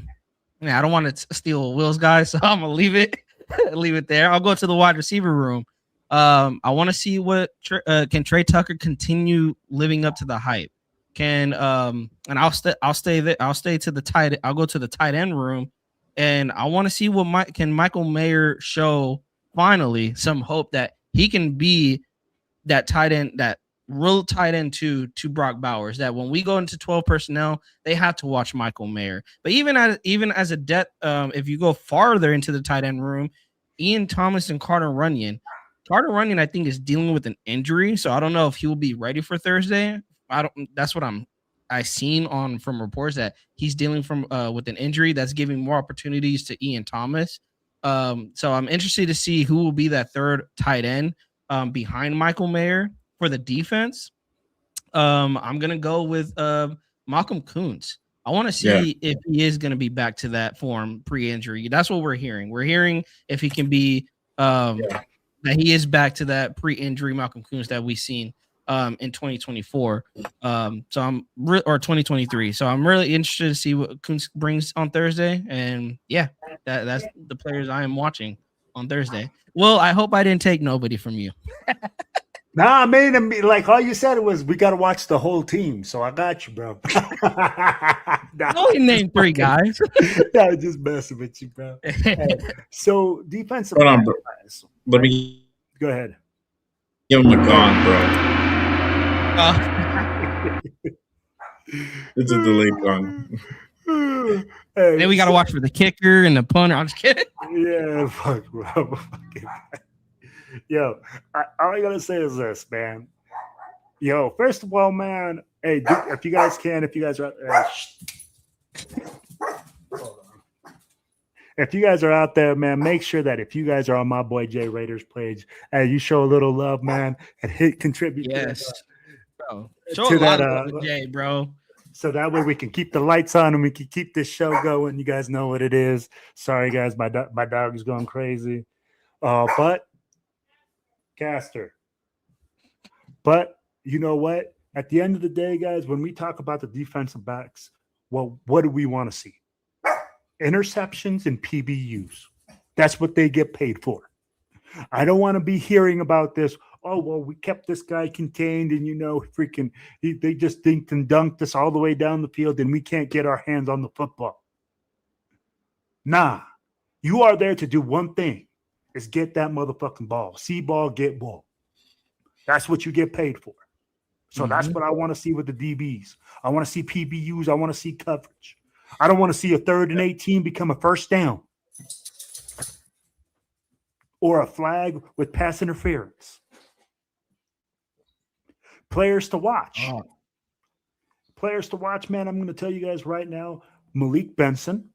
don't want to steal Will's guys, so I'm gonna leave it there. I'll go to the wide receiver room. I want to see what can Trey Tucker continue living up to the hype. And I'll stay there. I'll go to the tight end room, and I want to see what can Michael Mayer show finally some hope that he can be that tight end, that real tight end to Brock Bowers. That when we go into 12 personnel, they have to watch Michael Mayer. But even as a depth, if you go farther into the tight end room, Ian Thomas and Carter Runyon, I think, is dealing with an injury, so I don't know if he will be ready for Thursday. That's what I seen from reports that he's dealing with an injury that's giving more opportunities to Ian Thomas. So I'm interested to see who will be that third tight end behind Michael Mayer for the defense. I'm gonna go with Malcolm Kuntz. I want to see if he is going to be back to that form pre-injury. That's what we're hearing. We're hearing if he can be that he is back to that pre-injury Malcolm Kuntz that we've seen in 2024. Or 2023. So I'm really interested to see what Kuntz brings on Thursday. And that's the players I am watching on Thursday. Well, I hope I didn't take nobody from you. Nah, man, like all you said was we got to watch the whole team. So I got you, bro. Only name 3 guys. I'm just messing with you, bro. Hey, so defensive. Hold on, bro. Let me go ahead. Give him a gong, bro. It's a delayed gong. Hey, then we got to watch for the kicker and the punter. I'm just kidding. Yeah, fuck, bro. Yo, all I gotta say is this, man. Yo, first of all, man, hey, if you guys are out there, if you guys are out there, man, make sure that if you guys are on my boy Jay Raiders page, you show a little love, man, and contribute. Yes, bro. Show a lot of love to Jay, bro. So that way we can keep the lights on and we can keep this show going. You guys know what it is. Sorry, guys, my dog is going crazy. But Caster. But you know what? At the end of the day, guys, when we talk about the defensive backs, well, what do we want to see? Interceptions and PBUs. That's what they get paid for. I don't want to be hearing about this. Oh, well, we kept this guy contained and, they just dinked and dunked us all the way down the field and we can't get our hands on the football. Nah, you are there to do one thing, is get that motherfucking ball. See ball, get ball. That's what you get paid for. So that's what I want to see with the DBs. I want to see PBUs. I want to see coverage. I don't want to see a 3rd and 18 become a first down or a flag with pass interference. Players to watch. Players to watch, man. I'm going to tell you guys right now, Malik Benson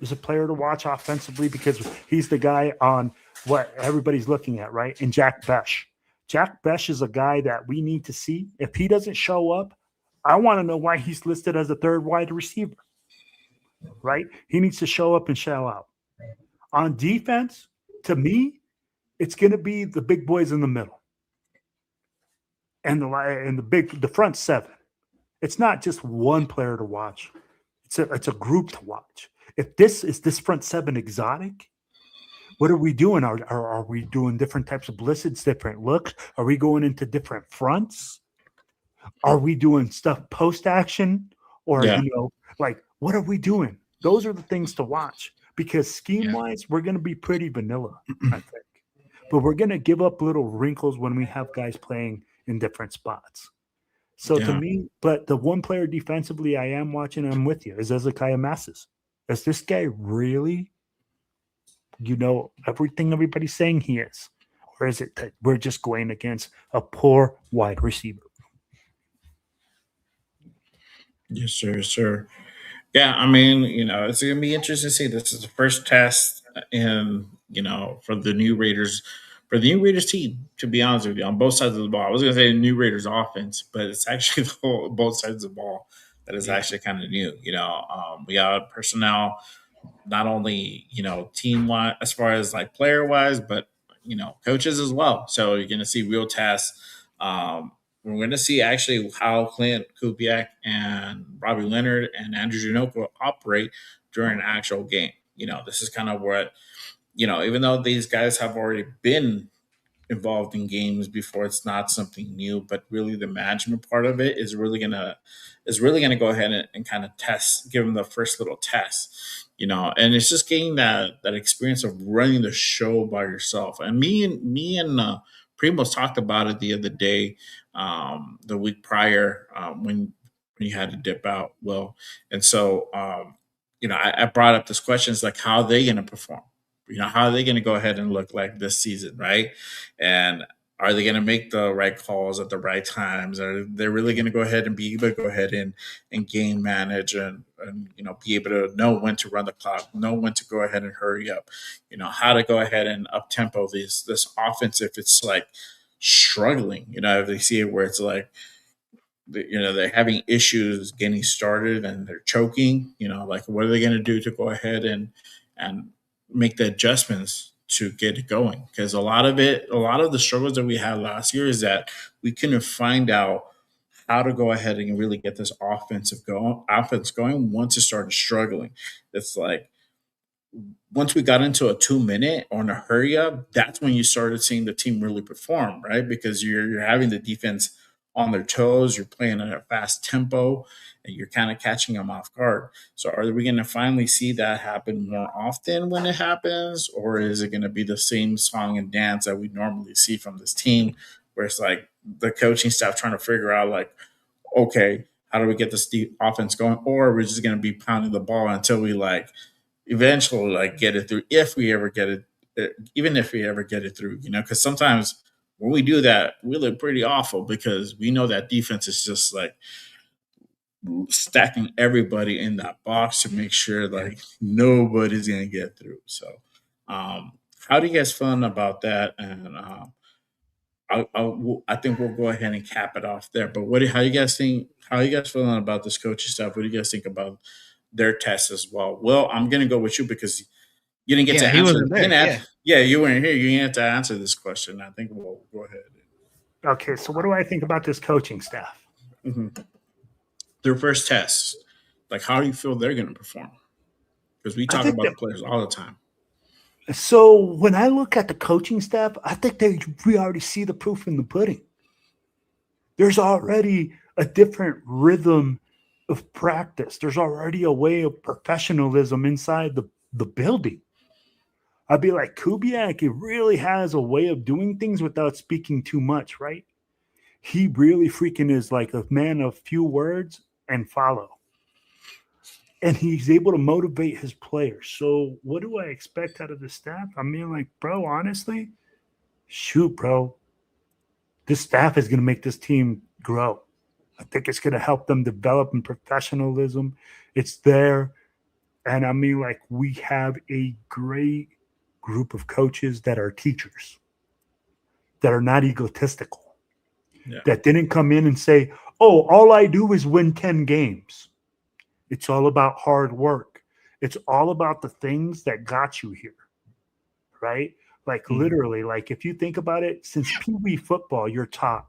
is a player to watch offensively because he's the guy on what everybody's looking at, right? And Jack Besh. Jack Besh is a guy that we need to see. If he doesn't show up, I want to know why he's listed as a 3rd wide receiver, right? He needs to show up and show out. On defense, to me, it's going to be the big boys in the middle and the front 7. It's not just one player to watch. It's a group to watch. If this front 7 exotic, what are we doing? Are we doing different types of blitzes, different looks? Are we going into different fronts? Are we doing stuff post action? Or what are we doing? Those are the things to watch because scheme wise, we're going to be pretty vanilla, I think. But we're going to give up little wrinkles when we have guys playing in different spots. So to me, but the one player defensively I am watching, I'm with you, is Ezekiel Masses. Is this guy really, everything everybody's saying he is? Or is it that we're just going against a poor wide receiver? Yes, sir. Yeah, I mean, it's going to be interesting to see. This is the first test for the new Raiders, team, to be honest with you, on both sides of the ball. I was going to say the new Raiders offense, but it's actually both sides of the ball that is actually kind of new. We got personnel, not only, team wise, as far as like player wise, but, coaches as well. So you're going to see real tests. We're going to see actually how Clint Kubiak and Robbie Leonard and Andrew Janoko operate during an actual game. This is kind of what, even though these guys have already been involved in games before, it's not something new, but really the management part of it is really gonna go ahead and kind of give them the first little test, and it's just getting that experience of running the show by yourself. And me and Primos talked about it the other day, the week prior, when you had to dip out. Well, and so I brought up this question: is like, how are they going to perform? How are they going to go ahead and look like this season, right? And are they going to make the right calls at the right times? Are they really going to go ahead and be able to go ahead and game manage and be able to know when to run the clock, know when to go ahead and hurry up, how to go ahead and up tempo this offense if it's like struggling, if they see it where it's like, they're having issues getting started and they're choking, like what are they going to do to go ahead and make the adjustments to get it going? Because a lot of the struggles that we had last year is that we couldn't find out how to go ahead and really get this offense going once it started struggling. It's like once we got into a 2-minute or in a hurry up, that's when you started seeing the team really perform, right? Because you're having the defense on their toes, you're playing at a fast tempo, and you're kind of catching them off guard. So are we going to finally see that happen more often when it happens, or is it going to be the same song and dance that we normally see from this team, where it's like the coaching staff trying to figure out like, okay, how do we get this deep offense going, or we're just going to be pounding the ball until we like eventually like get it through, if we ever get it, even if we ever get it through, because sometimes when we do that, we look pretty awful because we know that defense is just like stacking everybody in that box to make sure like nobody's gonna get through. So, how do you guys feel about that? And I think we'll go ahead and cap it off there. But how you guys think? How are you guys feeling about this coaching stuff? What do you guys think about their tests as well? Well, I'm gonna go with you because you didn't get to he answer. wasn't there. You weren't here. You didn't have to answer this question. I think we'll go ahead. Okay, so what do I think about this coaching staff? Mm-hmm. Their first test, like how do you feel they're going to perform? Because we talk about the players all the time. So when I look at the coaching staff, I think we already see the proof in the pudding. There's already a different rhythm of practice. There's already a way of professionalism inside the building. I'd be like, Kubiak, he really has a way of doing things without speaking too much, right? He really freaking is like a man of few words and follow. And he's able to motivate his players. So what do I expect out of the staff? I mean, like, bro, honestly, shoot, bro. This staff is going to make this team grow. I think it's going to help them develop in professionalism. It's there. And I mean, like, we have a great group of coaches that are teachers, that are not egotistical, that didn't come in and say, oh, all I do is win 10 games. It's all about hard work. It's all about the things that got you here, right? Like literally, like if you think about it, since Pee Wee football, you're taught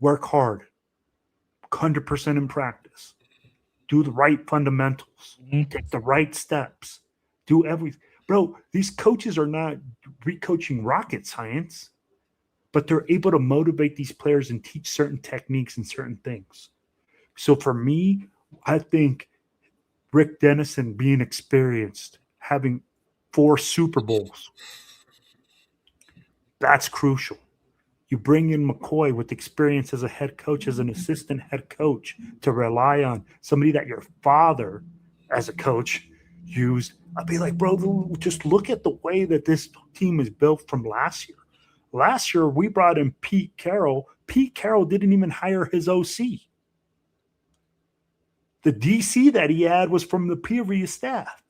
work hard, 100% in practice, do the right fundamentals, take the right steps, do everything. Bro, these coaches are not recoaching rocket science, but they're able to motivate these players and teach certain techniques and certain things. So for me, I think Rick Dennison being experienced, having 4 Super Bowls, that's crucial. You bring in McCoy with experience as a head coach, as an assistant head coach, to rely on somebody that your father as a coach used. I'd be like, bro, just look at the way that this team is built from last year. Last year, we brought in Pete Carroll. Pete Carroll didn't even hire his OC. The DC that he had was from the previous staff.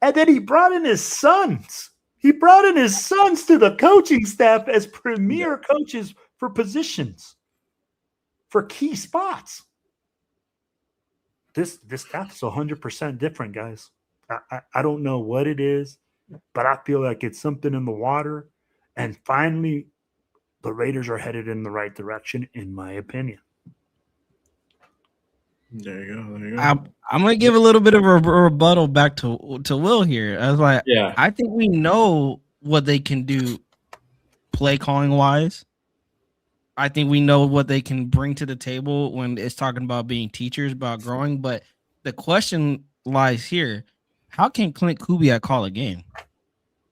And then he brought in his sons. He brought in his sons to the coaching staff as premier coaches for positions, for key spots. This staff is 100% different, guys. I don't know what it is, but I feel like it's something in the water. And finally, the Raiders are headed in the right direction, in my opinion. There you go. I'm gonna give a little bit of a rebuttal back to Will here. I was like, I think we know what they can do, play calling wise. I think we know what they can bring to the table when it's talking about being teachers, about growing. But the question lies here: how can Clint Kubiak call a game?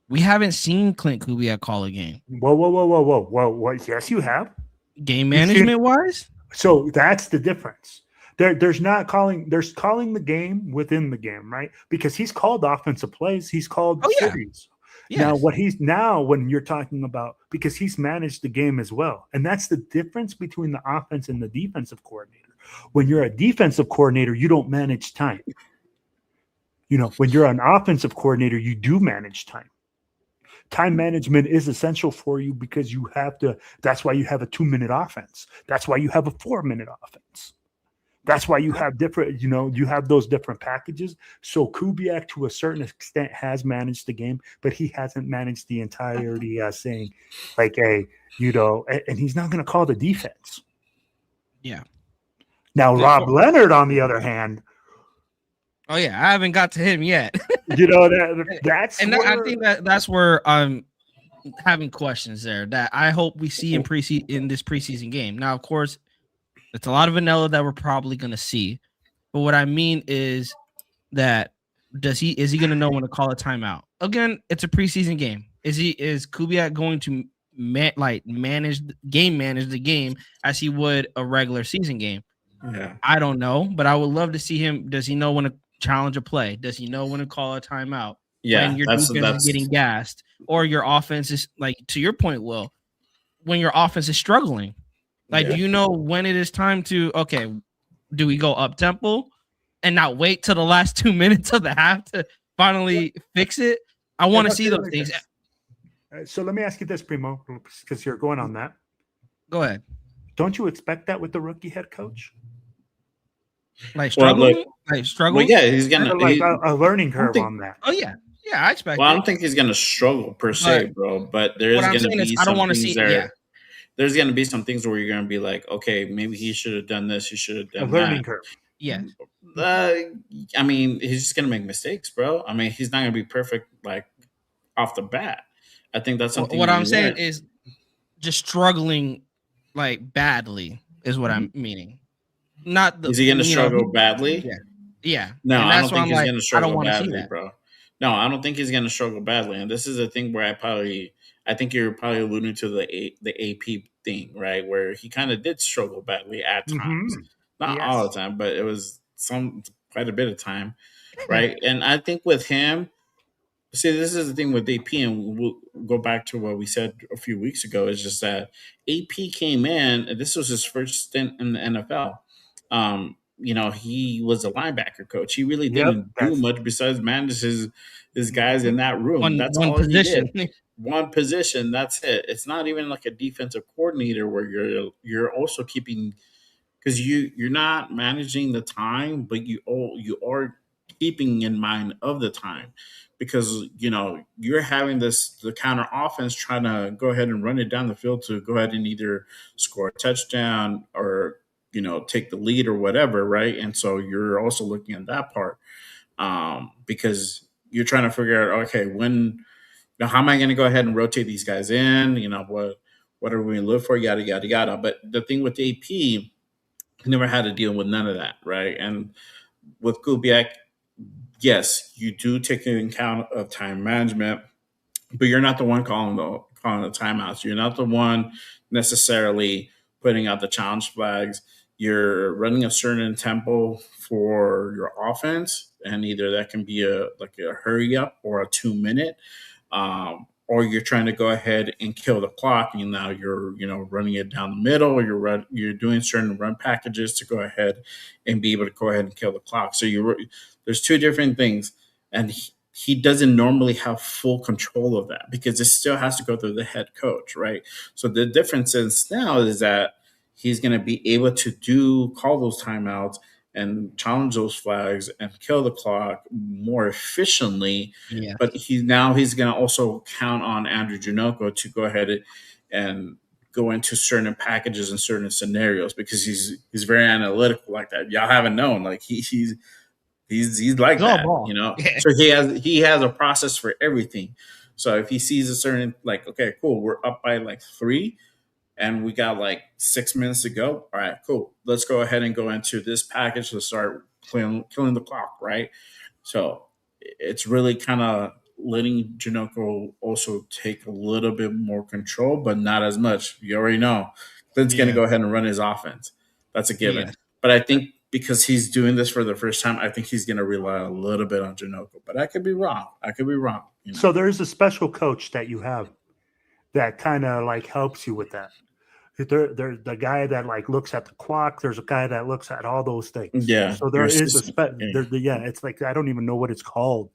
We haven't seen Clint Kubiak call a game. Whoa. Yes, you have. Game management wise. So that's the difference. There's calling the game within the game, right? Because he's called offensive plays, he's called series. Yes. Now when you're talking about, because he's managed the game as well. And that's the difference between the offense and the defensive coordinator. When you're a defensive coordinator, you don't manage time. When you're an offensive coordinator, you do manage time. Time management is essential for you because you have to. That's why you have a 2-minute offense. That's why you have a 4-minute offense. That's why you have different, you have those different packages. So Kubiak, to a certain extent, has managed the game, but he hasn't managed the entirety, saying, like, hey, and he's not going to call the defense. Yeah. Now, Rob Leonard, on the other hand. Oh, yeah. I haven't got to him yet. That's and I think that's where I'm having questions there that I hope we see in this preseason game. Now, of course, it's a lot of vanilla that we're probably going to see. But what I mean is that is he going to know when to call a timeout? Again, it's a preseason game. Is Kubiak going to manage the game as he would a regular season game? Yeah. I don't know, but I would love to see him. Does he know when to challenge a play? Does he know when to call a timeout? Yeah, when your defense is getting gassed or your offense is, like, to your point, Will, when your offense is struggling. Do you know when it is time to, do we go up tempo and not wait till the last 2 minutes of the half to finally fix it? I want to see those things. So let me ask you this, Primo, because you're going on that. Go ahead. Don't you expect that with the rookie head coach? Like Well, struggling, look, like well, struggles. yeah, he's gonna. Like a learning curve think- on that. Oh yeah, I expect Well, I it. don't think he's gonna struggle per se, bro. But there What is I'm gonna saying is, be I don't some want to things see. there. Yeah, There's gonna be some things where you're gonna be like, okay, maybe he should have done this. He should have A done learning that. curve. yeah. I mean, he's just gonna make mistakes, bro. I mean, he's not gonna be perfect like off the bat. I think that's something. What I'm saying learn. is just struggling like badly is what I'm Mm-hmm. meaning. Not the Is he gonna struggle badly? yeah. No, And I that's don't why think I'm he's like, gonna I don't struggle want to see badly, that. bro. No, I don't think he's gonna struggle badly. And this is the thing where I think you're probably alluding to the AP thing, right? Where he kind of did struggle badly at times, not all the time, but it was quite a bit of time, right? And I think with him, see, this is the thing with AP, and we'll go back to what we said a few weeks ago. Is just that AP came in, and this was his first stint in the NFL. He was a linebacker coach. He really didn't do much besides manage his guys in that room. That's one all position. he did. One position. That's it. It's not even like a defensive coordinator where you're also keeping, because you're not managing the time, but you are keeping in mind of the time, because you're having the counter offense trying to go ahead and run it down the field to go ahead and either score a touchdown or take the lead or whatever, right? And so you're also looking at that part, because you're trying to figure out, okay, how am I going to go ahead and rotate these guys in? What are we going to look for? Yada yada yada. But the thing with AP, he never had to deal with none of that, right? And with Kubiak, yes, you do take into account of time management, but you're not the one calling the timeouts. You're not the one necessarily putting out the challenge flags. You're running a certain tempo for your offense, and either that can be a hurry up or a 2 minute, or you're trying to go ahead and kill the clock, and now you're running it down the middle, or you're doing certain run packages to go ahead and be able to go ahead and kill the clock. So there's two different things, and he doesn't normally have full control of that because it still has to go through the head coach, right? So the difference is now is that he's going to be able to call those timeouts and challenge those flags and kill the clock more efficiently. Yeah. But he's going to also count on Andrew Janoko to go ahead and go into certain packages and certain scenarios, because he's very analytical like that. Y'all haven't known, like he's like that, Yeah. So he has a process for everything. So if he sees a certain, like, okay, cool, we're up by like 3 and we got like 6 minutes to go. All right, cool. Let's go ahead and go into this package to start killing the clock, right? So it's really kind of letting Janoko also take a little bit more control, but not as much. You already know Clint's going to go ahead and run his offense. That's a given. Yeah. But I think because he's doing this for the first time, I think he's going to rely a little bit on Janoko. But I could be wrong. So there's a special coach that you have that kind of like helps you with that. There's the guy that like looks at the clock. There's a guy that looks at all those things. Yeah. So there is it's like, I don't even know what it's called,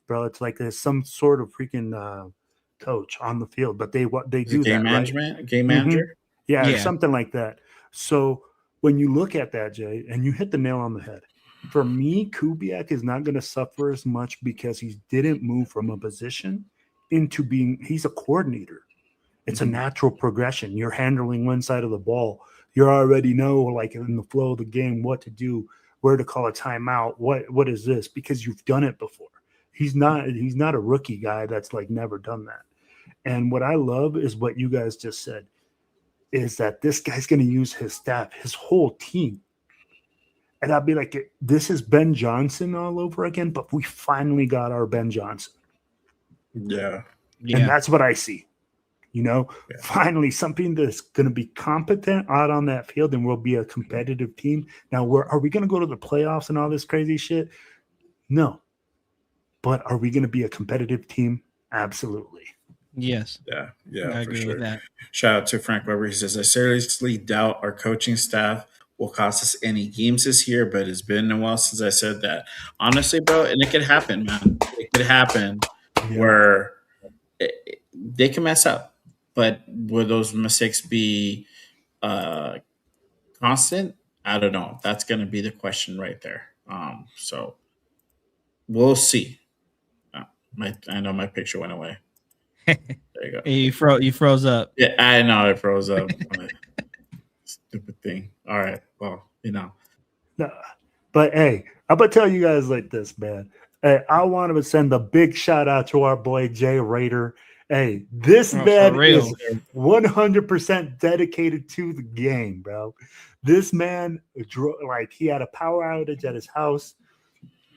bro. It's like there's some sort of freaking coach on the field, but they do game that, management, right? game manager. Yeah, or something like that. So when you look at that, Jay, and you hit the nail on the head, for me, Kubiak is not going to suffer as much because he didn't move from a position into he's a coordinator. It's a natural progression. You're handling one side of the ball. You already know, like in the flow of the game, what to do, where to call a timeout, what is this, because you've done it before. He's not a rookie guy that's like never done that. And what I love is what you guys just said, is that this guy's going to use his staff, his whole team. And I'll be like, this is Ben Johnson all over again, but we finally got our Ben Johnson. Yeah. And that's what I see. Finally something that's going to be competent out on that field, and we'll be a competitive team. Now, are we going to go to the playoffs and all this crazy shit? No. But are we going to be a competitive team? Absolutely. Yes. Yeah, I agree with that. Shout out to Frank Weber. He says, I seriously doubt our coaching staff will cost us any games this year, but it's been a while since I said that. Honestly, bro, and it could happen, man. It could happen where they can mess up. But will those mistakes be constant, I don't know. That's going to be the question right there. So we'll see. I know my picture went away. There you go. You froze up. Yeah, I know it froze up. Stupid thing. All right. Well, No, but hey, I'm gonna tell you guys like this, man. Hey, I want to send a big shout out to our boy Jay Raider. Hey, this man is 100% dedicated to the game, bro. This man, like, he had a power outage at his house.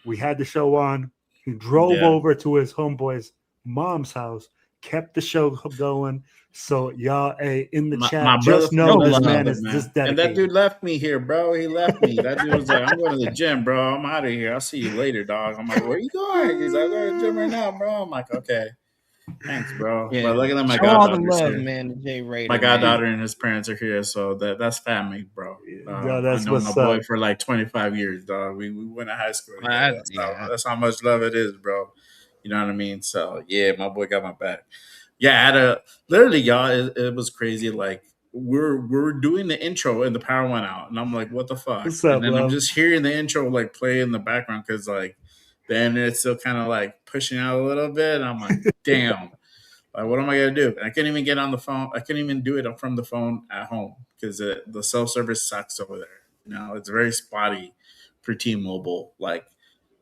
We had the show on. He drove over to his homeboy's mom's house, kept the show going. So y'all, hey, in the chat, just know this man is just dedicated. And that dude left me here, bro. He left me. That dude was like, "I'm going to the gym, bro. I'm out of here. I'll see you later, dog." I'm like, "Where you going?" He's like, "I'm going to the gym right now, bro." I'm like, "Okay, thanks, bro." Yeah. But look at my goddaughter. All the love, here. man. Jay Raider, my goddaughter and his parents are here, so that's family, bro. That's I know my boy for like 25 years, dog. We went to high school. That's how much love it is, bro. You know what I mean? So yeah, my boy got my back. Yeah, I had a literally, y'all. It was crazy. Like we're doing the intro and the power went out, and I'm like, "What the fuck?" What's up, and then bro? I'm just hearing the intro like play in the background because like the internet's still kind of like pushing out a little bit. And I'm like, "Damn, like what am I gonna do?" And I couldn't even get on the phone. I couldn't even do it from the phone at home because the cell service sucks over there. You know, it's very spotty for T-Mobile. Like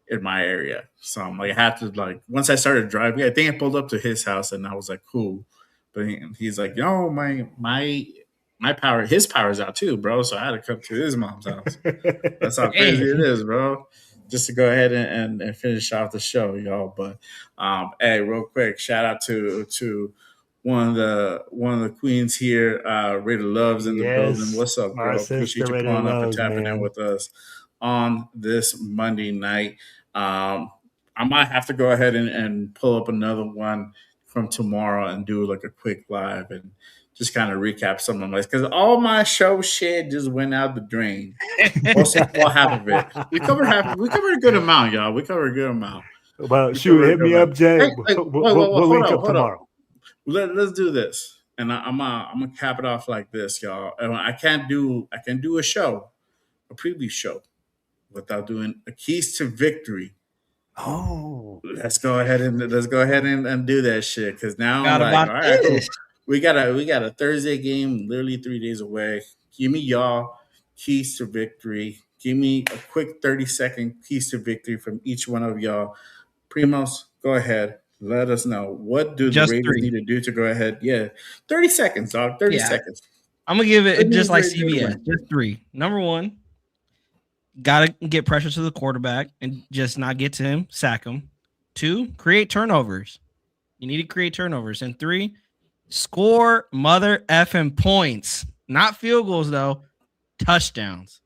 in my area. So I'm like, I had to like, once I started driving, I think I pulled up to his house and I was like, cool. But he's like, "Yo, my power, his power's out too, bro." So I had to come to his mom's house. That's how crazy it is, bro. Just to go ahead and finish off the show, y'all. But hey, real quick, shout out to one of the queens here, Raider Loves in the building. What's up, girl? Appreciate you pulling up and tapping in with us on this Monday night. I might have to go ahead and pull up another one from tomorrow and do like a quick live and just kind of recap some of my, because all my show shit just went out the drain. Well, half of it. We covered a good amount, y'all. We covered a good amount. Well, shoot, hit me up, Jay. We'll link up tomorrow. Let's do this, and I'm gonna cap it off like this, y'all. I can do a show, a preview show, without doing a keys to victory. Oh, let's go ahead and do that shit, because now I'm like, all right, cool. We got a Thursday game, literally 3 days away. Give me y'all keys to victory. Give me a quick 30-second keys to victory from each one of y'all. Primos, go ahead. Let us know. What do the Raiders need to do to go ahead? Yeah, 30 seconds, dog. 30 seconds. I'm going to give it just like CBS. Just 3. Number 1, got to get pressure to the quarterback and just not get to him, sack him. 2, create turnovers. You need to create turnovers. And 3, score mother effing points. Not field goals, though. Touchdowns.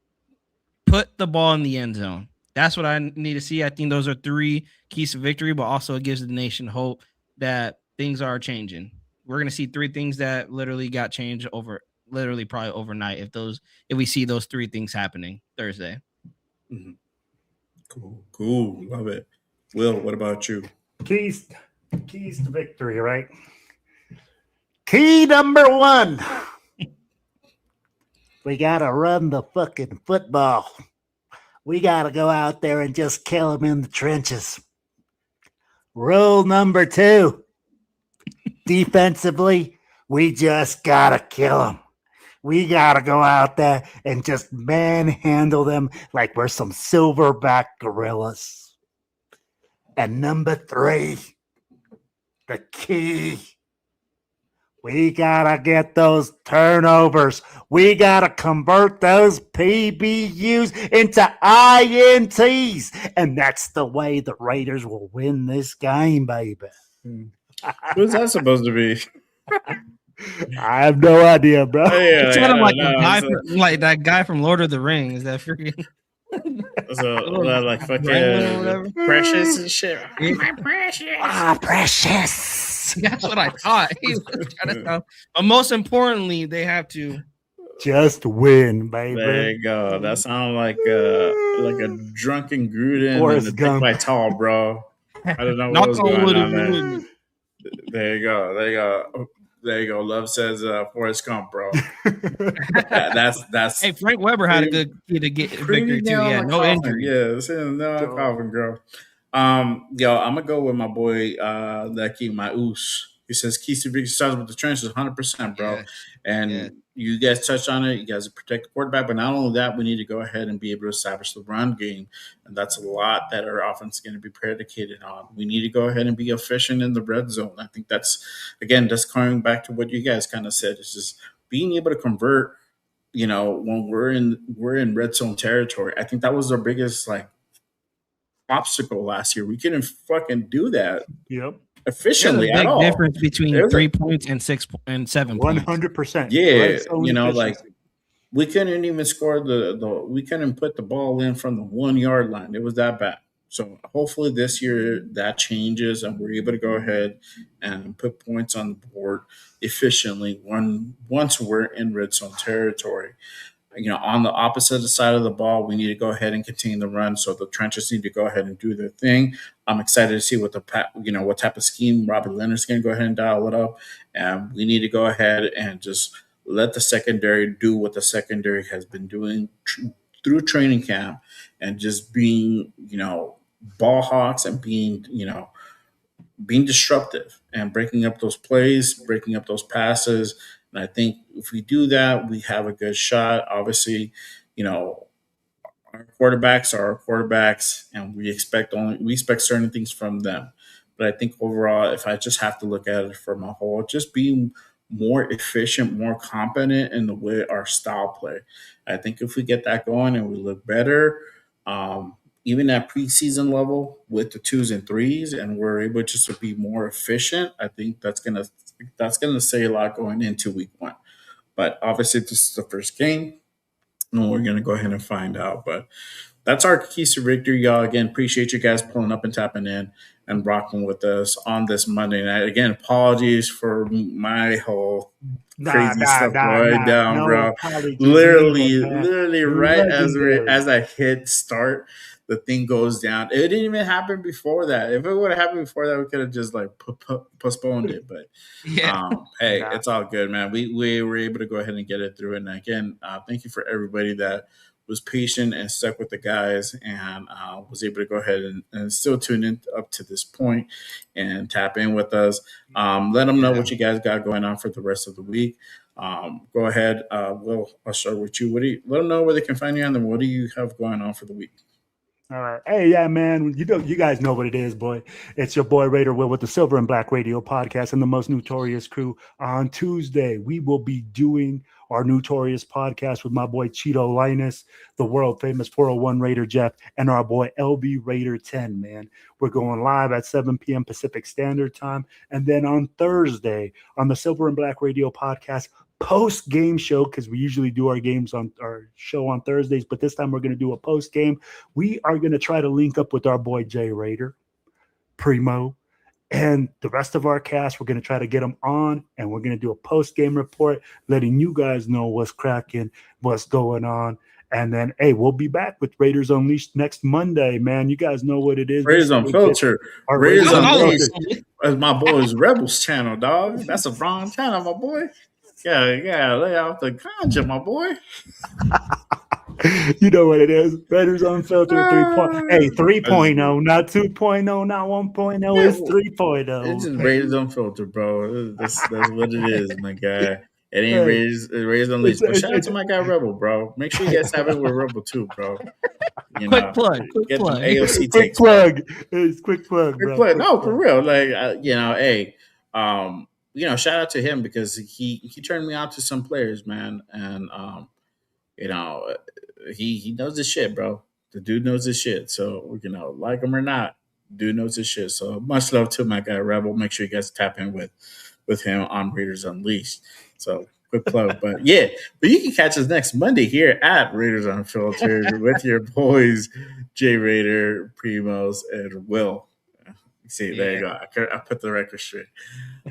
Put the ball in the end zone. That's what I need to see. I think those are 3 keys to victory, but also it gives the nation hope that things are changing. We're going to see 3 things that literally got changed probably overnight if we see those 3 things happening Thursday. Mm-hmm. Cool. Love it. Will, what about you? Keys to victory, right? Key number 1. We got to run the fucking football. We got to go out there and just kill them in the trenches. Rule number 2, defensively, we just got to kill them. We got to go out there and just manhandle them like we're some silverback gorillas. And number 3, the key. We got to get those turnovers. We got to convert those PBUs into INTs. And that's the way the Raiders will win this game, baby. Who's that supposed to be? I have no idea, bro. It's kind of like that guy from Lord of the Rings. That freaking... like fucking Precious and shit. My Precious. Precious. That's what I thought. But most importantly, they have to just win, baby. There you go. That sounds like a drunken Gruden and a dick by tall, bro. I don't know what was going on there. There you go. There you go. Love says Forrest Gump, bro. That's Hey, Frank Weber had a good key to get victory too. Yeah, no injury. Yeah, no coffin, girl. Yo, I'm gonna go with my boy Lucky Maus. He says keys to victory starts with the trenches, 100%, bro. Yes. And Yes. you guys touched on it. You guys protect the quarterback, but not only that, we need to go ahead and be able to establish the run game, and that's a lot that our offense is going to be predicated on. We need to go ahead and be efficient in the red zone. I think that's coming back to what you guys kind of said. It's just being able to convert. When we're in red zone territory, I think that was our biggest obstacle last year. We couldn't fucking do that. Yep. Efficiently There's a at big all. difference between 3 points and 6 and 7 points. 100%. Yeah, we couldn't even score we couldn't put the ball in from the 1 yard line. It was that bad. So hopefully this year that changes and we're able to go ahead and put points on the board efficiently once we're in red zone territory. On the opposite side of the ball, we need to go ahead and continue the run. So the trenches need to go ahead and do their thing. I'm excited to see what what type of scheme Robert Leonard's going to go ahead and dial it up. And we need to go ahead and just let the secondary do what the secondary has been doing through training camp, and just being ball hawks and being disruptive and breaking up those plays, breaking up those passes. And I think if we do that, we have a good shot. Obviously, our quarterbacks are our quarterbacks, and we expect certain things from them. But I think overall, if I just have to look at it from a whole, just being more efficient, more competent in the way our style play. I think if we get that going and we look better, even at preseason level with the 2s and 3s, and we're able just to be more efficient, I think that's gonna say a lot going into week 1. But obviously, this is the first game, and we're gonna go ahead and find out. But that's our keys to victory, y'all. Again, appreciate you guys pulling up and tapping in and rocking with us on this Monday night. Again, apologies for my whole crazy stuff going down, bro. Literally, right as I hit start, the thing goes down. It didn't even happen before that. If it would have happened before that, we could have just postponed it. But hey, it's all good, man. We were able to go ahead and get it through. And again, thank you for everybody that was patient and stuck with the guys, and was able to go ahead and still tune in up to this point and tap in with us. Let them know what you guys got going on for the rest of the week. Go ahead. Will, I'll start with you. Let them know where they can find you, and then what do you have going on for the week? All right. Hey, yeah, man. You guys know what it is, boy. It's your boy Raider Will with the Silver and Black Radio podcast and the most notorious crew. On Tuesday, we will be doing our notorious podcast with my boy Cheeto Linus, the world famous 401 Raider Jeff, and our boy LB Raider 10, man. We're going live at 7 p.m. Pacific Standard Time. And then on Thursday, on the Silver and Black Radio podcast, post-game show, because we usually do our games on our show on Thursdays, but this time we're going to do a post-game. We are going to try to link up with our boy Jay Raider, Primo, and the rest of our cast. We're going to try to get them on, and we're going to do a post-game report, letting you guys know what's cracking, what's going on. And then, hey, we'll be back with Raiders Unleashed next Monday, man. You guys know what it is. Raiders Unfiltered. Raiders Unleashed. That's my boy's Rebels channel, dog. That's a wrong channel, my boy. Yeah, lay out the ganja, my boy. You know what it is. Raiders Unfiltered 3.0. Hey, 3.0, not 2.0, not 1.0. It's 3.0. It's just Raiders Unfiltered, bro. That's what it is, my guy. It ain't Raiders Unleashed. But shout out to my guy Rebel, bro. Make sure you guys have it with Rebel too, bro. Quick plug. AOC quick plug. It's quick plug, bro. Quick plug. No, for real. Shout out to him because he turned me on to some players, man, and he knows his shit, bro. The dude knows his shit. So like him or not, dude knows his shit. So much love to my guy Rebel. Make sure you guys tap in with him on Raiders Unleashed. So quick plug, but you can catch us next Monday here at Raiders Unfiltered with your boys Jay Raider, Primos, and Will. See, there you go. I put the record straight.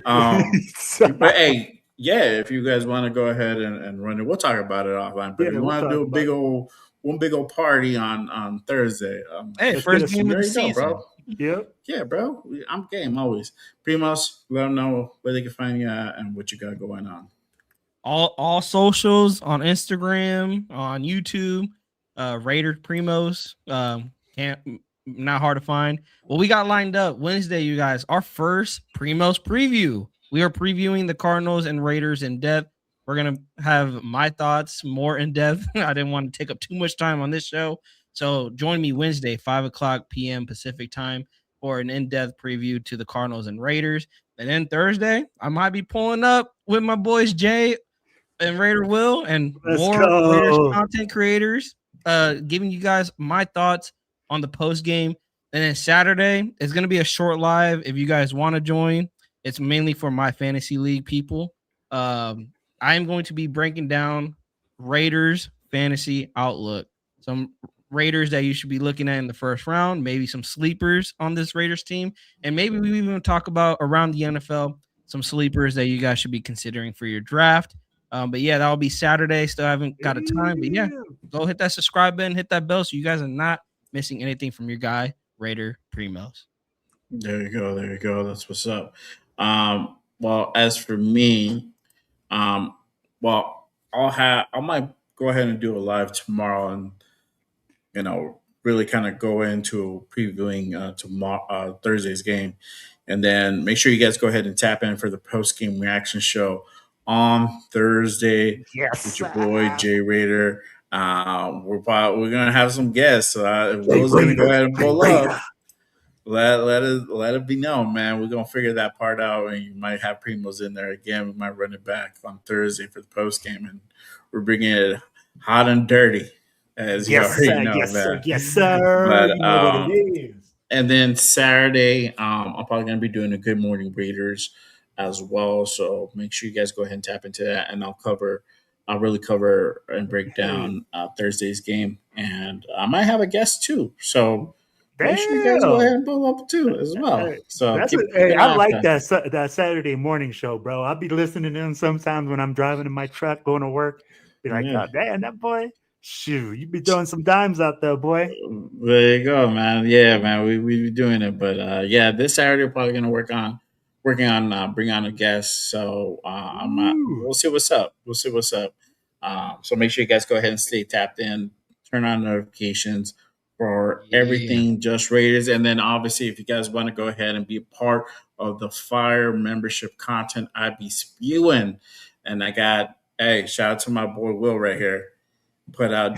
But hey, if you guys want to go ahead and run it, we'll talk about it offline. But if you want to do a big old one big old party on Thursday. Hey, Let's first get a- game you of the already know, season. bro. Yep. Yeah, bro. I'm game always. Primos, let them know where they can find you at and what you got going on. All socials on Instagram, on YouTube, Raider Primos. Can't not hard to find. Well, we got lined up Wednesday, you guys. Our first Primos preview. We are previewing the Cardinals and Raiders in depth. We're gonna have my thoughts more in depth. I didn't want to take up too much time on this show, so join me Wednesday, 5:00 p.m. Pacific time, for an in-depth preview to the Cardinals and Raiders. And then Thursday, I might be pulling up with my boys Jay and Raider Will and Let's more Raiders go. content creators, giving you guys my thoughts on the post game. And then Saturday is going to be a short live. If you guys want to join, it's mainly for my fantasy league people. I am going to be breaking down Raiders fantasy outlook, some Raiders that you should be looking at in the first round, maybe some sleepers on this Raiders team, and maybe we even talk about around the NFL some sleepers that you guys should be considering for your draft. But yeah, that'll be Saturday. Still haven't got a time, but yeah, go hit that subscribe button, hit that bell, so you guys are not missing anything from your guy Raider Primos. There you go. There you go. That's what's up. Well, as for me, well, I might go ahead and do a live tomorrow and really kind of go into previewing tomorrow Thursday's game, and then make sure you guys go ahead and tap in for the post game reaction show on Thursday Yes. with your boy Jay Raider. We're gonna have some guests. Will's gonna go ahead and pull up. Let it be known, man. We're gonna figure that part out, and you might have Primos in there again. We might run it back on Thursday for the post game, and we're bringing it hot and dirty, as you Yes, already sir. know, Yes, sir. man. Yes, sir. But You know what it is. and then Saturday, I'm probably gonna be doing a Good Morning Raiders as well. So make sure you guys go ahead and tap into that, and I'll really cover and break down Thursday's game, and I might have a guest too. So make sure you guys go ahead and pull up too as well. So That's keep hey, an eye I out like for that Saturday morning show, bro. I'll be listening to them sometimes when I'm driving in my truck going to work. Be like, Yeah. oh, damn, that boy, shoot, you be throwing some dimes out there, boy. There you go, man. Yeah, man. We be doing it, but yeah, this Saturday we're probably gonna working on bring on a guest. So Ooh. we'll see what's up. We'll see what's up. So make sure you guys go ahead and stay tapped in. Turn on notifications for everything Just Raiders, and then obviously if you guys want to go ahead and be a part of the Fire membership content I be spewing, and I got shout out to my boy Will right here. Put out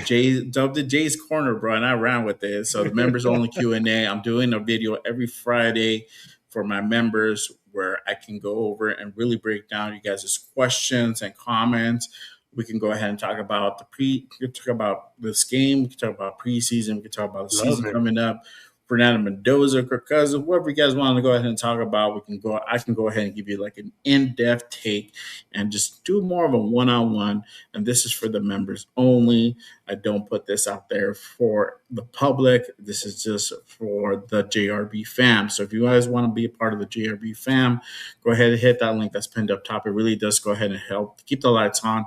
dubbed it Jay's Corner, bro, and I ran with it. So the members only Q&A. I'm doing a video every Friday for my members where I can go over and really break down you guys' questions and comments. We can go ahead and talk about we can talk about this game, we can talk about preseason, we can talk about the season coming up. Fernando Mendoza, Kirk Cousins, whatever you guys want to go ahead and talk about, I can go ahead and give you like an in-depth take and just do more of a one-on-one. And this is for the members only. I don't put this out there for the public. This is just for the JRB fam. So if you guys want to be a part of the JRB fam, go ahead and hit that link that's pinned up top. It really does go ahead and help keep the lights on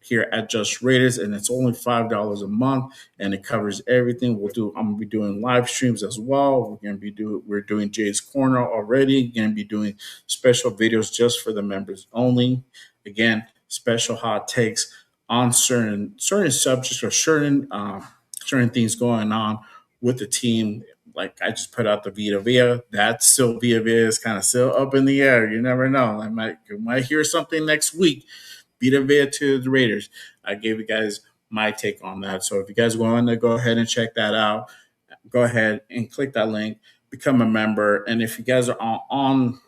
here at Just Raiders, and it's only $5 a month, and it covers everything. I'm gonna be doing live streams as well. We're doing Jay's Corner already. Gonna be doing special videos just for the members only. Again, special hot takes on certain subjects or certain things going on with the team. Like I just put out the Vita Vea. That's still Vita Vea is kind of still up in the air. You never know. You might hear something next week. Vita Vea to the Raiders. I gave you guys my take on that. So if you guys want to go ahead and check that out, go ahead and click that link, become a member. And if you guys are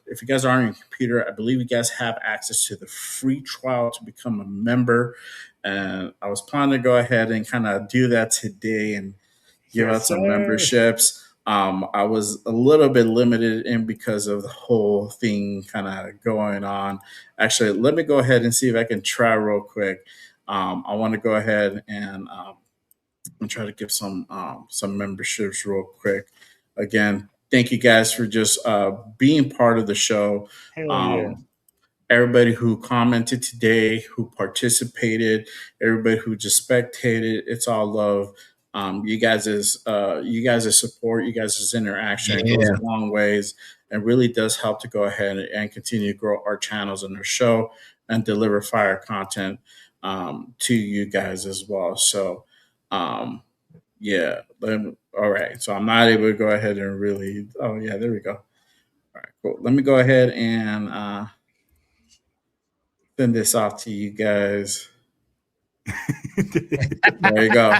if you guys are on your computer, I believe you guys have access to the free trial to become a member. And I was planning to go ahead and kind of do that today and give out some memberships. I was a little bit limited in because of the whole thing kind of going on. Actually, let me go ahead and see if I can try real quick. I want to go ahead and try to give some memberships real quick. Again, thank you guys for just being part of the show. Hell yeah. everybody who commented today, who participated, everybody who just spectated. It's all love. You guys' support, you guys' interaction goes a long ways and really does help to go ahead and continue to grow our channels and our show and deliver fire content to you guys as well. So, yeah. All right. So I'm not able to go ahead and really. Oh yeah, there we go. All right, cool. Let me go ahead and send this off to you guys. There you go.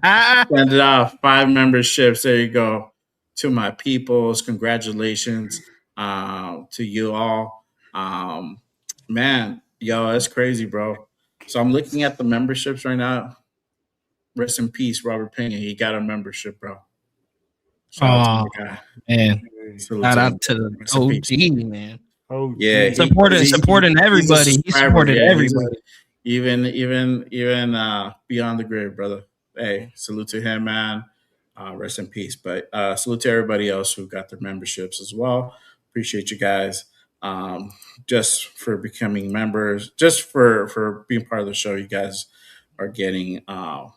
Send it off. 5 memberships. There you go. To my peoples, congratulations to you all. Man, yo, that's crazy, bro. So I'm looking at the memberships right now. Rest in peace, Robert Pena. He got a membership, bro. Shout out to the guy. Man. Salute Shout to out him. to the Rest in peace. OG, man. Oh, Yeah, Supporting everybody. He supported He's everybody. even beyond the grave, brother. Hey, salute to him, man. Rest in peace. But salute to everybody else who got their memberships as well. Appreciate you guys just for becoming members, just for being part of the show. You guys are getting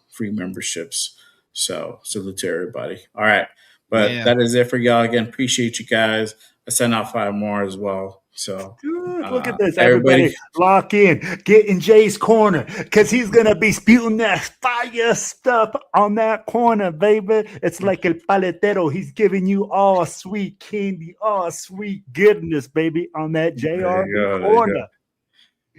free memberships. So salute to everybody. All right. But that is it for y'all. Again, appreciate you guys. I sent out 5 more as well. So dude, look at this. Everybody lock in. Get in Jay's corner because he's going to be spewing that fire stuff on that corner, baby. It's like El Paletero. He's giving you all sweet candy, all sweet goodness, baby, on that JR corner.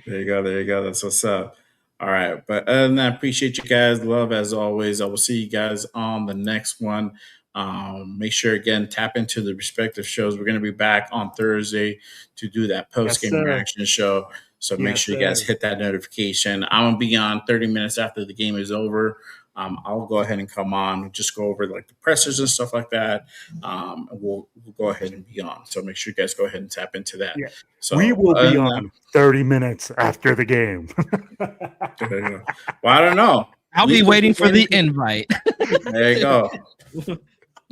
There you go. That's what's up. All right. But other than that, appreciate you guys. Love as always. I will see you guys on the next one. Make sure, again, tap into the respective shows. We're going to be back on Thursday to do that post-game reaction show. So make sure you guys hit that notification. I'm going to be on 30 minutes after the game is over. I'll go ahead and come on, just go over like the pressers and stuff like that. We'll go ahead and be on. So make sure you guys go ahead and tap into that. Yeah. So we will be on 30 minutes after the game. Well, I don't know. I'll be waiting for the invite. There you go.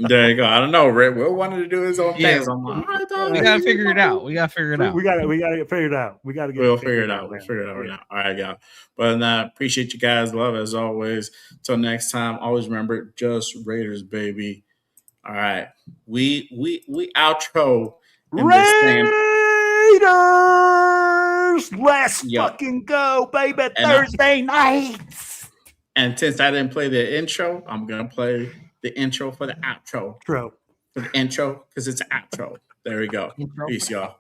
There you go. I don't know. Will wanted to do his own thing. So we gotta figure it out. We gotta figure it out. We gotta figure it out. We'll figure it out. We'll figure it out right now. All right, y'all. But appreciate you guys. Love as always. Till next time. Always remember, just Raiders, baby. All right. We outro Raiders. Let's fucking go, baby. Thursday nights. And since I didn't play the intro, I'm gonna play the intro for the outro. For the intro, because it's an outro. There we go. Peace, y'all.